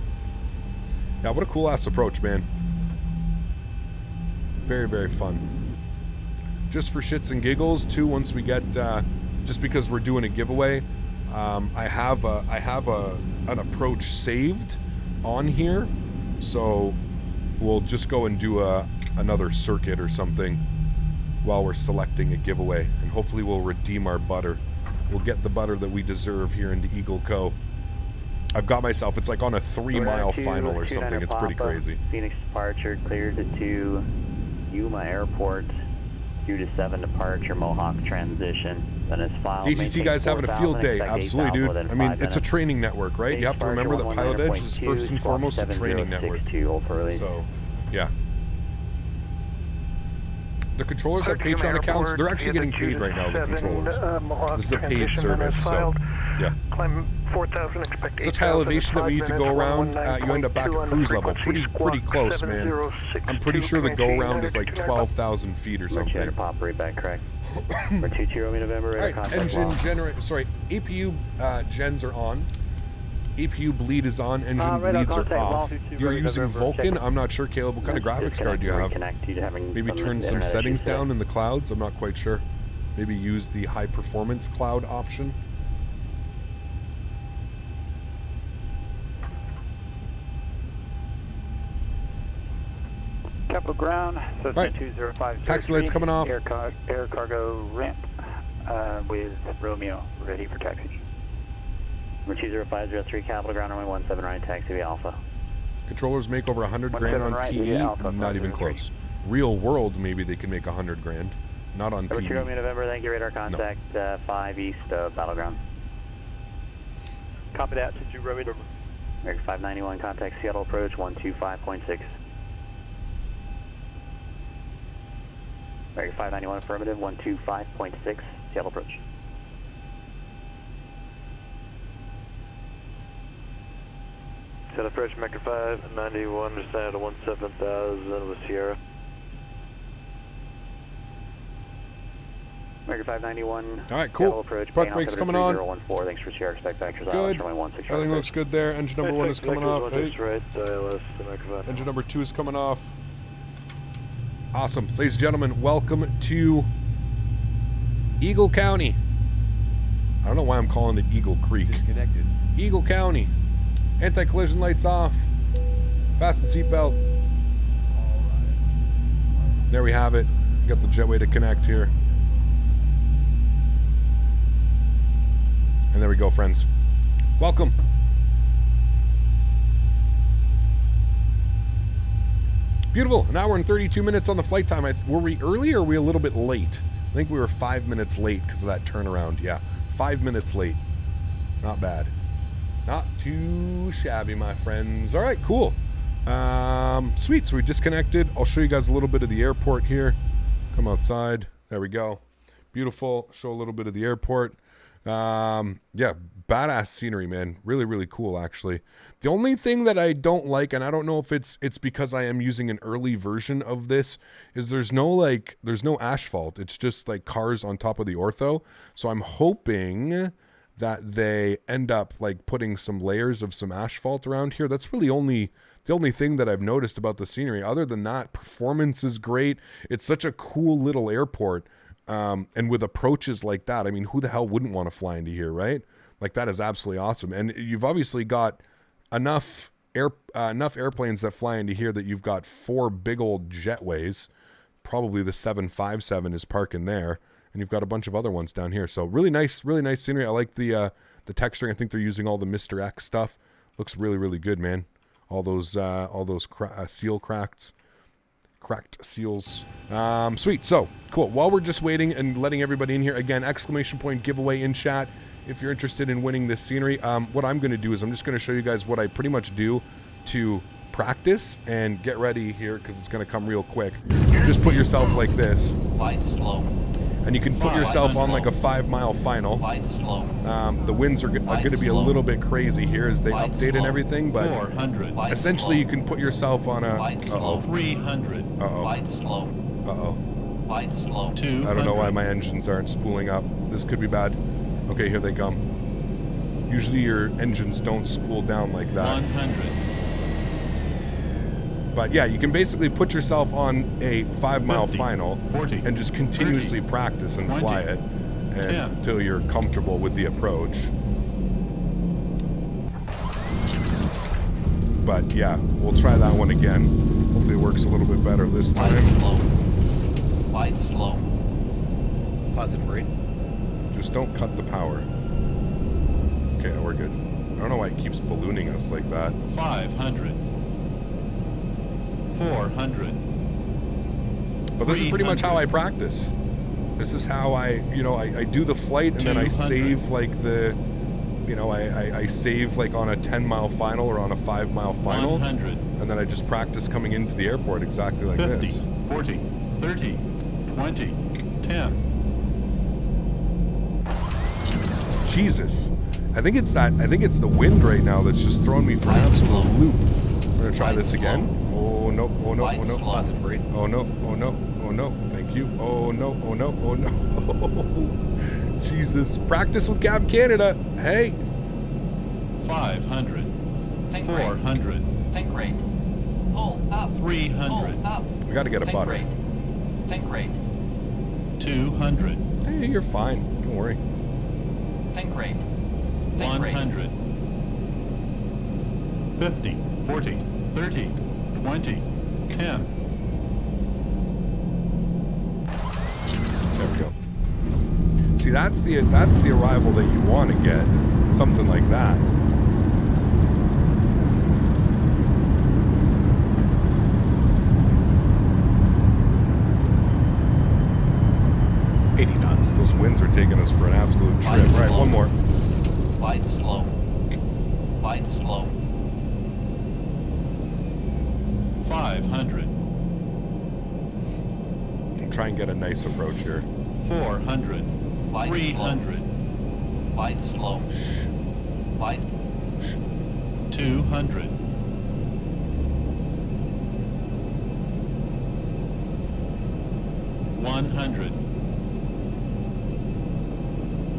Yeah, what a cool ass approach, man. Very, very fun. Just for shits and giggles, too, once we get, just because we're doing a giveaway, I have an approach saved on here, so we'll just go and do another circuit or something while we're selecting a giveaway, and hopefully we'll redeem our butter. We'll get the butter that we deserve here into Eagle Co. I've got myself, it's like on a 3-mile final or something. It's pretty crazy. Phoenix departure cleared to Yuma Airport. 2 to 7 departure, Mohawk transition. Then it's filed. ATC guys having a field day. Absolutely, dude. I mean, it's a training network, right? You have to remember that Pilot Edge is first and foremost a training network. So, yeah. The controllers have Patreon accounts. They're actually getting paid right now, the controllers. This is a paid service, so Yeah. Climb 4,000, expect such high elevation that we need to go around, you end up back at cruise level. Pretty close, man. I'm pretty sure the go around is like 12,000 feet or something. Pop right back, correct. For 22 November, alright, engine generator, sorry, APU gens are on. APU bleed is on, engine bleeds are off. You're using Vulkan? I'm not sure, Caleb. What kind of graphics card do you have? Maybe turn some settings down in the clouds? I'm not quite sure. Maybe use the high performance cloud option. Capital ground, so right. 205. Taxi lights coming off. Air cargo ramp with Romeo ready for taxi. Number 20503, Capital ground, runway 17 right, taxi Alpha. Controllers make over 100 grand on PE, not even close. Real world, maybe they can make 100 grand, not on PE. Number 2 Romeo November, thank you, radar contact, 5 east of Battleground. Copy that, 22 Romeo November. American 591, contact Seattle approach 125.6. American 591 affirmative, 125.6, Seattle approach. Seattle approach, American 591, descended to 17,000 with Sierra. American 591. All right, cool. Park brakes coming on. 014, thanks for Sierra, expect vectors. Good. Everything looks good there. Engine number 1 is coming off. Hey. Engine number 2 is coming off. Awesome. Ladies and gentlemen, welcome to Eagle County. I don't know why I'm calling it Eagle Creek. Disconnected. Eagle County. Anti-collision lights off. Fasten seatbelt. There we have it. Got the jetway to connect here. And there we go, friends. Welcome. Beautiful. An hour and 32 minutes on the flight time. Were we early or were we a little bit late? I think we were 5 minutes late because of that turnaround. Yeah, 5 minutes late. Not bad. Not too shabby, my friends. All right, cool. Sweet. So we disconnected. I'll show you guys a little bit of the airport here. Come outside. There we go. Beautiful. Show a little bit of the airport. Yeah, badass scenery, man. Really, really cool, actually. The only thing that I don't like, and I don't know if it's because I am using an early version of this, is there's no asphalt. It's just like cars on top of the ortho. So I'm hoping that they end up like putting some layers of some asphalt around here. That's really the only thing that I've noticed about the scenery. Other than that, performance is great. It's such a cool little airport. And with approaches like that, I mean, who the hell wouldn't want to fly into here, right? Like, that is absolutely awesome. And you've obviously got enough airplanes that fly into here that you've got 4 big old jetways. Probably the 757 is parking there, and you've got a bunch of other ones down here. So really nice scenery. I like the texturing. I think they're using all the Mr. X stuff. Looks really, really good, man. All those seal cracked seals. Sweet. So cool. While we're just waiting and letting everybody in here, again, ! giveaway in chat if you're interested in winning this scenery. What I'm going to do is I'm just going to show you guys what I pretty much do to practice and get ready here, because it's going to come real quick. Just put yourself like this, and you can put yourself on like a 5-mile final. The winds are going to be a little bit crazy here as they update and everything, but essentially you can put yourself on a 300. I don't know why my engines aren't spooling up. This could be bad. Okay, here they come. Usually your engines don't spool down like that. 100. But yeah, you can basically put yourself on a 5-mile final 40, and just continuously 30, practice and 20, fly it until you're comfortable with the approach. But yeah, we'll try that one again. Hopefully it works a little bit better this time. Wide slow. Positive rate. Just don't cut the power. Okay, we're good. I don't know why it keeps ballooning us like that. 500. 400. But this is pretty much how I practice. This is how I do the flight, and then I save like I save like on a 10-mile final or on a 5-mile final. 100. And then I just practice coming into the airport exactly like 50, this. 40, 30, 20, 10. Jesus. I think it's the wind right now that's just throwing me for an absolute loop. We're gonna try this again. Oh no, oh no, oh no. Positive rate. Oh no, oh no, oh no. Thank you. Oh no, oh no, oh no. Jesus. Practice with Cab Canada. Hey. 500. 400. Think rate. Pull up. 300. Pull up. We gotta get a butter. Think rate. 200. Hey, you're fine. Don't worry. Think rate. 100. 50. 40. 30. 20. 10. There we go. See, that's the arrival that you want to get. Something like that. Those winds are taking us for an absolute trip. Right, one more. Glide slow. Glide slow. 500. I'll try and get a nice approach here. 400. 300. Glide slow. Glide. 200. 100.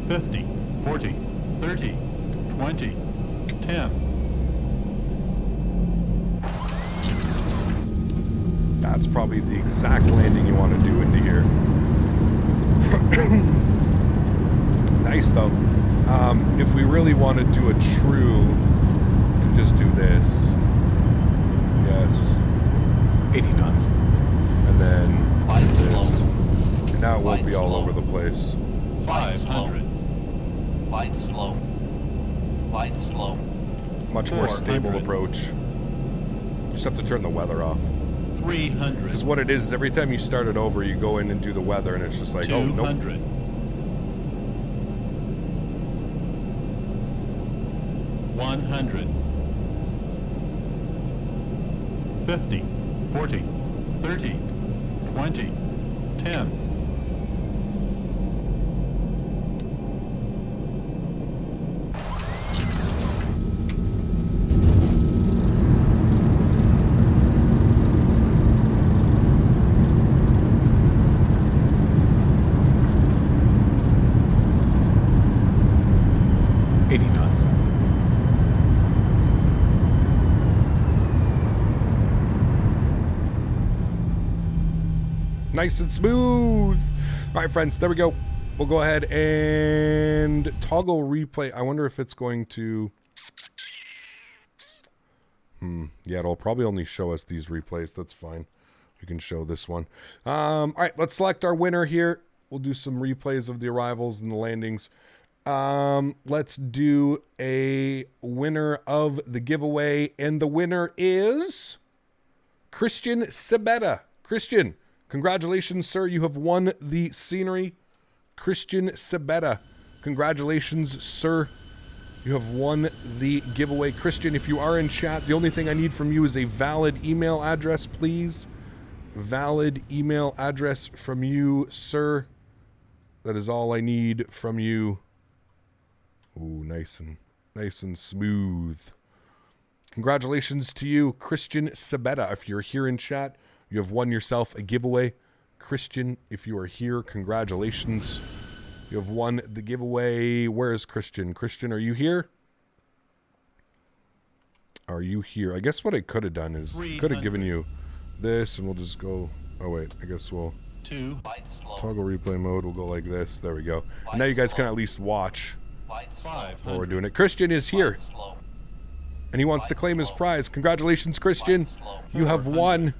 50, 40, 30, 20, 10. That's probably the exact landing you want to do into here. Nice though. If we really want to do a true, we can just do this. Yes. 80 knots. And then this. And now it won't be all over the place. 500. Glide slow. Glide slow. Much more stable approach. Just have to turn the weather off. 300. Because what it is every time you start it over, you go in and do the weather, and it's just like, 200. oh, nope. 100. 50, 40, 30, 20, 10. 80 knots. Nice and smooth. All right, friends, there we go. We'll go ahead and toggle replay. I wonder if it's going to... Yeah, it'll probably only show us these replays. That's fine. We can show this one. All right, let's select our winner here. We'll do some replays of the arrivals and the landings. Let's do a winner of the giveaway, and the winner is Christian Sabetta. Christian, congratulations, sir. You have won the scenery. Christian Sabetta, congratulations, sir. You have won the giveaway. Christian, if you are in chat, the only thing I need from you is a valid email address, please. Valid email address from you, sir. That is all I need from you. Ooh, nice and smooth. Congratulations to you, Christian Sabetta. If you're here in chat, you have won yourself a giveaway. Christian, if you are here, congratulations. You have won the giveaway. Where is Christian? Christian, are you here? Are you here? I guess what I could have done is could have given you this, and we'll just go. Oh wait, I guess we'll toggle replay mode. We'll go like this. There we go. And now you guys can at least watch while we're doing it. Christian is here, and he wants to claim his prize. Congratulations, Christian. You have won.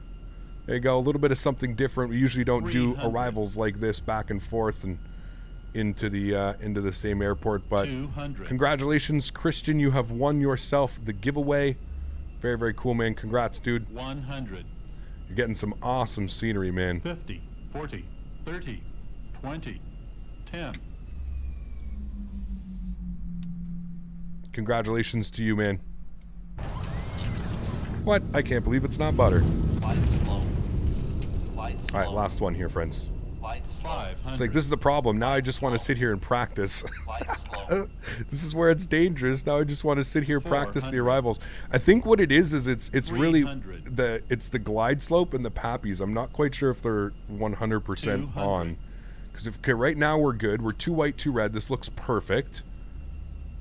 There you go. A little bit of something different. We usually don't do arrivals like this back and forth and into the same airport, but congratulations, Christian. You have won yourself the giveaway. Very, very cool, man. Congrats, dude. 100. You're getting some awesome scenery, man. 50, 40, 30, 20, 10. Congratulations to you, man. What? I can't believe it's not butter. All right, last one here, friends. It's like, this is the problem. Now I just want to sit here and practice. This is where it's dangerous. Now I just want to sit here, practice the arrivals. I think what it is it's really the glide slope and the pappies. I'm not quite sure if they're 100% on. Because right now we're good. We're 2 white, 2 red. This looks perfect.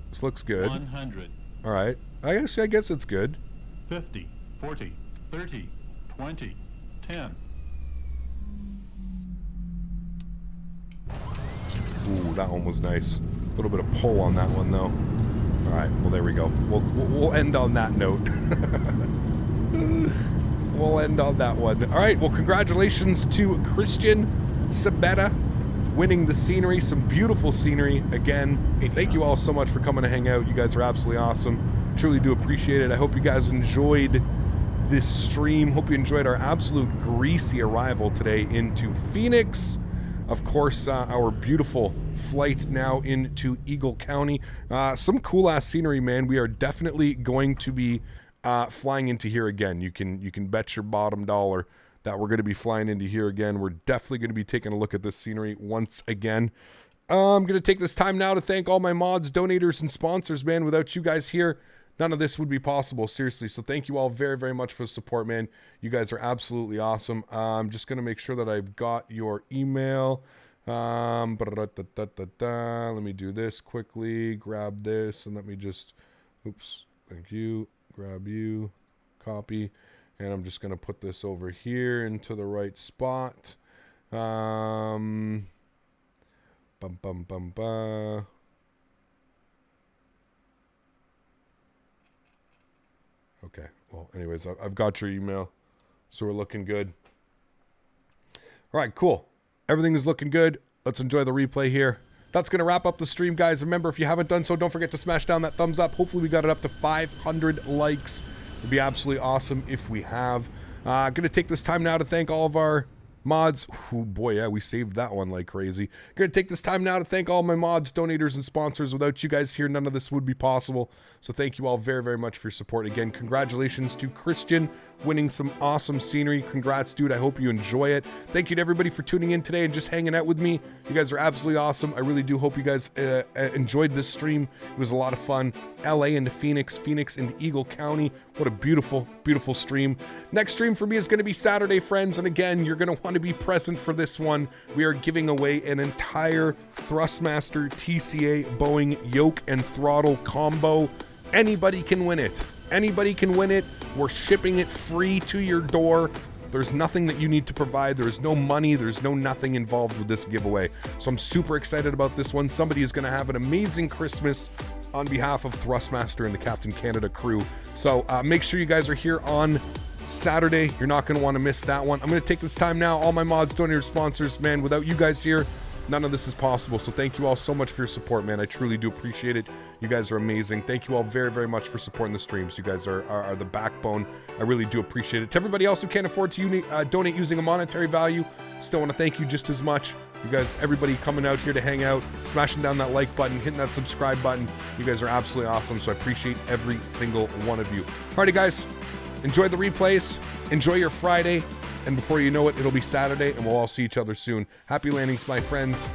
This looks good. 100. All right. I guess it's good. 50, 40, 30, 20, 10. Ooh, that one was nice. A little bit of pull on that one, though. All right, well, there we go. We'll end on that note. We'll end on that one. All right, well, congratulations to Christian Sabetta winning the scenery. Some beautiful scenery. Again, thank you all so much for coming to hang out. You guys are absolutely awesome. Truly do appreciate it. I hope you guys enjoyed this stream. Hope you enjoyed our absolute greasy arrival today into Phoenix. Of course, our beautiful flight now into Eagle County. Some cool-ass scenery, man. We are definitely going to be flying into here again. You can bet your bottom dollar that we're going to be flying into here again. We're definitely going to be taking a look at this scenery once again. I'm going to take this time now to thank all my mods, donators, and sponsors, man. Without you guys here, none of this would be possible, seriously. So thank you all very, very much for the support, man. You guys are absolutely awesome. I'm just going to make sure that I've got your email. Let me do this quickly. Grab this, and let me just, oops, thank you. Grab you, copy, and I'm just going to put this over here into the right spot. Okay, well, anyways, I've got your email, so we're looking good. All right, cool. Everything is looking good. Let's enjoy the replay here. That's going to wrap up the stream, guys. Remember, if you haven't done so, don't forget to smash down that thumbs up. Hopefully, we got it up to 500 likes. It would be absolutely awesome if we have. Going to take this time now to thank all of our mods. Oh boy, yeah, we saved that one like crazy. Gonna take this time now to thank all my mods, donators, and sponsors. Without you guys here, none of this would be possible. So thank you all very, very much for your support. Again, congratulations to Christian winning some awesome scenery. Congrats, dude. I hope you enjoy it. Thank you to everybody for tuning in today and just hanging out with me. You guys are absolutely awesome. I really do hope you guys enjoyed this stream. It was a lot of fun. LA into Phoenix, Phoenix into Eagle County. What a beautiful, beautiful stream. Next stream for me is going to be Saturday, friends. And again, you're going to want to be present for this one. We are giving away an entire Thrustmaster TCA Boeing Yoke and Throttle combo. Anybody can win it. Anybody can win it. We're shipping it free to your door. There's nothing that you need to provide. There's no money. There's no nothing involved with this giveaway. So I'm super excited about this one. Somebody is going to have an amazing Christmas on behalf of Thrustmaster and the Captain Canada crew. So make sure you guys are here on Saturday. You're not going to want to miss that one. I'm going to take this time now. All my mods, donators, sponsors, man, without you guys here, none of this is possible. So thank you all so much for your support, man. I truly do appreciate it. You guys are amazing. Thank you all very, very much for supporting the streams. You guys are the backbone. I really do appreciate it. To everybody else who can't afford to donate using a monetary value, still want to thank you just as much. You guys, everybody coming out here to hang out, smashing down that like button, hitting that subscribe button. You guys are absolutely awesome. So I appreciate every single one of you. Alrighty, guys, enjoy the replays. Enjoy your Friday. And before you know it, it'll be Saturday, and we'll all see each other soon. Happy landings, my friends.